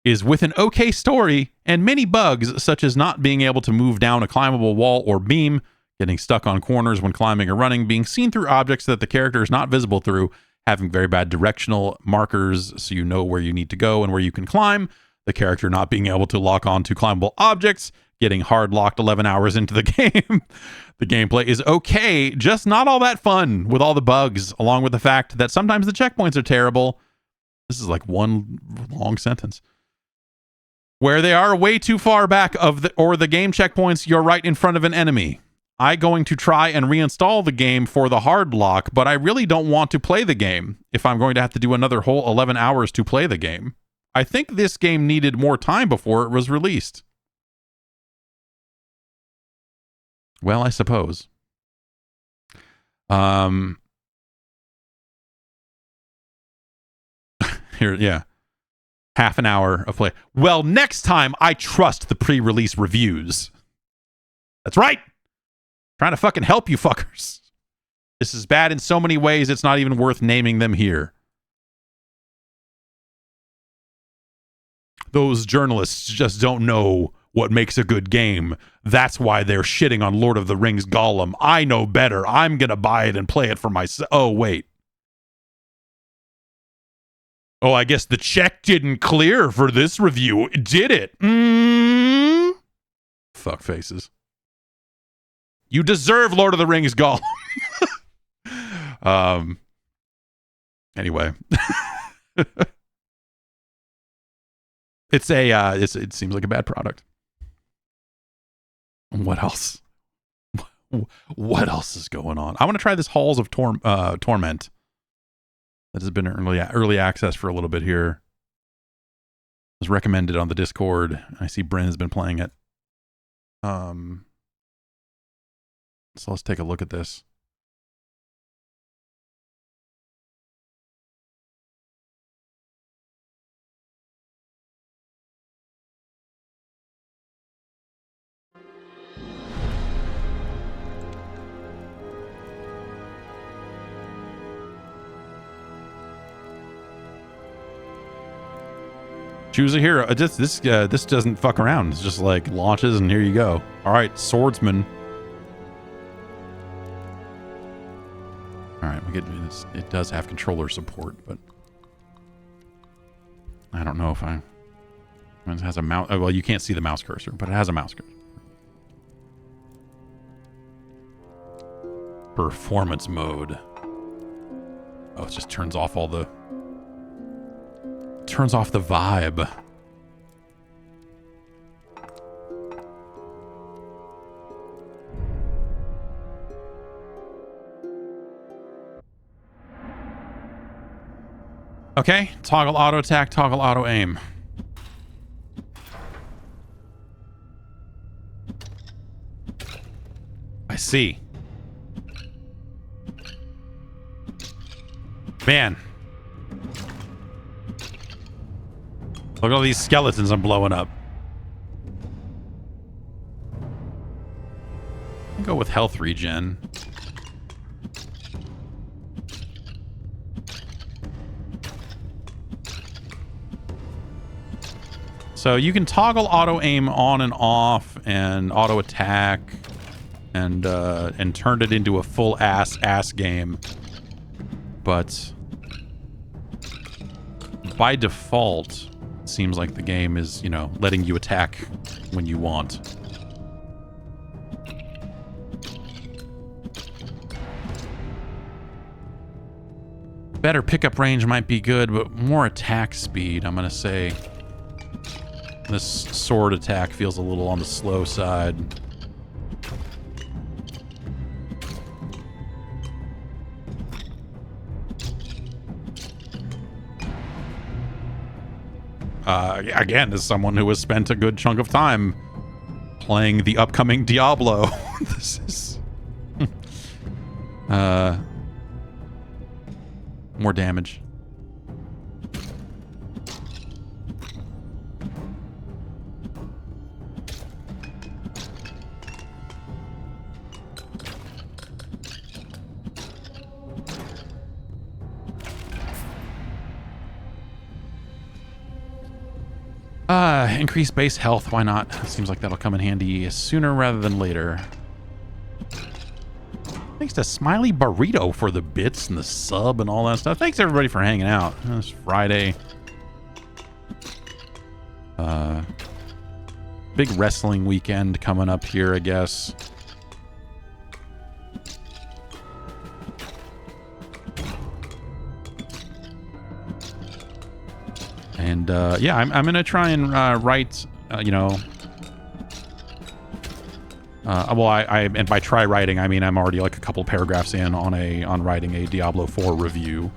A: is with an okay story and many bugs, such as not being able to move down a climbable wall or beam, getting stuck on corners when climbing or running, being seen through objects that the character is not visible through, having very bad directional markers so you know where you need to go and where you can climb, the character not being able to lock onto climbable objects, getting hard locked 11 hours into the game. The gameplay is okay, just not all that fun with all the bugs, along with the fact that sometimes the checkpoints are terrible. This is like one long sentence. Where they are way too far back or the game checkpoints, you're right in front of an enemy. I'm going to try and reinstall the game for the hard lock, but I really don't want to play the game if I'm going to have to do another whole 11 hours to play the game. I think this game needed more time before it was released. Well, I suppose. Here, yeah. Half an hour of play. Well, next time I trust the pre-release reviews. That's right. Trying to fucking help you fuckers. This is bad in so many ways, it's not even worth naming them here. Those journalists just don't know what makes a good game. That's why they're shitting on Lord of the Rings Gollum. I know better. I'm gonna buy it and play it for myself. Oh, wait. Oh, I guess the check didn't clear for this review, did it? Fuck faces. You deserve Lord of the Rings Gollum. Anyway. It seems like a bad product. What else? What else is going on? I want to try this Halls of Torment. That has been early access for a little bit here. was recommended on the Discord. I see Bryn has been playing it. So let's take a look at this. Choose a hero. This doesn't fuck around. It's just like launches and here you go. All right, swordsman. All right, we get it does have controller support, but I don't know if it has a mouse. Oh, well, you can't see the mouse cursor, but it has a mouse cursor. Performance mode. Oh, it just turns off all the. Turns off the vibe. Okay, toggle auto attack, toggle auto aim. I see. Man. Look at all these skeletons I'm blowing up. I'll go with health regen. So you can toggle auto aim on and off and auto attack and turn it into a full ass game. But by default, seems like the game is, you know, letting you attack when you want. Better pickup range might be good, but more attack speed, I'm gonna say. This sword attack feels a little on the slow side. Again, as someone who has spent a good chunk of time playing the upcoming Diablo, this is more damage. Increase base health, why not? Seems like that'll come in handy sooner rather than later. Thanks to Smiley Burrito for the bits and the sub and all that stuff. Thanks everybody for hanging out. It's Friday. Big wrestling weekend coming up here, I guess. And yeah, I'm gonna try and write, you know. Well, and by try writing, I mean I'm already like a couple paragraphs in on writing a Diablo 4 review.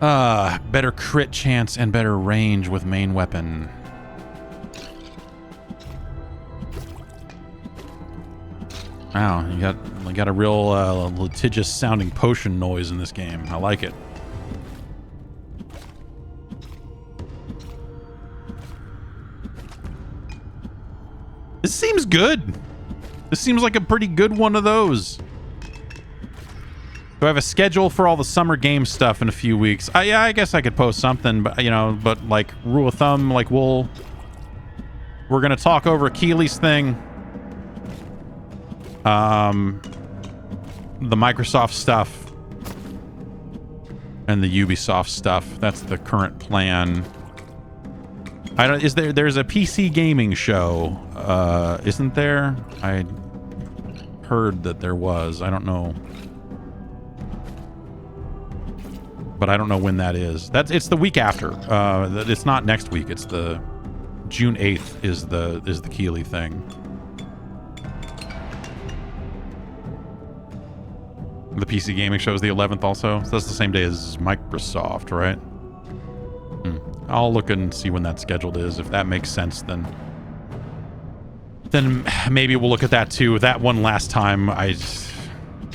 A: Better crit chance and better range with main weapon. Wow, you got a real litigious sounding potion noise in this game. I like it. This seems good. This seems like a pretty good one of those. Do I have a schedule for all the summer game stuff in a few weeks? Yeah, I guess I could post something, but you know, but like rule of thumb, like we're gonna talk over Keely's thing. The Microsoft stuff and the Ubisoft stuff. That's the current plan. There's a PC gaming show, isn't there? I heard that there was. I don't know. But I don't know when that is. It's the week after. It's not next week. It's the June 8th is the Keely thing. The PC gaming show is the 11th also. So that's the same day as Microsoft, right? I'll look and see when that scheduled is. If that makes sense, then maybe we'll look at that too. That one last time, it's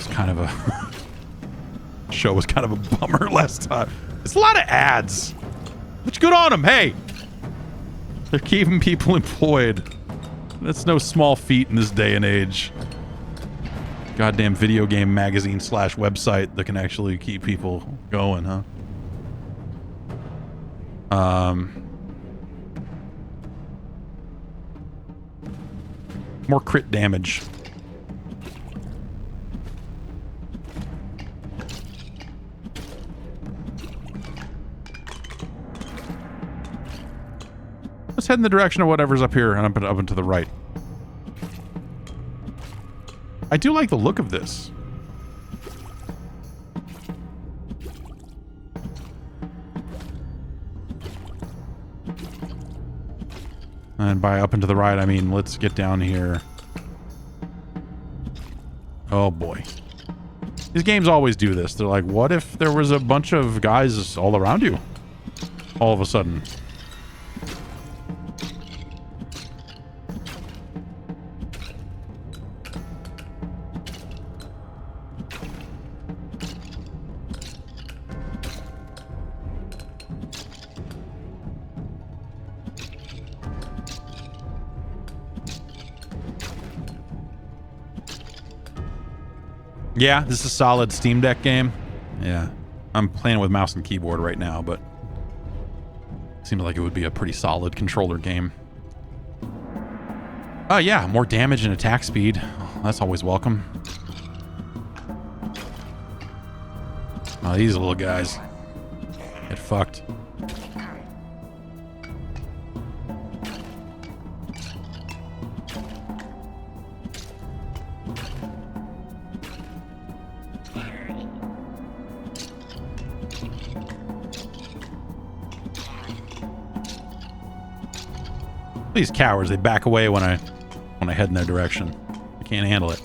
A: kind of a show was kind of a bummer last time. It's a lot of ads, which good on them. Hey, they're keeping people employed. That's no small feat in this day and age. Goddamn video game magazine / website that can actually keep people going, huh? More crit damage. Let's head in the direction of whatever's up here and up and to the right. I do like the look of this. And by up and to the right, I mean, let's get down here. Oh boy. These games always do this. They're like, what if there was a bunch of guys all around you? All of a sudden. Yeah, this is a solid Steam Deck game. Yeah. I'm playing with mouse and keyboard right now, but seems like it would be a pretty solid controller game. Oh yeah, more damage and attack speed. That's always welcome. Oh, these little guys get fucked. These cowards, they back away when I head in their direction. I can't handle it.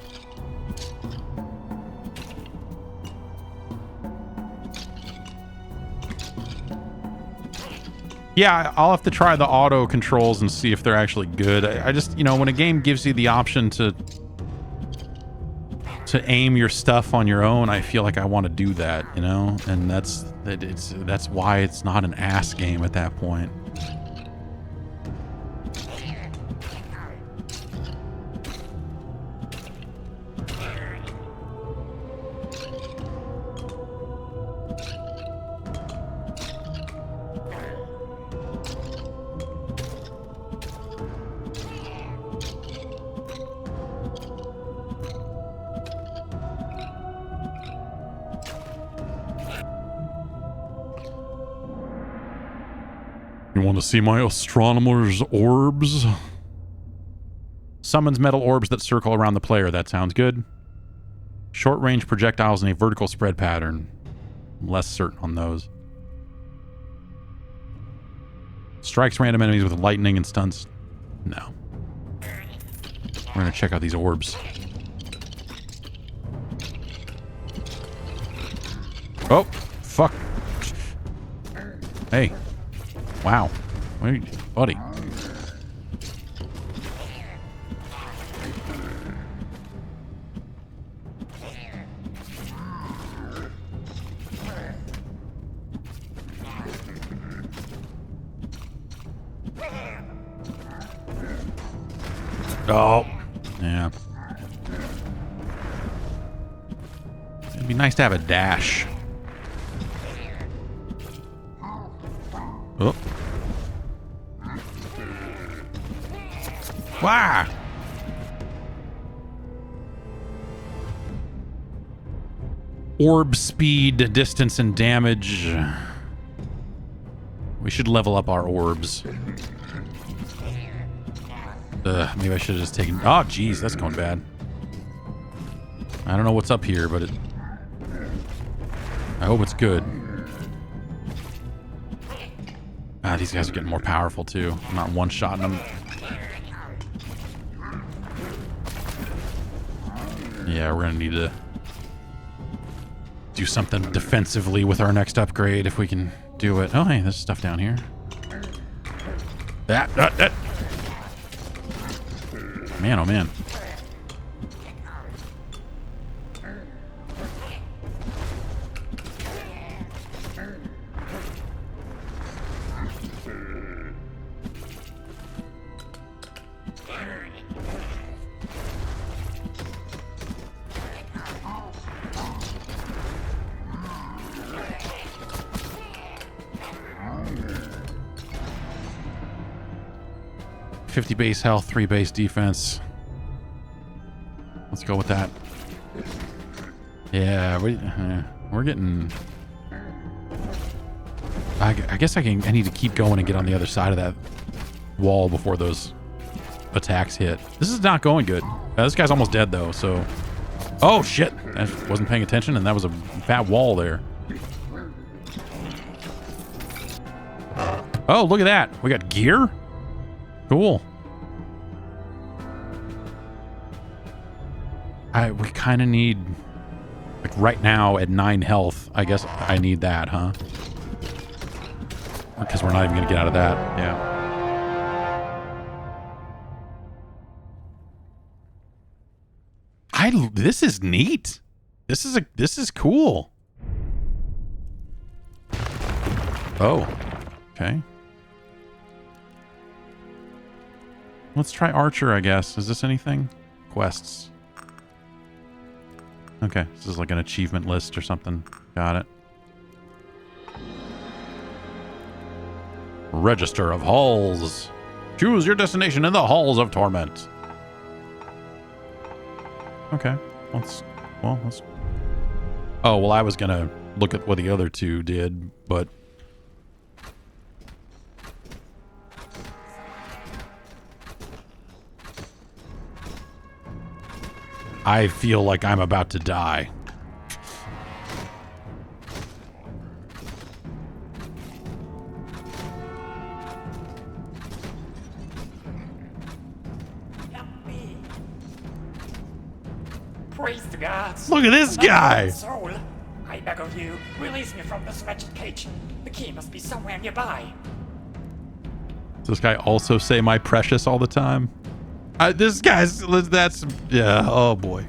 A: Yeah, I'll have to try the auto controls and see if they're actually good. I just, you know, when a game gives you the option to aim your stuff on your own, I feel like I want to do that, you know? And that's why it's not an ass game at that point. You want to see my astronomer's orbs? Summons metal orbs that circle around the player. That sounds good. Short-range projectiles in a vertical spread pattern. I'm less certain on those. Strikes random enemies with lightning and stuns. No. We're going to check out these orbs. Oh, fuck. Hey. Wow. Where are you, buddy? Oh. Yeah. It'd be nice to have a dash. Oh. Wow. Orb speed, distance, and damage. We should level up our orbs. Maybe I should have just taken... Oh, jeez, that's going bad. I don't know what's up here, but I hope it's good. Ah, these guys are getting more powerful, too. I'm not one-shotting them. Yeah, we're gonna need to do something defensively with our next upgrade if we can do it. Oh, hey, there's stuff down here. That. Man, oh man. $50 base health, 3 base defense. Let's go with that. Yeah, we're getting... I guess I need to keep going and get on the other side of that wall before those attacks hit. This is not going good. This guy's almost dead, though, so... Oh, shit! I wasn't paying attention, and that was a fat wall there. Oh, look at that! We got gear? Cool. We kind of need... Like, right now, at 9 health, I guess I need that, huh? Because we're not even going to get out of that. Yeah. This is neat. This is cool. Oh. Okay. Let's try Archer, I guess. Is this anything? Quests. Okay. This is like an achievement list or something. Got it. Register of Halls. Choose your destination in the Halls of Torment. Okay. Let's... Oh, well, I was gonna look at what the other two did, but... I feel like I'm about to die.
O: Praise the gods.
A: Look at this guy.
O: Soul, I beg of you, release me from this wretched cage. The key must be somewhere nearby.
A: Does this guy also say "my precious" all the time? This guy's... That's... Yeah. Oh, boy.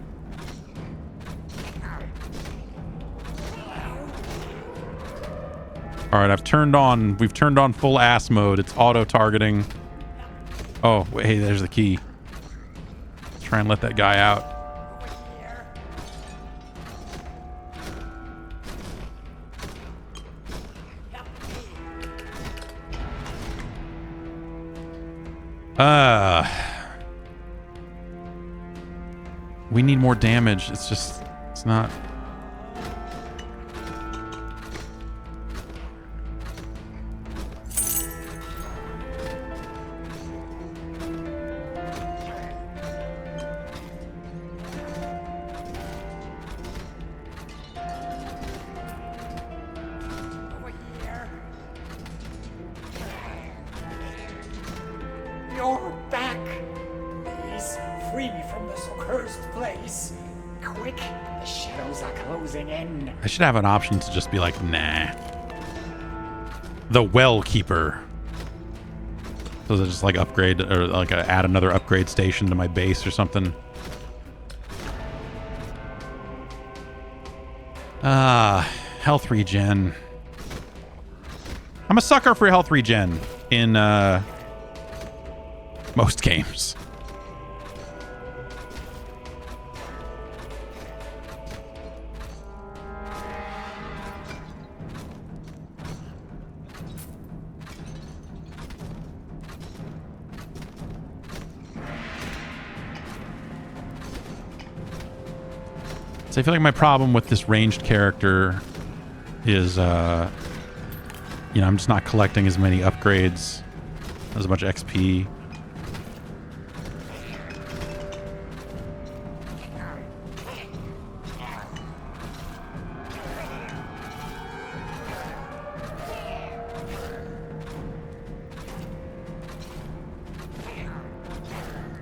A: All right, we've turned on full ass mode. It's auto-targeting. Oh, wait, hey, there's the key. Let's try and let that guy out. We need more damage. It's just... It's not...
O: You're back. Please free me from this accursed place. Quick, the shadows are closing in.
A: I should have an option to just be like, nah. The Well Keeper. So that just like upgrade, or like add another upgrade station to my base or something. Health regen. I'm a sucker for health regen in most games. So I feel like my problem with this ranged character is, you know, I'm just not collecting as many upgrades, as much XP.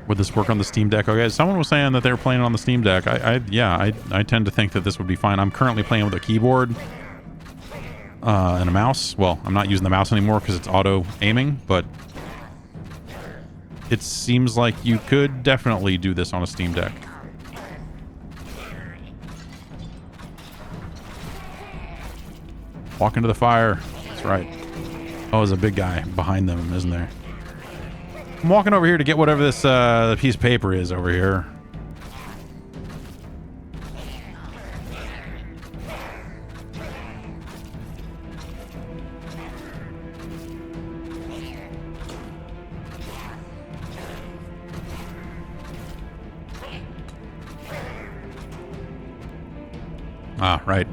A: Would this work on the Steam Deck? Okay, someone was saying that they were playing on the Steam Deck. I tend to think that this would be fine. I'm currently playing with a keyboard and a mouse. Well, I'm not using the mouse anymore because it's auto aiming, but it seems like you could definitely do this on a Steam Deck. Walk into the fire. That's right. Oh, there's a big guy behind them, isn't there? I'm walking over here to get whatever this piece of paper is over here. Ah, right.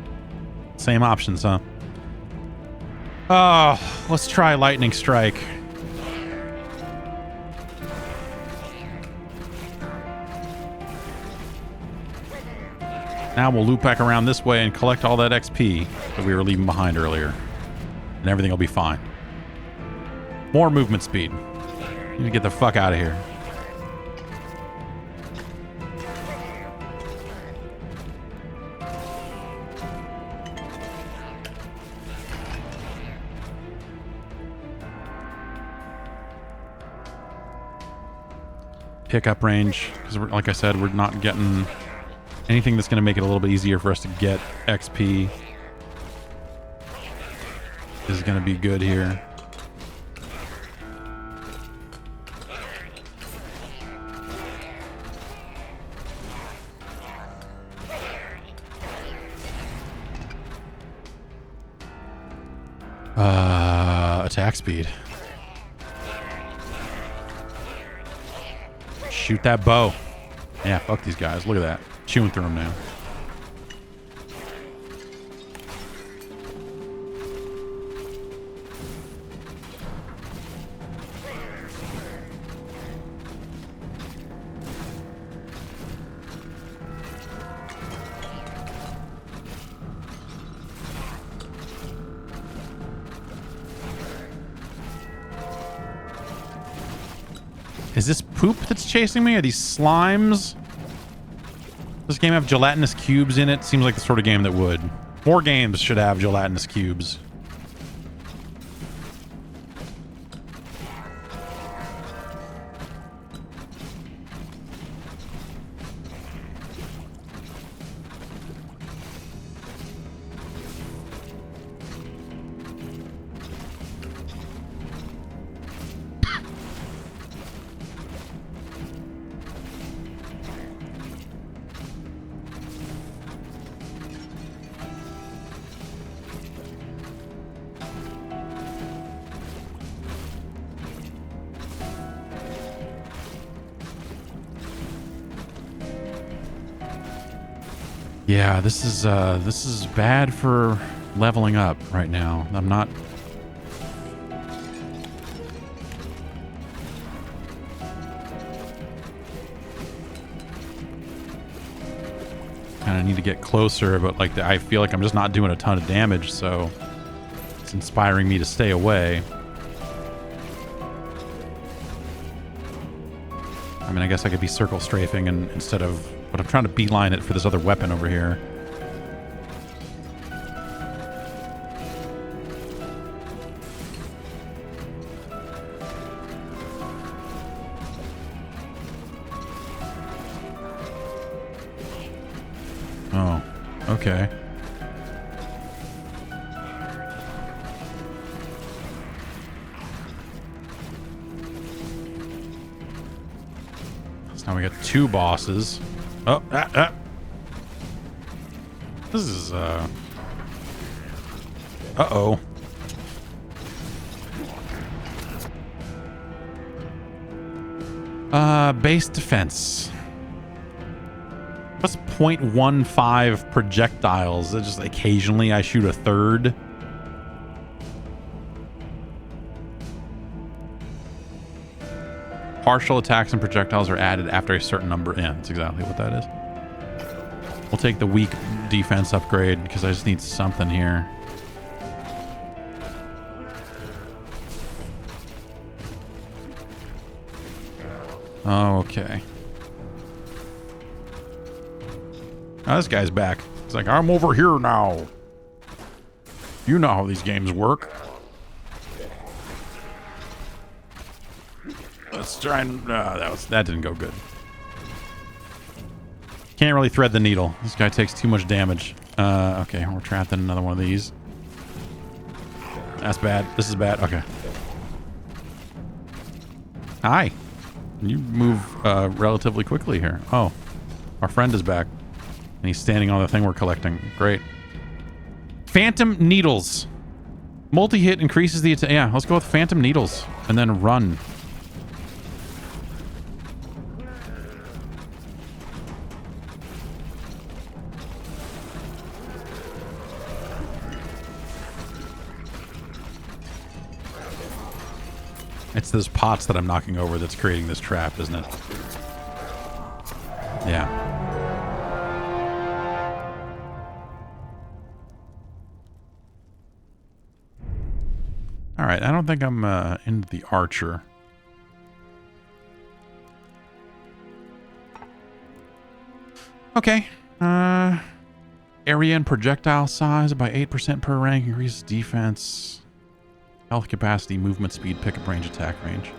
A: Same options, huh? Oh, let's try Lightning Strike. Now we'll loop back around this way and collect all that XP that we were leaving behind earlier. And everything will be fine. More movement speed. Need to get the fuck out of here. Pickup range, because like I said, we're not getting anything that's going to make it a little bit easier for us to get XP. Is going to be good here. Attack speed. Shoot that bow. Yeah, fuck these guys. Look at that. Chewing through them now. Is this poop that's chasing me? Are these slimes? Does this game have gelatinous cubes in it? Seems like the sort of game that would. More games should have gelatinous cubes. Yeah, this is bad for leveling up right now. I'm not. Kind of need to get closer, but like I feel like I'm just not doing a ton of damage, so it's inspiring me to stay away. I mean, I guess I could be circle strafing and instead of, but I'm trying to beeline it for this other weapon over here. Oh, okay. So now we got two bosses. Oh, This is, uh-oh. Base defense. What's 0.15 projectiles? It's just occasionally I shoot a third. Partial attacks and projectiles are added after a certain number. Yeah, that's exactly what that is. We'll take the weak defense upgrade because I just need something here. Okay. Oh, this guy's back. He's like, I'm over here now. You know how these games work. Let's try and... that didn't go good. Can't really thread the needle. This guy takes too much damage. Okay, we're trapped in another one of these. That's bad. This is bad. Okay. Hi. You move relatively quickly here. Oh, our friend is back. And he's standing on the thing we're collecting. Great. Phantom Needles. Multi-hit increases the attack. Yeah, let's go with Phantom Needles. And then run. It's those pots that I'm knocking over that's creating this trap, isn't it? Yeah. Alright, I don't think I'm into the archer. Okay. Area and projectile size by 8% per rank. Increases defense. Health capacity, movement speed, pickup range, attack range.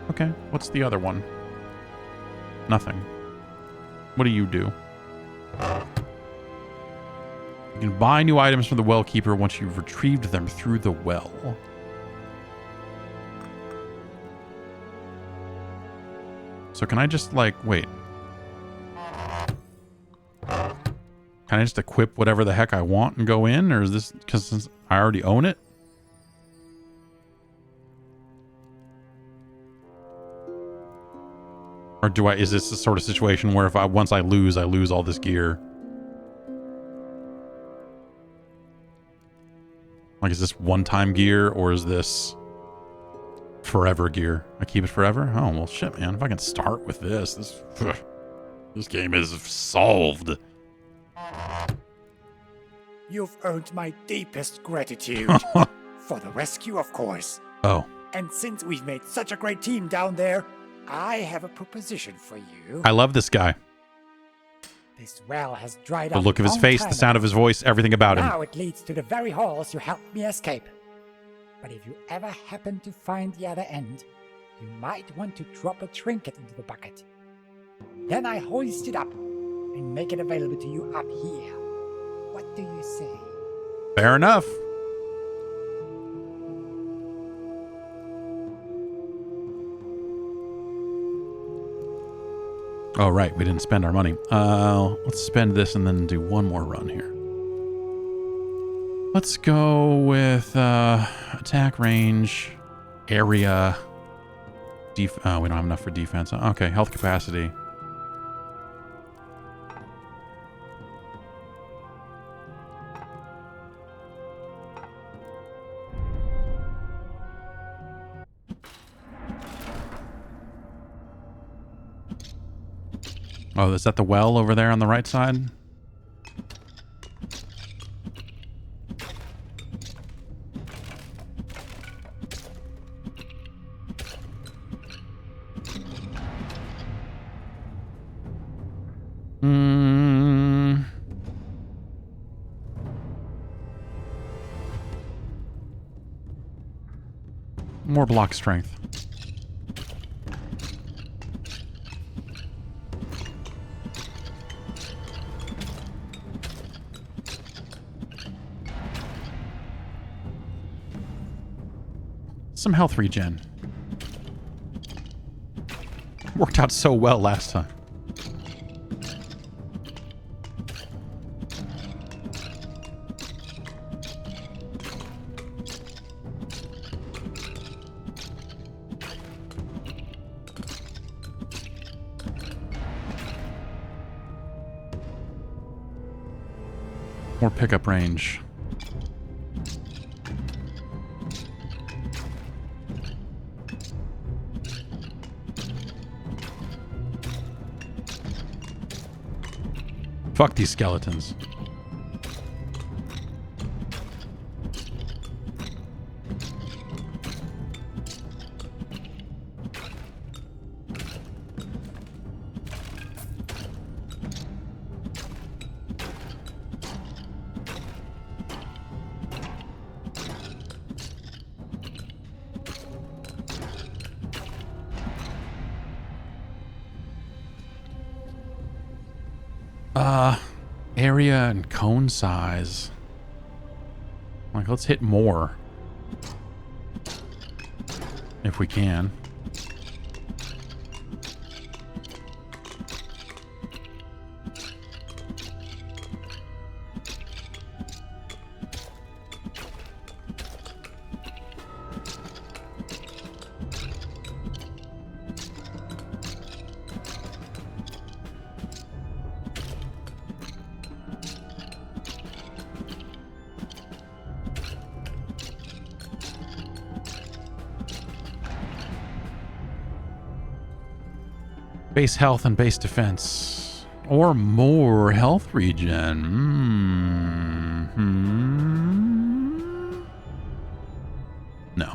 A: Okay, what's the other one? Nothing. What do you do? You can buy new items from the well keeper once you've retrieved them through the well. So can I just, like, wait. Can I just equip whatever the heck I want and go in? Or is this because since I already own it? Or do I, is this the sort of situation where if once I lose all this gear? Like, is this one-time gear or is this forever gear? I keep it forever? Oh, well, shit, man. If I can start with this game is solved.
O: You've earned my deepest gratitude. For the rescue, of course.
A: Oh.
O: And since we've made such a great team down there, I have a proposition for you.
A: I love this guy.
O: This well has dried
A: The
O: up.
A: look of his face, the sound of his voice, everything about him.
O: Now it leads to the very halls you helped me escape. But if you ever happen to find the other end, you might want to drop a trinket into the bucket. Then I hoist it up and make it available to you up here. What do you say?
A: Fair enough. Oh, right. We didn't spend our money. Let's spend this and then do one more run here. Let's go with attack range, area, we don't have enough for defense. Okay, health capacity. Oh, is that the well over there on the right side? More block strength. Some health regen. Worked out so well last time. More pickup range. Fuck these skeletons. Area and cone size. Like, let's hit more. If we can. Base health and base defense. Or more health regen. No.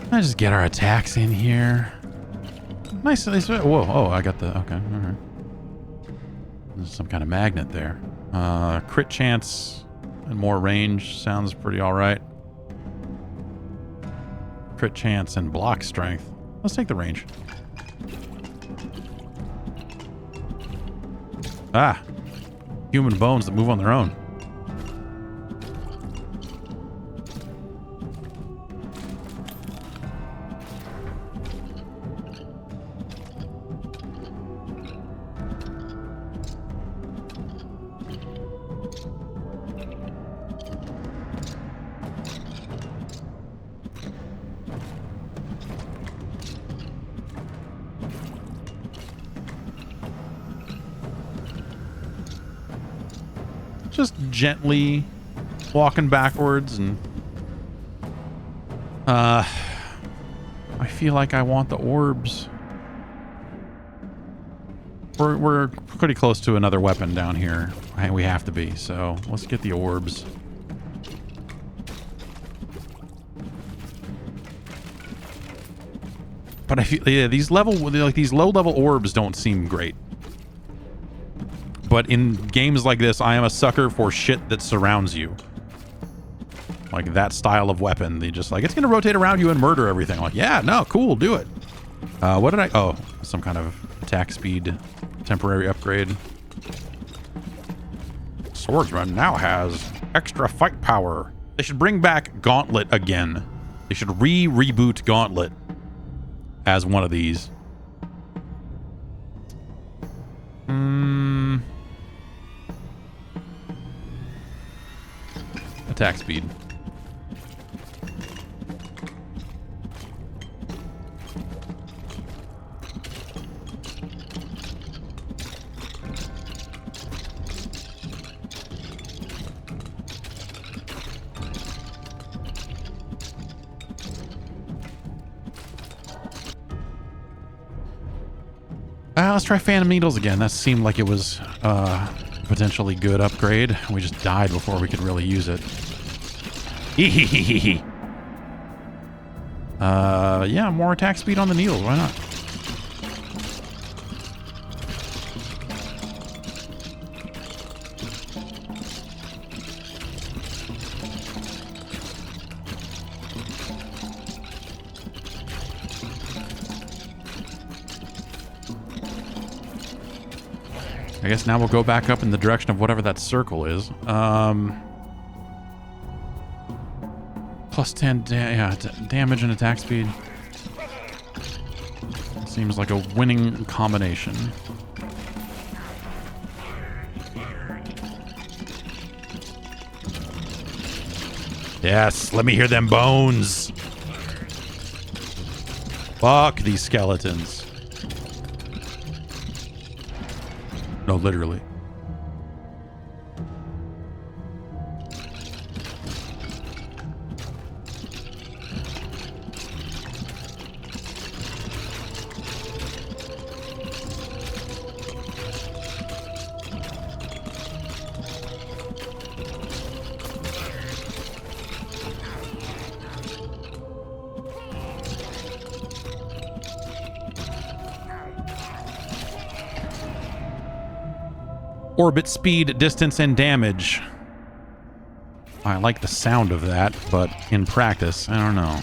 A: I just get our attacks in here. Nice. Whoa. Oh, I got the. Okay. All right. There's some kind of magnet there. Crit chance and more range sounds pretty all right. Crit chance and block strength. Let's take the range. Ah. Human bones that move on their own. Just gently walking backwards, and I feel like I want the orbs. We're pretty close to another weapon down here. We have to be, so let's get the orbs. But I feel, yeah, these low level orbs don't seem great. But in games like this, I am a sucker for shit that surrounds you. Like that style of weapon. They just like, it's going to rotate around you and murder everything. Like, yeah, no, cool, do it. What did I... Oh, some kind of attack speed temporary upgrade. Swordsman now has extra fight power. They should bring back Gauntlet again. They should reboot Gauntlet as one of these. Attack speed. Let's try Phantom Needles again. That seemed like it was potentially good upgrade. We just died before we could really use it. Yeah, more attack speed on the needles. Why not? I guess now we'll go back up in the direction of whatever that circle is. Plus 10 damage and attack speed. Seems like a winning combination. Yes, let me hear them bones. Fuck these skeletons. No, literally. Orbit speed, distance, and damage. I like the sound of that, but in practice, I don't know.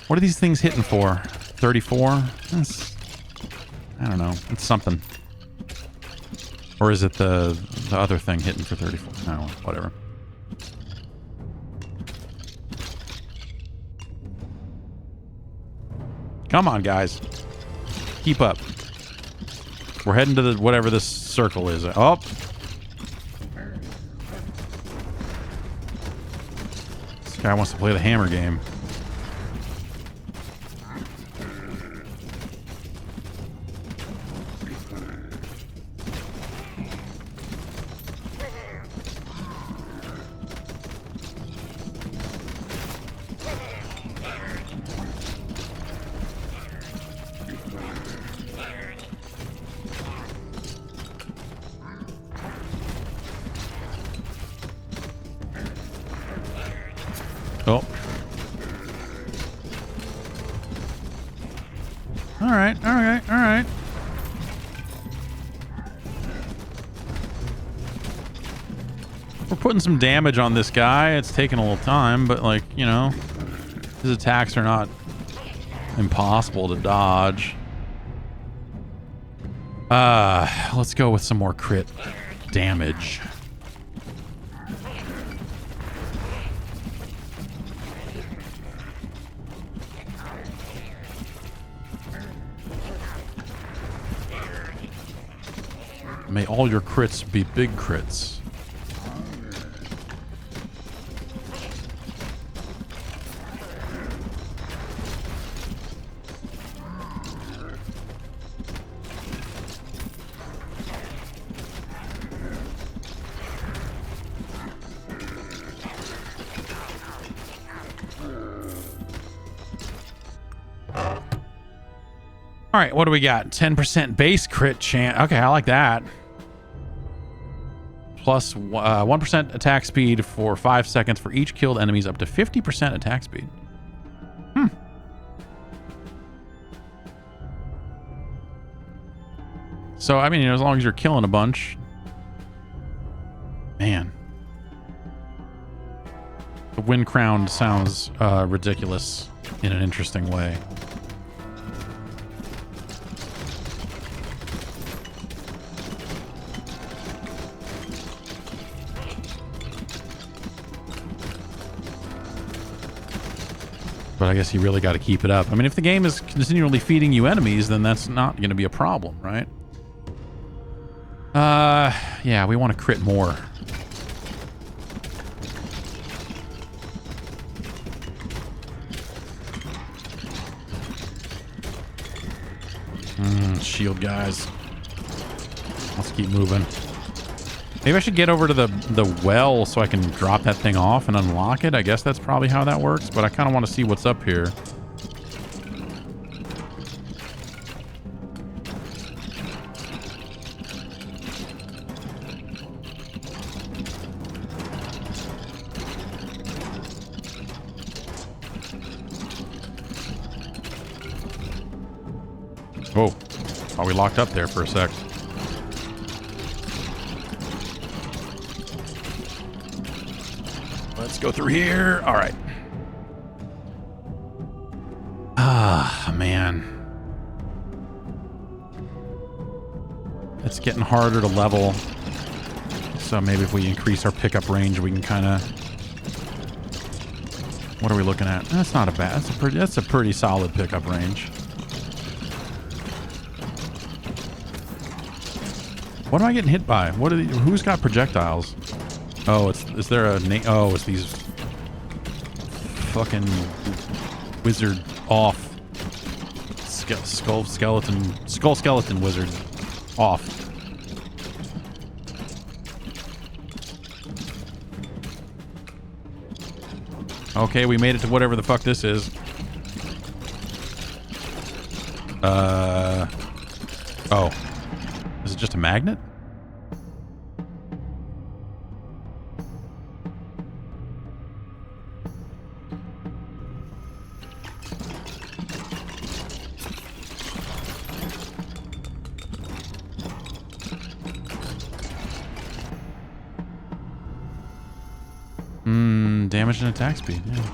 A: What are these things hitting for? 34? That's, I don't know. It's something. Or is it the other thing hitting for 34? No, whatever. Come on, guys. Keep up. We're heading to the whatever this circle is. Oh. This guy wants to play the hammer game. Oh. Alright, alright, alright. We're putting some damage on this guy. It's taking a little time, but like, you know, his attacks are not impossible to dodge. Let's go with some more crit damage. May all your crits be big crits. All right, what do we got? 10% base crit chance. Okay, I like that. Plus 1% attack speed for 5 seconds for each killed enemies, up to 50% attack speed. So, I mean, you know, as long as you're killing a bunch. Man. The Wind Crown sounds ridiculous in an interesting way. But I guess you really got to keep it up. I mean, if the game is continually feeding you enemies, then that's not going to be a problem, right? Yeah, we want to crit more. Shield guys. Let's keep moving. Maybe I should get over to the well so I can drop that thing off and unlock it. I guess that's probably how that works, but I kind of want to see what's up here. Oh, thought we locked up there for a sec. Let's go through here. All right. Ah, man. It's getting harder to level. So maybe if we increase our pickup range, we can kind of... What are we looking at? That's not a bad... That's a pretty solid pickup range. What am I getting hit by? What are who's got projectiles? Oh, is there a name? Oh, it's these fucking wizard off skull skeleton wizard off. Okay, we made it to whatever the fuck this is. Oh. Is it just a magnet? damage and attack speed. Yeah.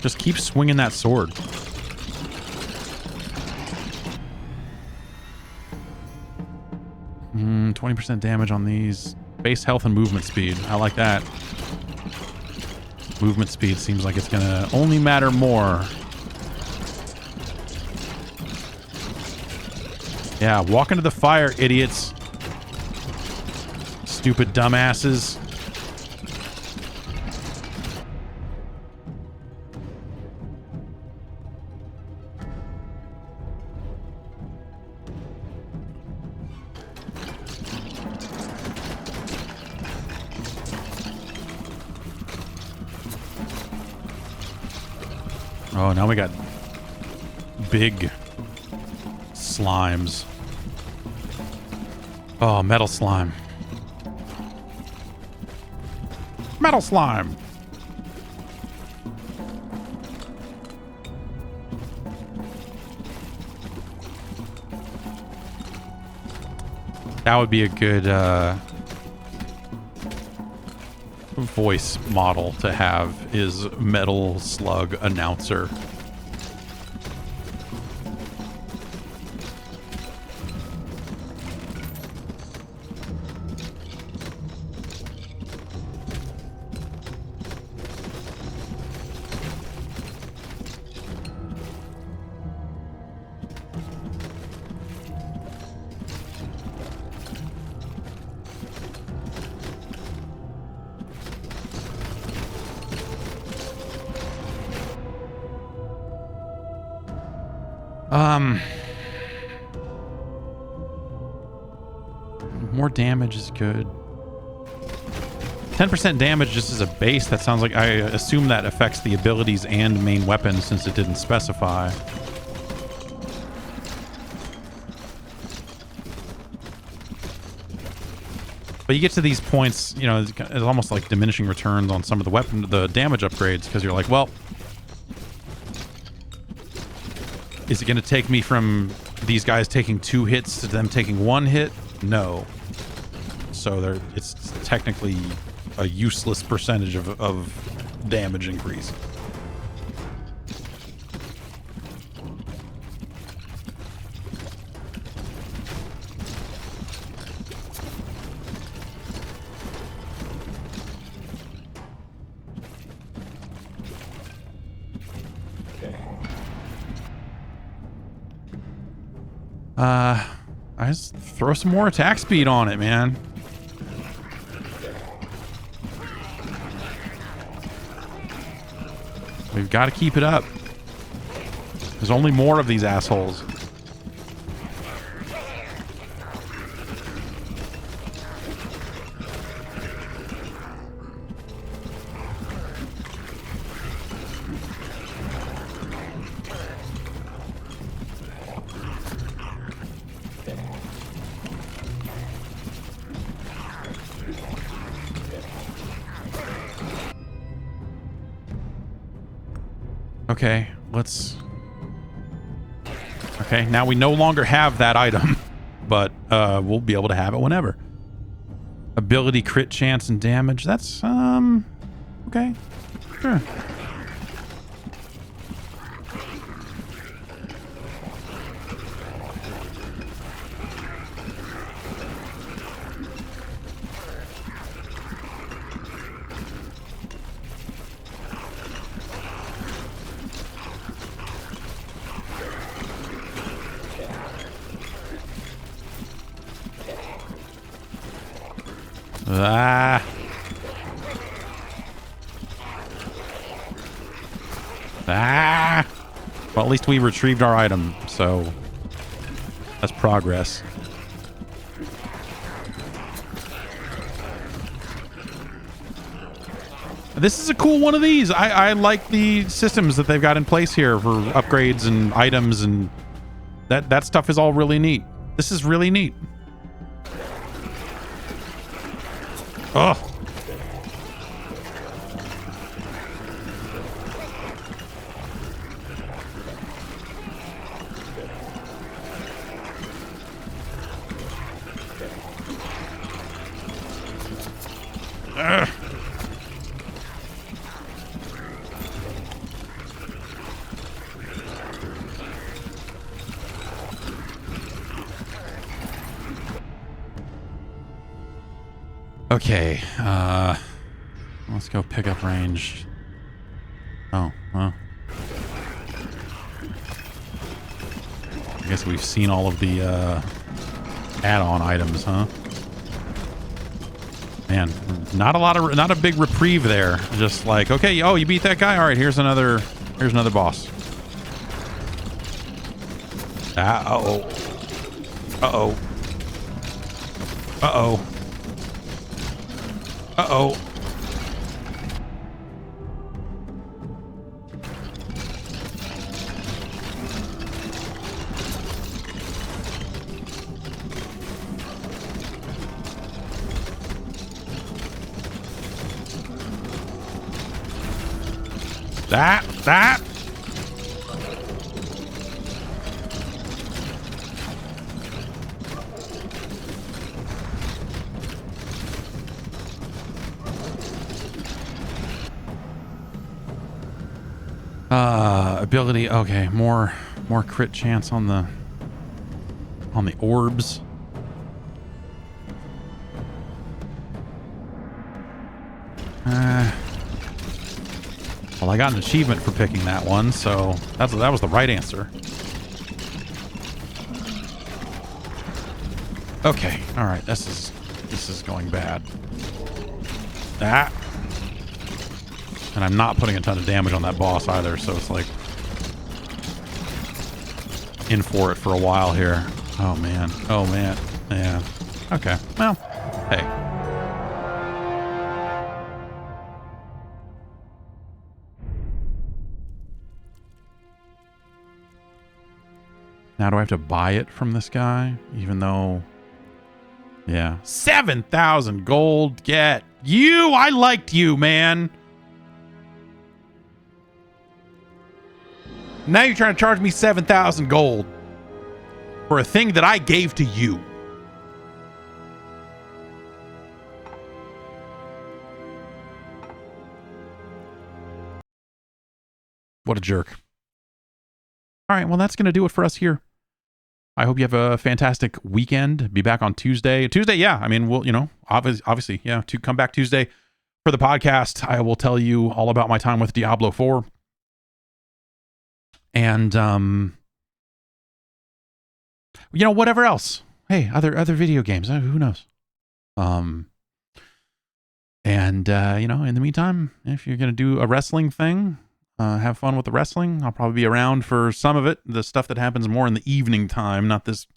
A: Just keep swinging that sword. 20% damage on these. Base health and movement speed. I like that. Movement speed seems like it's gonna only matter more. Yeah, walk into the fire, idiots. Stupid dumbasses. Oh, now we got big slimes. Oh, metal slime. Metal slime. That would be a good voice model to have, is Metal Slug Announcer. More damage is good. 10% damage just as a base. That sounds like, I assume that affects the abilities and main weapons since it didn't specify. But you get to these points, you know, it's almost like diminishing returns on some of the damage upgrades, because you're like, well, is it going to take me from these guys taking 2 hits to them taking 1 hit? No. So it's technically a useless percentage of damage increase. I just throw some more attack speed on it, man. We've got to keep it up. There's only more of these assholes. Okay, let's... Okay, now we no longer have that item, but we'll be able to have it whenever. Ability, crit chance, and damage. That's, okay. Sure. Ah. Ah. Well, at least we retrieved our item, so that's progress. This is a cool one of these. I like the systems that they've got in place here for upgrades and items, and that stuff is all really neat. This is really neat. Oh. Okay, let's go pick up range. Oh, well. I guess we've seen all of the add-on items, huh? Man, not a big reprieve there. Just like, okay, oh, you beat that guy? All right, here's another boss. Uh-oh. Uh-oh. Uh-oh. Uh-oh. That. Ability. Okay, more crit chance on the orbs. Well, I got an achievement for picking that one, so that was the right answer. Okay, all right. This is going bad. That. And I'm not putting a ton of damage on that boss either, so it's like in for it for a while here. Oh man. Oh man. Yeah. Okay. Well, hey. Now do I have to buy it from this guy? Even though... Yeah. 7,000 gold. Get you! I liked you, man! Now you're trying to charge me 7,000 gold for a thing that I gave to you. What a jerk. All right, well, that's going to do it for us here. I hope you have a fantastic weekend. Be back on Tuesday. Tuesday, yeah. I mean, we'll, obviously, yeah, to come back Tuesday for the podcast. I will tell you all about my time with Diablo 4. And, whatever else. Hey, other video games. Who knows? In the meantime, if you're going to do a wrestling thing, have fun with the wrestling. I'll probably be around for some of it. The stuff that happens more in the evening time, not this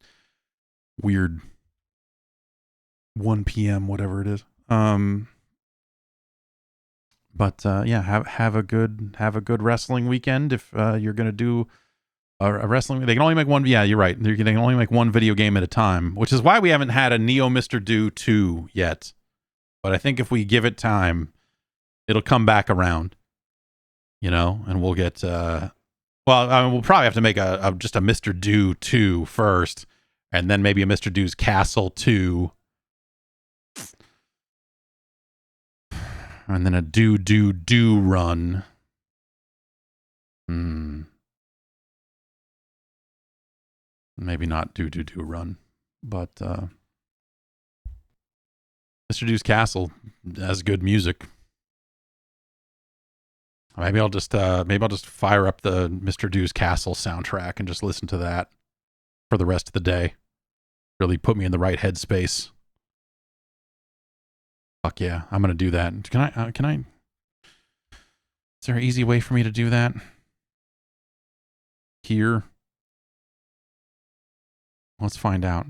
A: weird 1 p.m. whatever it is. Have a good wrestling weekend. If you're gonna do a wrestling, they can only make one. Yeah, you're right. They can only make one video game at a time, which is why we haven't had a Neo Mr. Do 2 yet. But I think if we give it time, it'll come back around. And we'll get. We'll probably have to make just a Mr. Do 2 first, and then maybe a Mr. Do's Castle 2. And then a do run. Maybe not do run. But Mr. Do's Castle has good music. Maybe I'll just fire up the Mr. Do's Castle soundtrack and just listen to that for the rest of the day. Really put me in the right headspace. Fuck yeah, I'm gonna do that. Can I? Is there an easy way for me to do that? Here. Let's find out.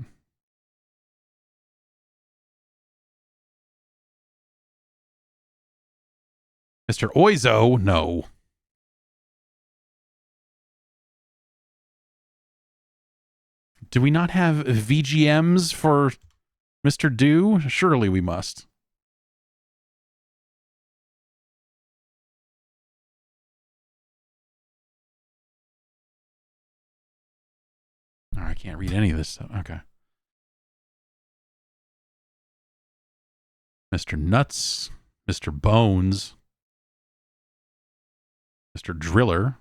A: Mr. Oizo? No. Do we not have VGMs for Mr. Do? Surely we must. Oh, I can't read any of this stuff. Okay. Mr. Nuts, Mr. Bones, Mr. Driller.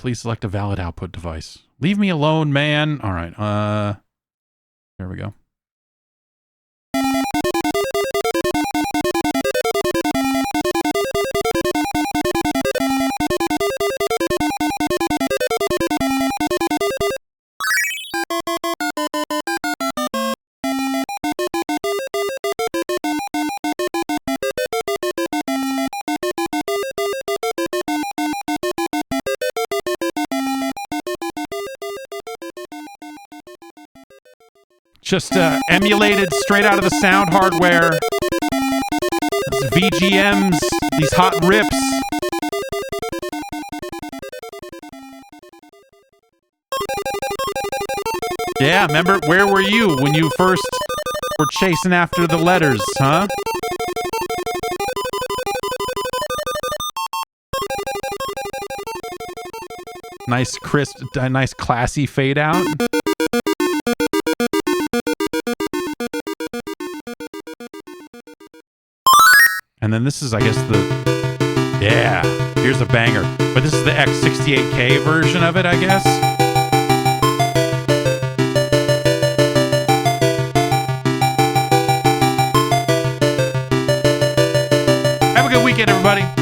A: Please select a valid output device. Leave me alone, man. All right. Here we go. Just emulated straight out of the sound hardware. These VGMs, these hot rips. Yeah, remember, where were you when you first were chasing after the letters, huh? Nice crisp, nice classy fade out. And then this is, I guess, yeah, here's a banger. But this is the X68K version of it, I guess. Have a good weekend, everybody.